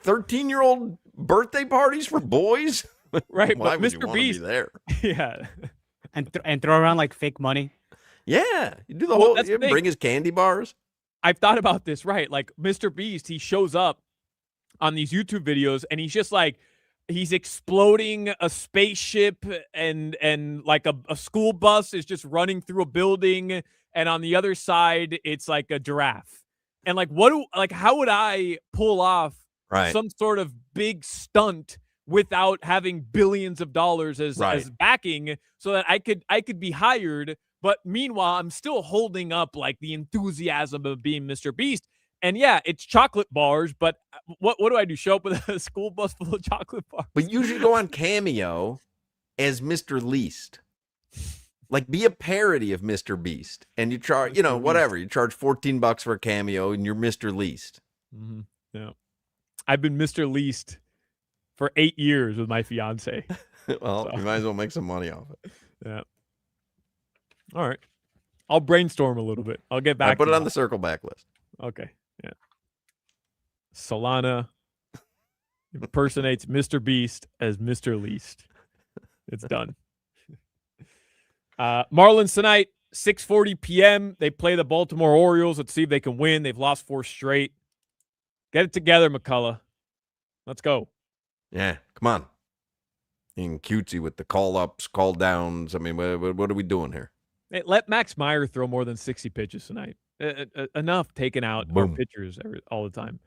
13-year-old birthday parties for boys. Right, Why but would Mr. you wanna Beast be there? Yeah. And throw around like fake money. Yeah, you do the Well, whole. that's the You thing. bring his candy bars. I've thought about this, right? Like Mr. Beast, he shows up on these YouTube videos and he's just like, he's exploding a spaceship, and like a school bus is just running through a building, and on the other side it's like a giraffe. And like how would I pull off Right. some sort of big stunt without having billions of dollars as backing, so that I could be hired, but meanwhile I'm still holding up like the enthusiasm of being Mr. Beast. And yeah, it's chocolate bars, but what do I do? Show up with a school bus full of chocolate bars? But you should go on Cameo as Mr. Least. Like, be a parody of Mr. Beast, and you charge, whatever. You charge $14 for a cameo, and you're Mr. Least. Mm-hmm. Yeah, I've been Mr. Least for 8 years with my fiance. Well, you might as well make some money off it. Yeah. All right, I'll brainstorm a little bit. I'll get back. Put it on the circle back list. Okay. Yeah. Solana impersonates Mr. Beast as Mr. Least. It's done. Marlins tonight, 6:40 p.m. They play the Baltimore Orioles. Let's see if they can win. They've lost 4 straight. Get it together, McCullough. Let's go. Yeah, come on. Being cutesy with the call-ups, call-downs. I mean, what are we doing here? Hey, let Max Meyer throw more than 60 pitches tonight. Enough taking out our pitchers all the time.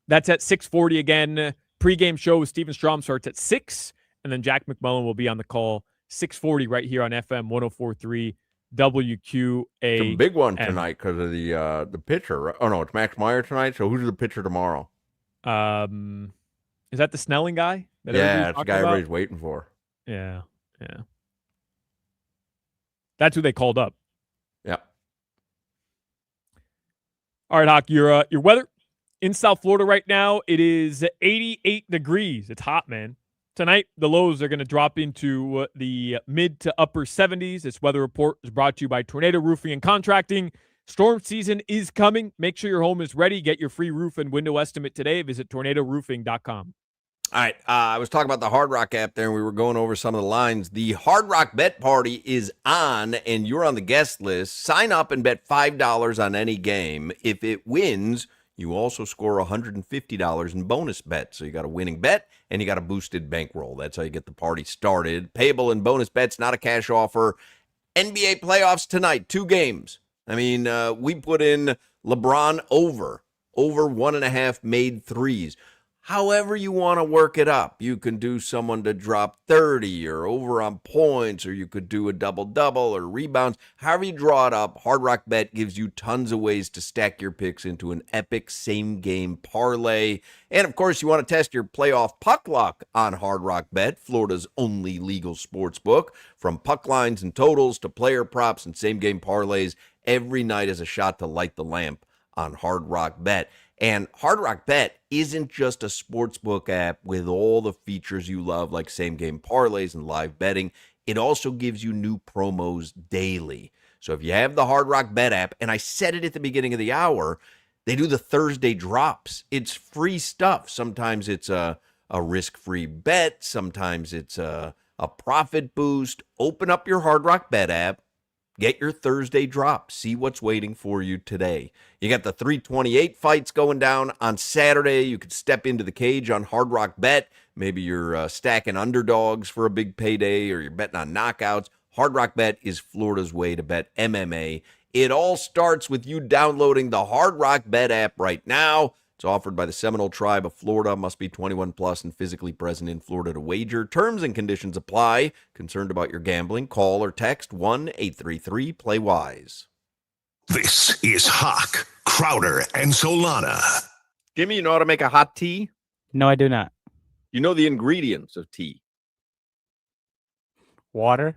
That's at 6:40 again. Pre-game show with Steven Strom starts at 6, and then Jack McMullen will be on the call 6:40 right here on FM 104.3 WQA. It's a big one tonight because of the pitcher. Right? Oh no, it's Max Meyer tonight. So who's the pitcher tomorrow? Is that the Snelling guy? Yeah, it's the guy everybody's waiting for. Yeah. That's who they called up. Yeah. All right, Hawk, your weather in South Florida right now, it is 88 degrees. It's hot, man. Tonight, the lows are going to drop into the mid to upper 70s. This weather report is brought to you by Tornado Roofing and Contracting. Storm season is coming. Make sure your home is ready. Get your free roof and window estimate today. Visit tornadoroofing.com. All right, I was talking about the Hard Rock app there, and we were going over some of the lines. The Hard Rock Bet Party is on, and you're on the guest list. Sign up and bet $5 on any game. If it wins, you also score $150 in bonus bets. So you got a winning bet, and you got a boosted bankroll. That's how you get the party started. Payable in bonus bets, not a cash offer. NBA playoffs tonight, 2 games. I mean, we put in LeBron over 1.5 made threes. However you want to work it up. You can do someone to drop 30 or over on points, or you could do a double-double or rebounds. However you draw it up, Hard Rock Bet gives you tons of ways to stack your picks into an epic same-game parlay. And, of course, you want to test your playoff puck luck on Hard Rock Bet, Florida's only legal sports book. From puck lines and totals to player props and same-game parlays, every night is a shot to light the lamp on Hard Rock Bet. And Hard Rock Bet isn't just a sportsbook app with all the features you love, like same-game parlays and live betting. It also gives you new promos daily. So if you have the Hard Rock Bet app, and I said it at the beginning of the hour, they do the Thursday drops. It's free stuff. Sometimes it's a risk-free bet. Sometimes it's a profit boost. Open up your Hard Rock Bet app. Get your Thursday drop. See what's waiting for you today. You got the 328 fights going down on Saturday. You could step into the cage on Hard Rock Bet. Maybe you're stacking underdogs for a big payday, or you're betting on knockouts. Hard Rock Bet is Florida's way to bet MMA. It all starts with you downloading the Hard Rock Bet app right now. It's offered by the Seminole Tribe of Florida. Must be 21 plus and physically present in Florida to wager. Terms and conditions apply. Concerned about your gambling? Call or text 1-833-PLAY-WISE. This is Hawk, Crowder, and Solana. Jimmy, you know how to make a hot tea? No, I do not. You know the ingredients of tea. Water.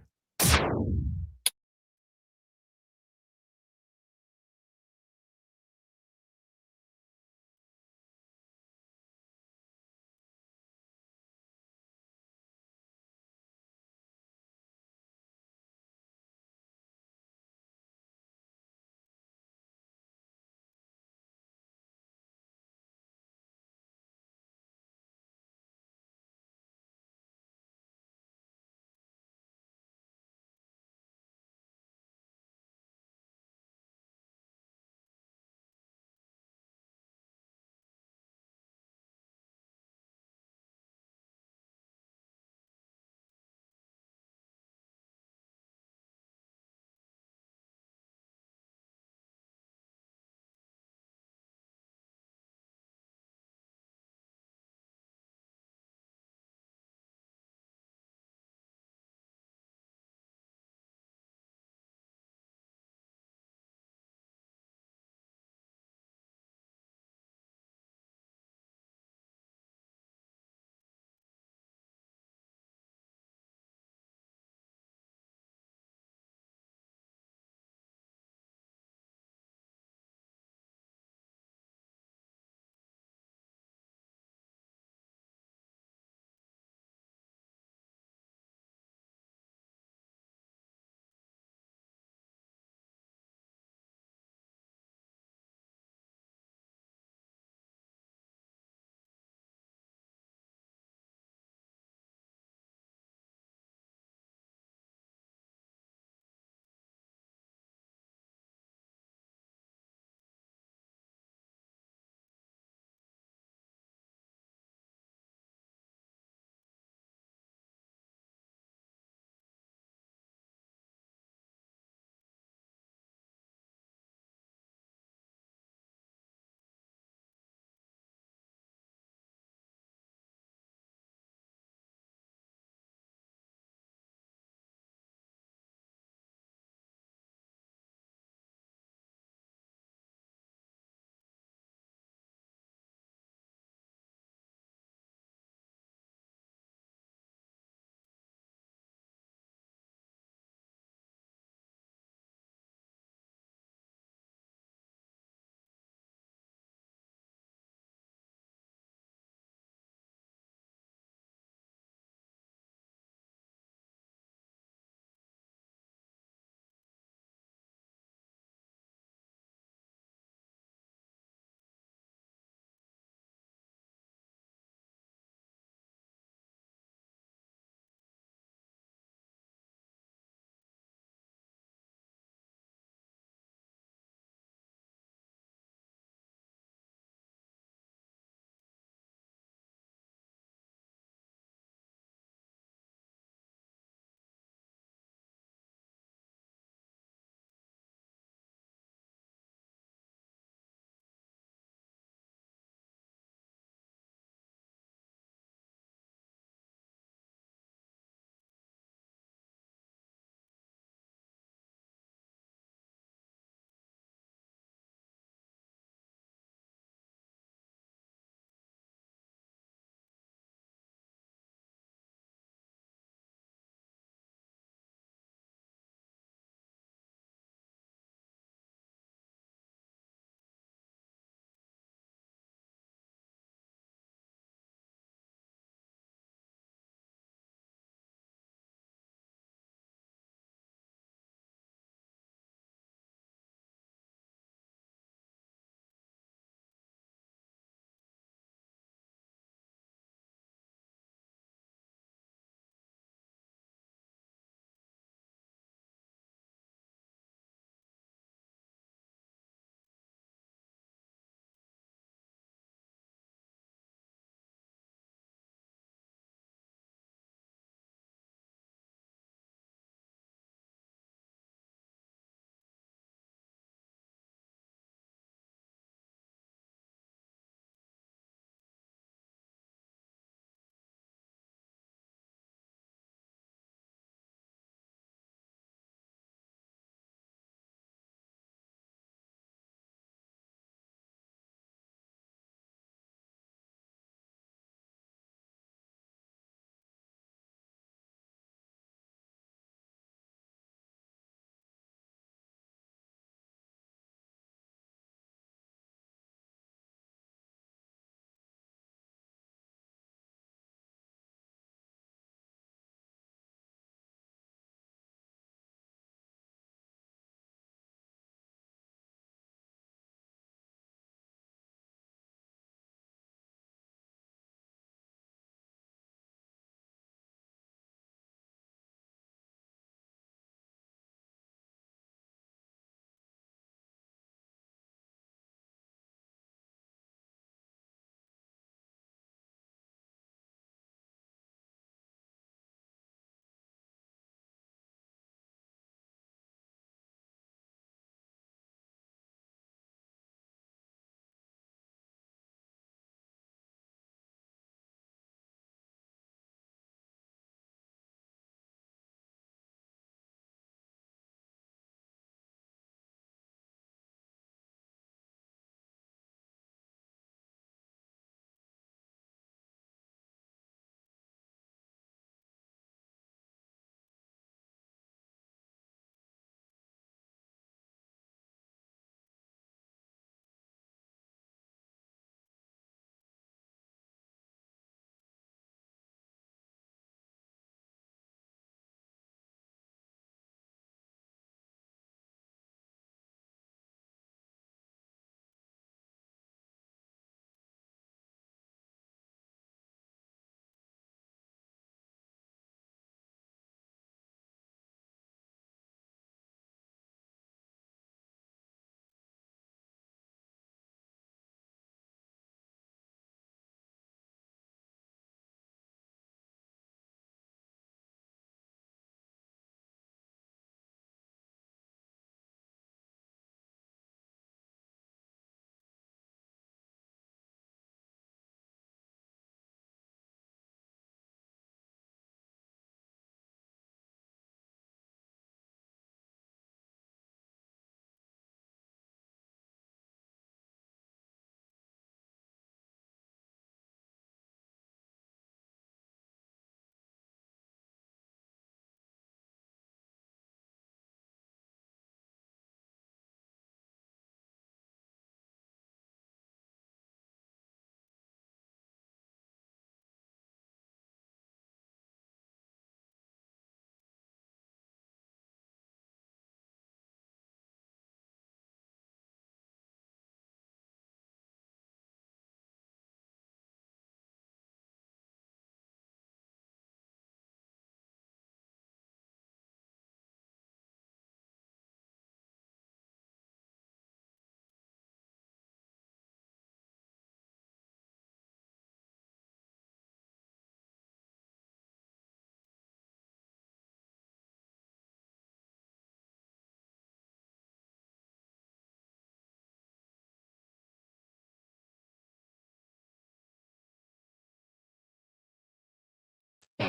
You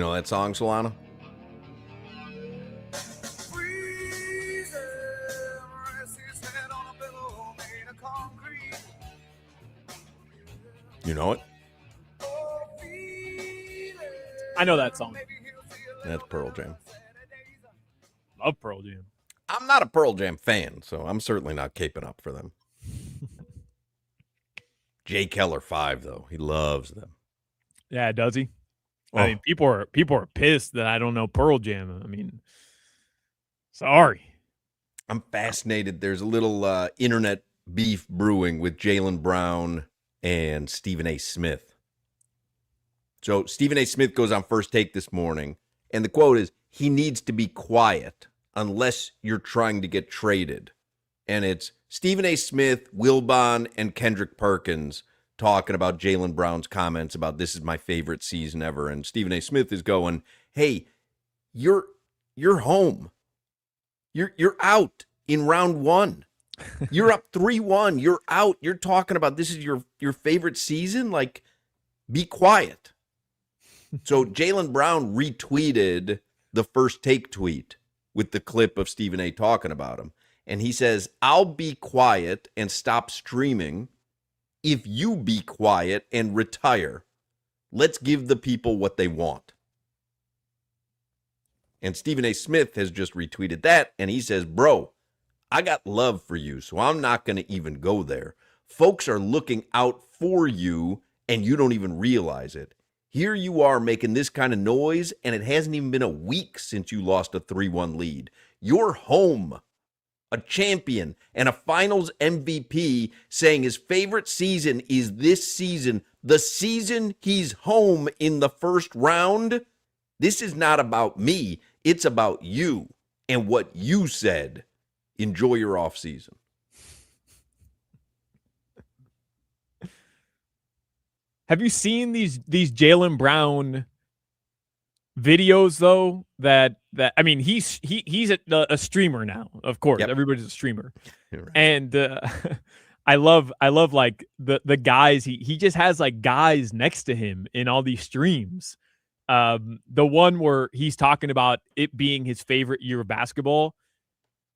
know that song, Solana? You know it? I know that song. That's Pearl Jam. Love Pearl Jam. I'm not a Pearl Jam fan, so I'm certainly not caping up for them. Jay Keller 5, though. He loves them. Yeah, does he? Oh. I mean, people are pissed that I don't know Pearl Jam. I mean, sorry. I'm fascinated. There's a little internet beef brewing with Jaylen Brown and Stephen A. Smith. So Stephen A. Smith goes on First Take this morning, and the quote is, he needs to be quiet unless you're trying to get traded. And it's Stephen A. Smith, Wilbon, and Kendrick Perkins talking about Jaylen Brown's comments about this is my favorite season ever. And Stephen A. Smith is going, hey, you're home. You're out in round 1. You're up 3-1. You're out. You're talking about this is your favorite season? Like, be quiet. So Jaylen Brown retweeted the First Take tweet with the clip of Stephen A. talking about him. And he says, I'll be quiet and stop streaming if you be quiet and retire. Let's give the people what they want. And Stephen A. Smith has just retweeted that, and he says, bro, I got love for you, so I'm not going to even go there. Folks are looking out for you, and you don't even realize it. Here you are making this kind of noise, and it hasn't even been a week since you lost a 3-1 lead. You're home, a champion, and a finals MVP saying his favorite season is this season, the season he's home in the first round. This is not about me. It's about you and what you said. Enjoy your off season. Have you seen these Jaylen Brown videos though? That I mean, he's a streamer now. Of course, Yep. Everybody's a streamer, Right. and I love like the guys. He just has like guys next to him in all these streams. The one where he's talking about it being his favorite year of basketball.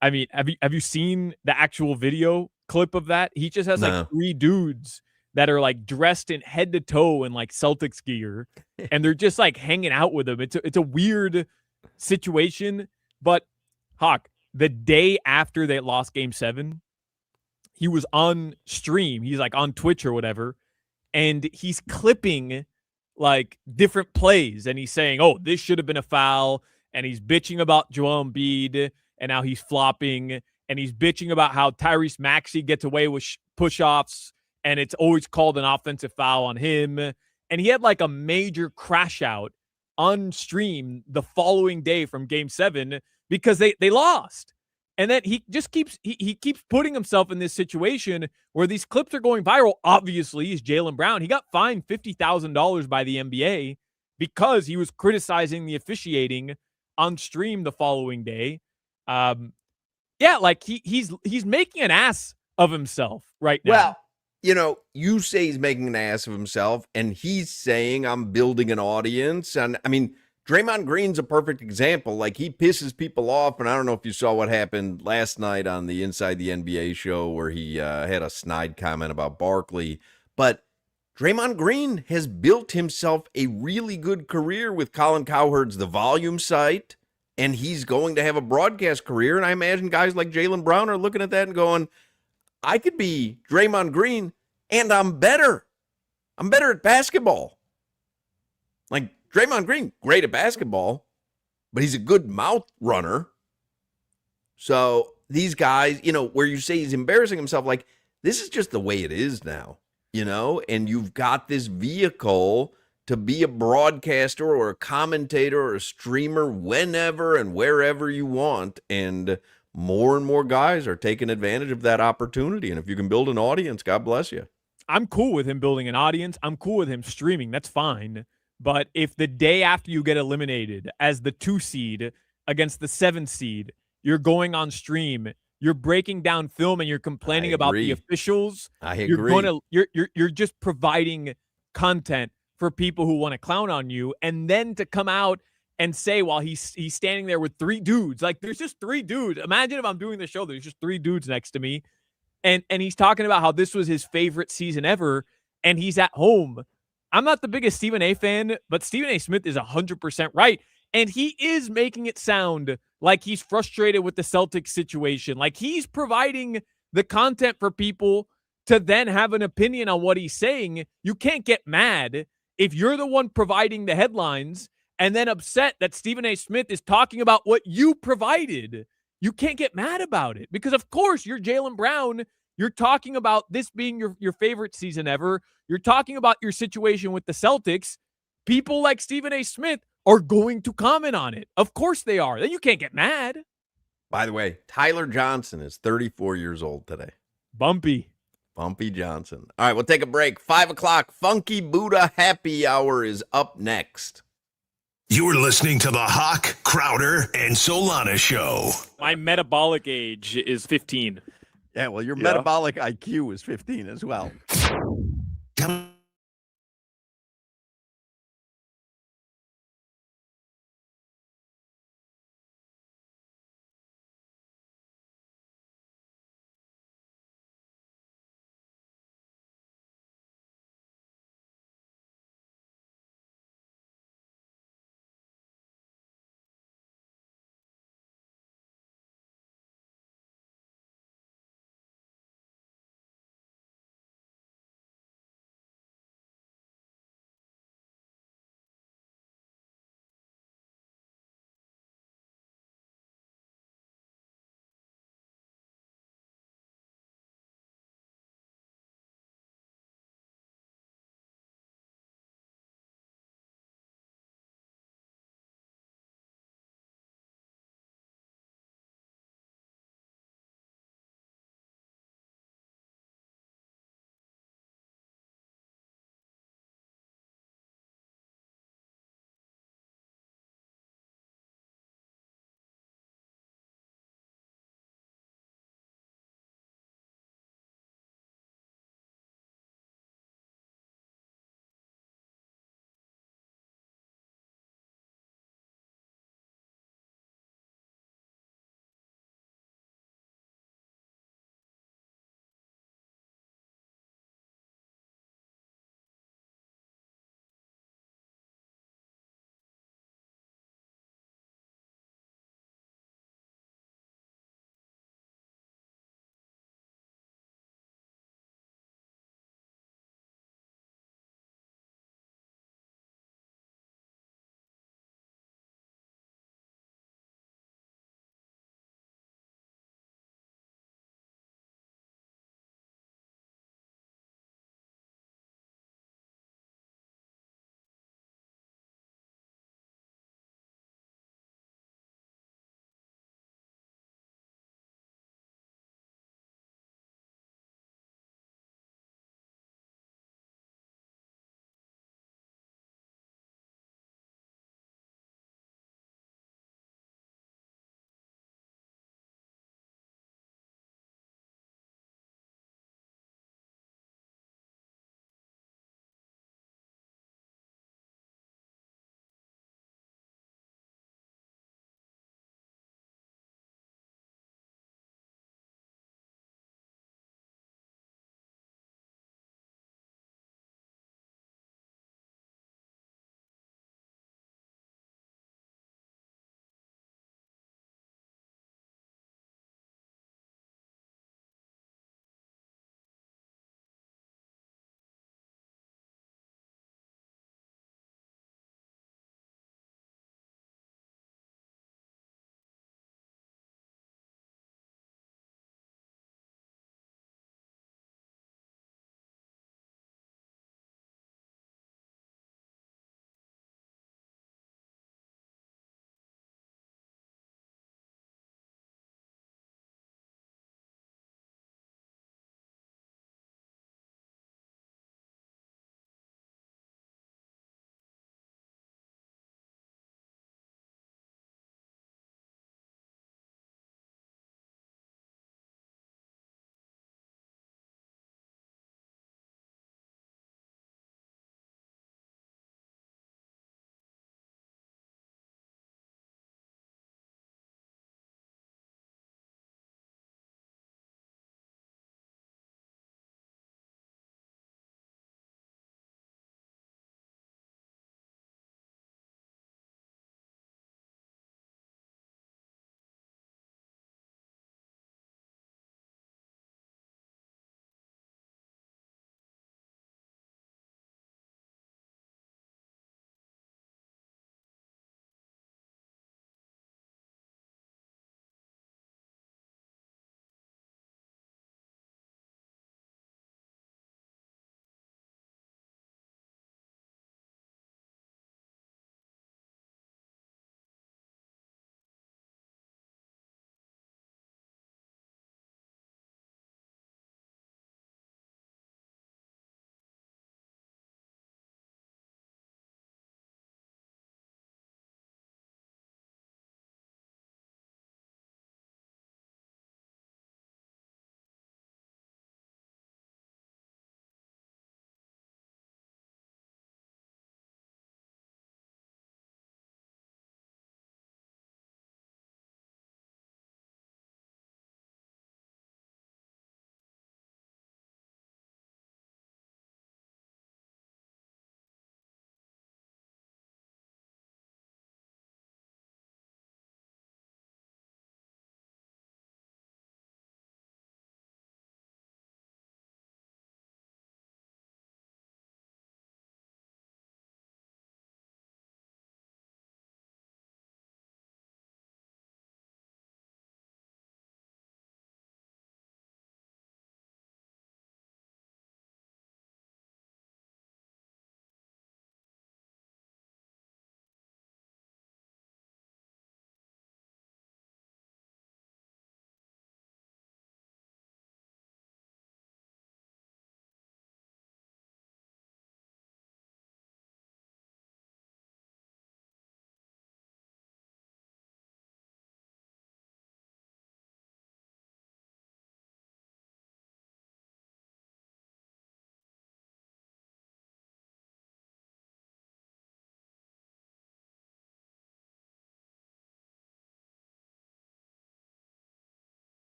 I mean, have you seen the actual video clip of that? He just has like 3 dudes that are like dressed in head to toe in like Celtics gear, and they're just like hanging out with him. It's a weird situation, but Hawk, the day after they lost Game 7, he was on stream. He's like on Twitch or whatever, and he's clipping like different plays, and he's saying, "Oh, this should have been a foul," and he's bitching about Joel Embiid and how he's flopping, and he's bitching about how Tyrese Maxey gets away with push-offs, and it's always called an offensive foul on him. And he had like a major crash out on stream the following day from Game 7 because they lost. And then he just keeps putting himself in this situation where these clips are going viral. Obviously, he's Jaylen Brown. He got fined $50,000 by the NBA because he was criticizing the officiating on stream the following day. Yeah, like he's making an ass of himself right now. Well, you know, you say he's making an ass of himself, and he's saying I'm building an audience. And I mean, Draymond Green's a perfect example. Like, he pisses people off, and I don't know if you saw what happened last night on the Inside the NBA show where he had a snide comment about Barkley. But Draymond Green has built himself a really good career with Colin Cowherd's The Volume site, and he's going to have a broadcast career. And I imagine guys like Jaylen Brown are looking at that and going, I could be Draymond Green, and I'm better. I'm better at basketball. Like, Draymond Green, great at basketball, but he's a good mouth runner. So these guys, you know, where you say he's embarrassing himself, like, this is just the way it is now, you know, and you've got this vehicle to be a broadcaster or a commentator or a streamer whenever and wherever you want. And more guys are taking advantage of that opportunity. And if you can build an audience, God bless you. I'm cool with him building an audience. I'm cool with him streaming. That's fine. But if the day after you get eliminated as the 2 seed against the 7 seed, you're going on stream, you're breaking down film, and you're complaining about the officials. I agree. You're just providing content for people who want to clown on you, and then to come out and say while he's standing there with three dudes, like there's just three dudes. Imagine if I'm doing the show, there's just three dudes next to me, and he's talking about how this was his favorite season ever, and he's at home. I'm not the biggest Stephen A fan, but Stephen A. Smith is 100% right. And he is making it sound like he's frustrated with the Celtics situation. Like he's providing the content for people to then have an opinion on what he's saying. You can't get mad if you're the one providing the headlines and then upset that Stephen A. Smith is talking about what you provided. You can't get mad about it because, of course, you're Jaylen Brown. You're talking about this being your favorite season ever. You're talking about your situation with the Celtics. People like Stephen A. Smith are going to comment on it. Of course they are. Then you can't get mad. By the way, Tyler Johnson is 34 years old today. Bumpy Johnson. All right, we'll take a break. 5 o'clock, Funky Buddha Happy Hour is up next. You're listening to the Hawk, Crowder, and Solana Show. My metabolic age is 15. Yeah, well, your metabolic IQ is 15 as well.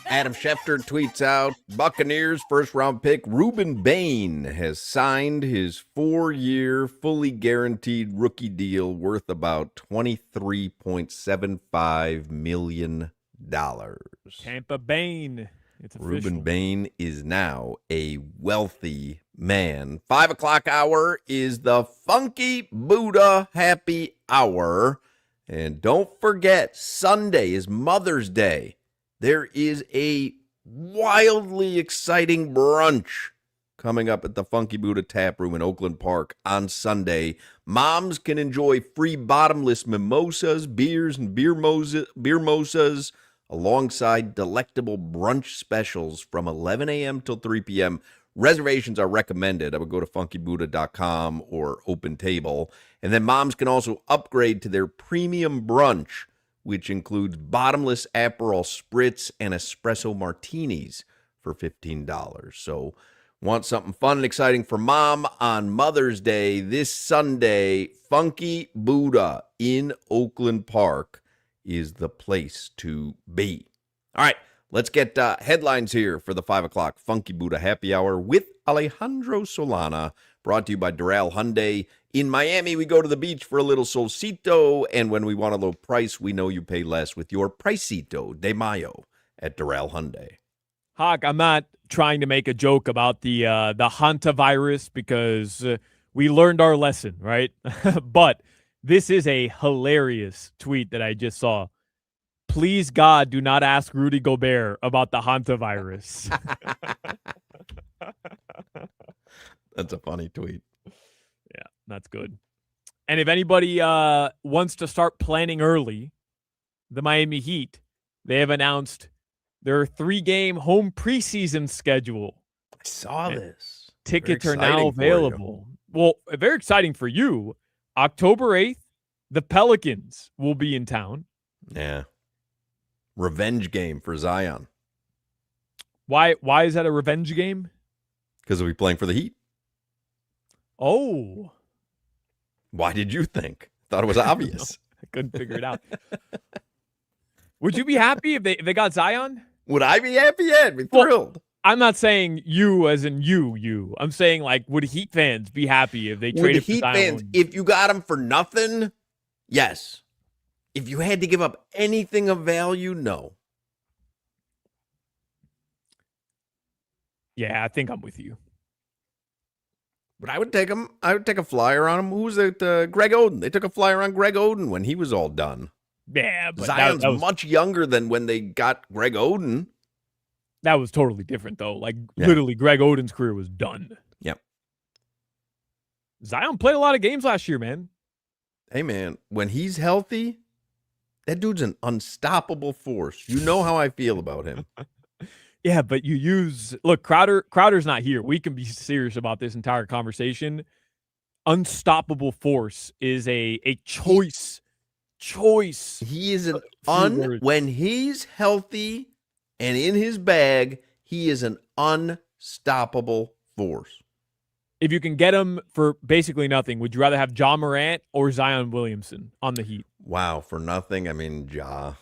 Adam Schefter tweets out, Buccaneers first-round pick Reuben Bain has signed his 4-year, fully guaranteed rookie deal worth about $23.75 million. Tampa Bain. It's official. Reuben Bain is now a wealthy man. 5 o'clock hour is the Funky Buddha Happy Hour. And don't forget, Sunday is Mother's Day. There is a wildly exciting brunch coming up at the Funky Buddha Tap Room in Oakland Park on Sunday. Moms can enjoy free bottomless mimosas, beers, and beer mimosas alongside delectable brunch specials from 11 a.m. till 3 p.m. Reservations are recommended. I would go to funkybuddha.com or Open Table. And then moms can also upgrade to their premium brunch, which includes bottomless Aperol Spritz and espresso martinis for $15. So want something fun and exciting for mom on Mother's Day this Sunday? Funky Buddha in Oakland Park is the place to be. All right, let's get headlines here for the 5 o'clock Funky Buddha Happy Hour with Alejandro Solana, brought to you by Doral Hyundai. In Miami, we go to the beach for a little solcito, and when we want a low price, we know you pay less with your Pricito de Mayo at Doral Hyundai. Hawk, I'm not trying to make a joke about the hantavirus because we learned our lesson, right? But this is a hilarious tweet that I just saw. Please, God, do not ask Rudy Gobert about the hantavirus. That's a funny tweet. Yeah, that's good. And if anybody wants to start planning early, the Miami Heat, they have announced their 3-game home preseason schedule. I saw this. Tickets are now available. Well, very exciting for you. October 8th, the Pelicans will be in town. Yeah. Revenge game for Zion. Why is that a revenge game? Because we'll be playing for the Heat. Oh. Why did you think? Thought it was obvious. I couldn't figure it out. Would you be happy if they got Zion? Would I be happy? Yeah, I'd be thrilled. Well, I'm not saying you as in you. I'm saying, like, would Heat fans be happy if they traded for Zion? Heat fans, if you got him for nothing, yes. If you had to give up anything of value, no. Yeah, I think I'm with you. But I would take him. I would take a flyer on him. Who was it? Greg Oden. They took a flyer on Greg Oden when he was all done. Yeah, but Zion's much younger than when they got Greg Oden. That was totally different, though. Like, literally, Greg Oden's career was done. Yep. Zion played a lot of games last year, man. Hey, man, when he's healthy, that dude's an unstoppable force. You know how I feel about him. Yeah, but look, Crowder's not here. We can be serious about this entire conversation. Unstoppable force is a choice. He is when he's healthy and in his bag, he is an unstoppable force. If you can get him for basically nothing, would you rather have Ja Morant or Zion Williamson on the Heat? Wow, for nothing? I mean, Ja.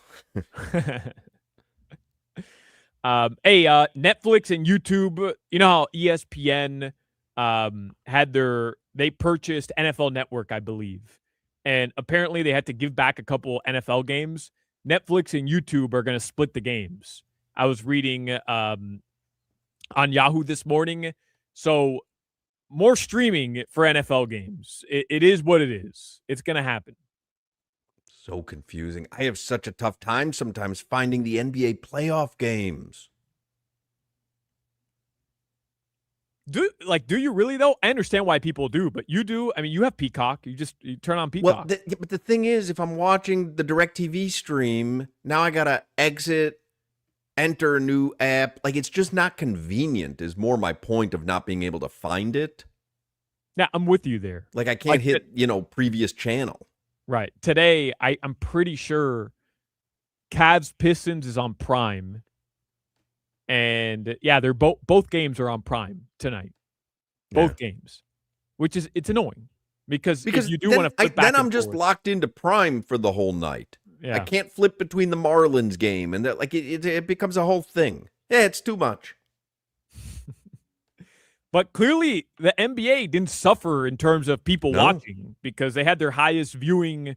Netflix and YouTube, you know how ESPN they purchased NFL Network, I believe. And apparently they had to give back a couple NFL games. Netflix and YouTube are going to split the games. I was reading on Yahoo this morning. So more streaming for NFL games. It is what it is. It's going to happen. So confusing. I have such a tough time sometimes finding the NBA playoff games. Do you really, though? I understand why people do, but you do. I mean, you have Peacock. You turn on Peacock. Well, but the thing is, if I'm watching the DirecTV stream, now I got to exit, enter a new app. Like, it's just not convenient is more my point of not being able to find it. Yeah, I'm with you there. Like, I can't hit, previous channel. Right. Today, I'm pretty sure Cavs Pistons is on Prime. And yeah, they're both games are on Prime tonight. Both games. Which is it's annoying. Because if you do want to flip back then I'm and just forth, locked into Prime for the whole night. I can't flip between the Marlins game and that. Like it becomes a whole thing. Yeah, it's too much. But clearly, the NBA didn't suffer in terms of people watching because they had their highest viewing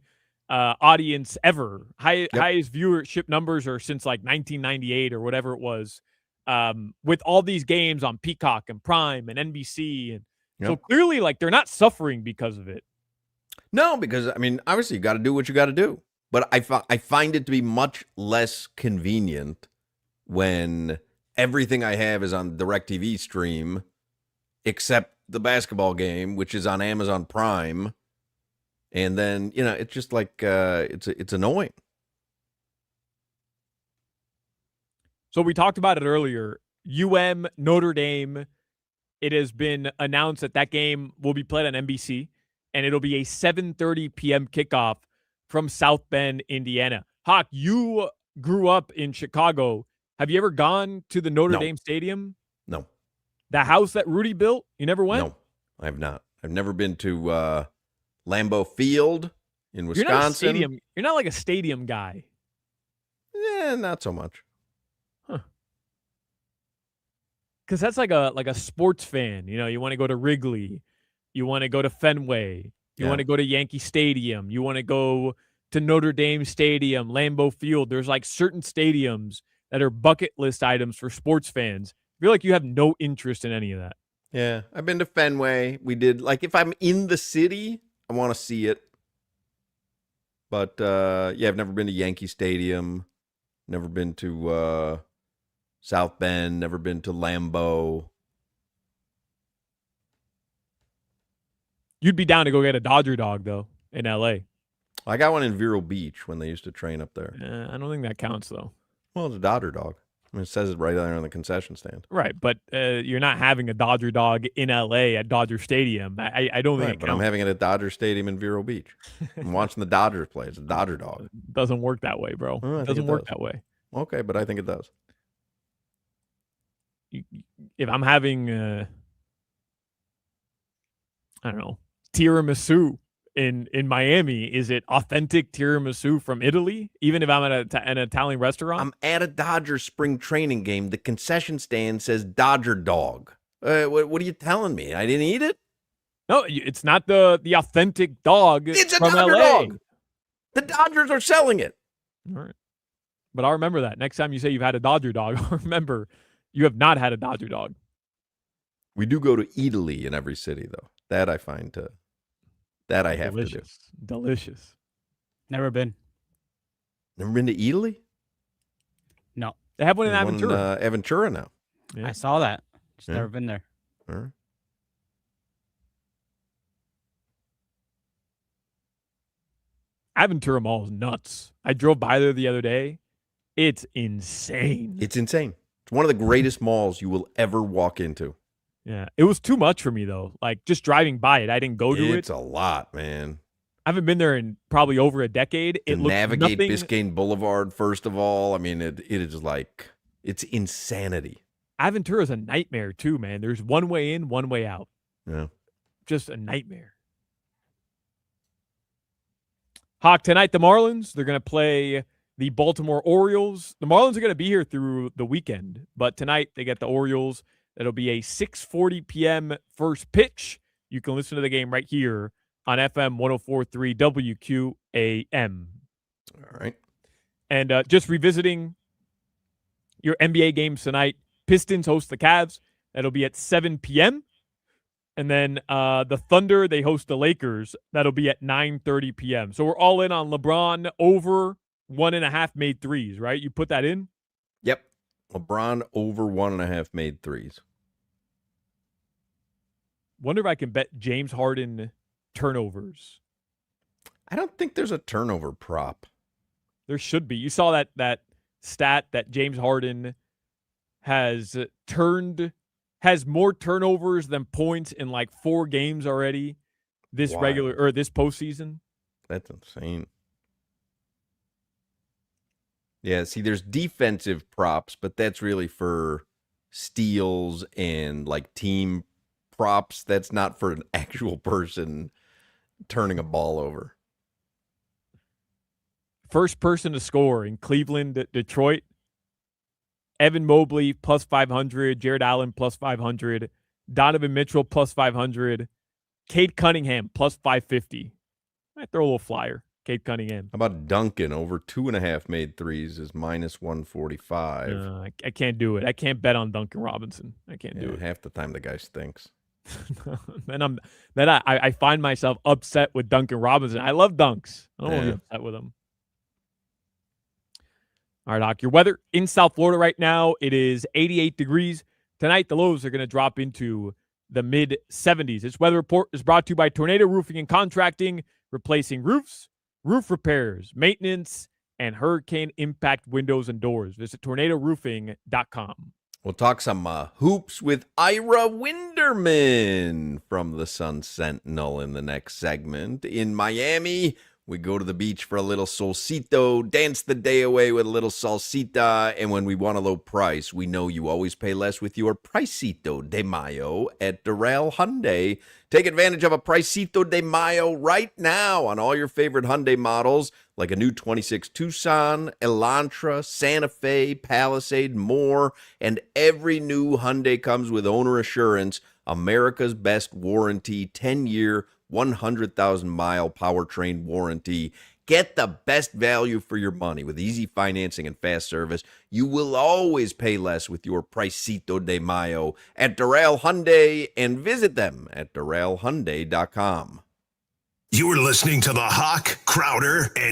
audience ever. Highest viewership numbers are since like 1998 or whatever it was, with all these games on Peacock and Prime and NBC. And so clearly, like, they're not suffering because of it. No, because, I mean, obviously, you got to do what you got to do. But I find it to be much less convenient when everything I have is on DirecTV stream, except the basketball game, which is on Amazon Prime. And then, it's just like, it's annoying. So we talked about it earlier. Notre Dame, it has been announced that game will be played on NBC, and it'll be a 7:30 p.m. kickoff from South Bend, Indiana. Hawk, you grew up in Chicago. Have you ever gone to the Notre Dame Stadium? No. The house that Rudy built? You never went? No, I have not. I've never been to Lambeau Field in Wisconsin. You're not like a stadium guy. Yeah, not so much. Huh. Because that's like a sports fan. You want to go to Wrigley. You want to go to Fenway. You want to go to Yankee Stadium. You want to go to Notre Dame Stadium, Lambeau Field. There's like certain stadiums that are bucket list items for sports fans. I feel like you have no interest in any of that. Yeah, I've been to Fenway. We did, like, if I'm in the city, I want to see it. But, I've never been to Yankee Stadium. Never been to South Bend. Never been to Lambeau. You'd be down to go get a Dodger dog, though, in L.A. I got one in Vero Beach when they used to train up there. I don't think that counts, though. Well, it's a Dodger dog. I mean, it says it right there on the concession stand. Right, but you're not having a Dodger dog in L.A. at Dodger Stadium. I don't think it counts. But I'm having it at Dodger Stadium in Vero Beach. I'm watching the Dodgers play. It's a Dodger dog. It doesn't work that way, bro. It doesn't work that way. Okay, but I think it does. If I'm having, I don't know, tiramisu in Miami, is it authentic tiramisu from Italy? Even if I'm at an Italian restaurant? I'm at a Dodgers spring training game. The concession stand says Dodger dog. What are you telling me? I didn't eat it? No, it's not the authentic dog. It's a from Dodger LA. dog. The Dodgers are selling it. All right. But I'll remember that. Next time you say you've had a Dodger dog, I'll remember you have not had a Dodger dog. We do go to Italy in every city, though. That I find that I have to do. Delicious. Never been. Never been to Italy? No. They have one in There's Aventura. Aventura now. Yeah. I saw that. Just never been there. All right. Aventura Mall is nuts. I drove by there the other day. It's insane. It's insane. It's one of the greatest malls you will ever walk into. Yeah. It was too much for me, though. Like, just driving by it. I didn't go to it. It's a lot, man. I haven't been there in probably over a decade. To navigate Biscayne Boulevard, first of all. I mean, it is like, it's insanity. Aventura is a nightmare, too, man. There's one way in, one way out. Yeah. Just a nightmare. Hawk, tonight, the Marlins, they're going to play the Baltimore Orioles. The Marlins are going to be here through the weekend, but tonight they get the Orioles. That'll be a 6:40 p.m. first pitch. You can listen to the game right here on FM 104.3 WQAM. All right. And just revisiting your NBA games tonight, Pistons host the Cavs. That'll be at 7 p.m. And then the Thunder, they host the Lakers. That'll be at 9:30 p.m. So we're all in on LeBron over 1.5 made threes, right? You put that in? Yep. LeBron over 1.5 made threes. Wonder if I can bet James Harden turnovers. I don't think there's a turnover prop. There should be. You saw that stat that James Harden has more turnovers than points in like 4 games already this this postseason. That's insane. Yeah, see, there's defensive props, but that's really for steals and like team props. That's not for an actual person turning a ball over. first person to score in Cleveland, Detroit. Evan Mobley plus 500, Jared Allen plus 500, Donovan Mitchell plus 500, Cade Cunningham plus 550. I throw a little flyer. Cade Cunningham. How about Duncan over 2.5 made threes is minus 145. I can't do it. I can't bet on Duncan Robinson. I can't do it. Half the time the guy stinks. then I find myself upset with Duncan Robinson. I love dunks. I don't want to be upset with him. All right, Doc. Your weather in South Florida right now, it is 88 degrees. Tonight, the lows are going to drop into the mid-70s. This weather report is brought to you by Tornado Roofing and Contracting, replacing roofs, roof repairs, maintenance, and hurricane impact windows and doors. Visit tornadoroofing.com. We'll talk some hoops with Ira Winderman from the Sun Sentinel in the next segment. In Miami, we go to the beach for a little solcito, dance the day away with a little salsita, and when we want a low price, we know you always pay less with your Pricito de Mayo at Doral Hyundai. Take advantage of a Pricito de Mayo right now on all your favorite Hyundai models, like a new 26 Tucson, Elantra, Santa Fe, Palisade, more, and every new Hyundai comes with owner assurance, America's best warranty, 10-year, 100,000-mile powertrain warranty. Get the best value for your money with easy financing and fast service. You will always pay less with your Pricito de Mayo at Doral Hyundai, and visit them at DoralHyundai.com. You're listening to the Hawk, Crowder, and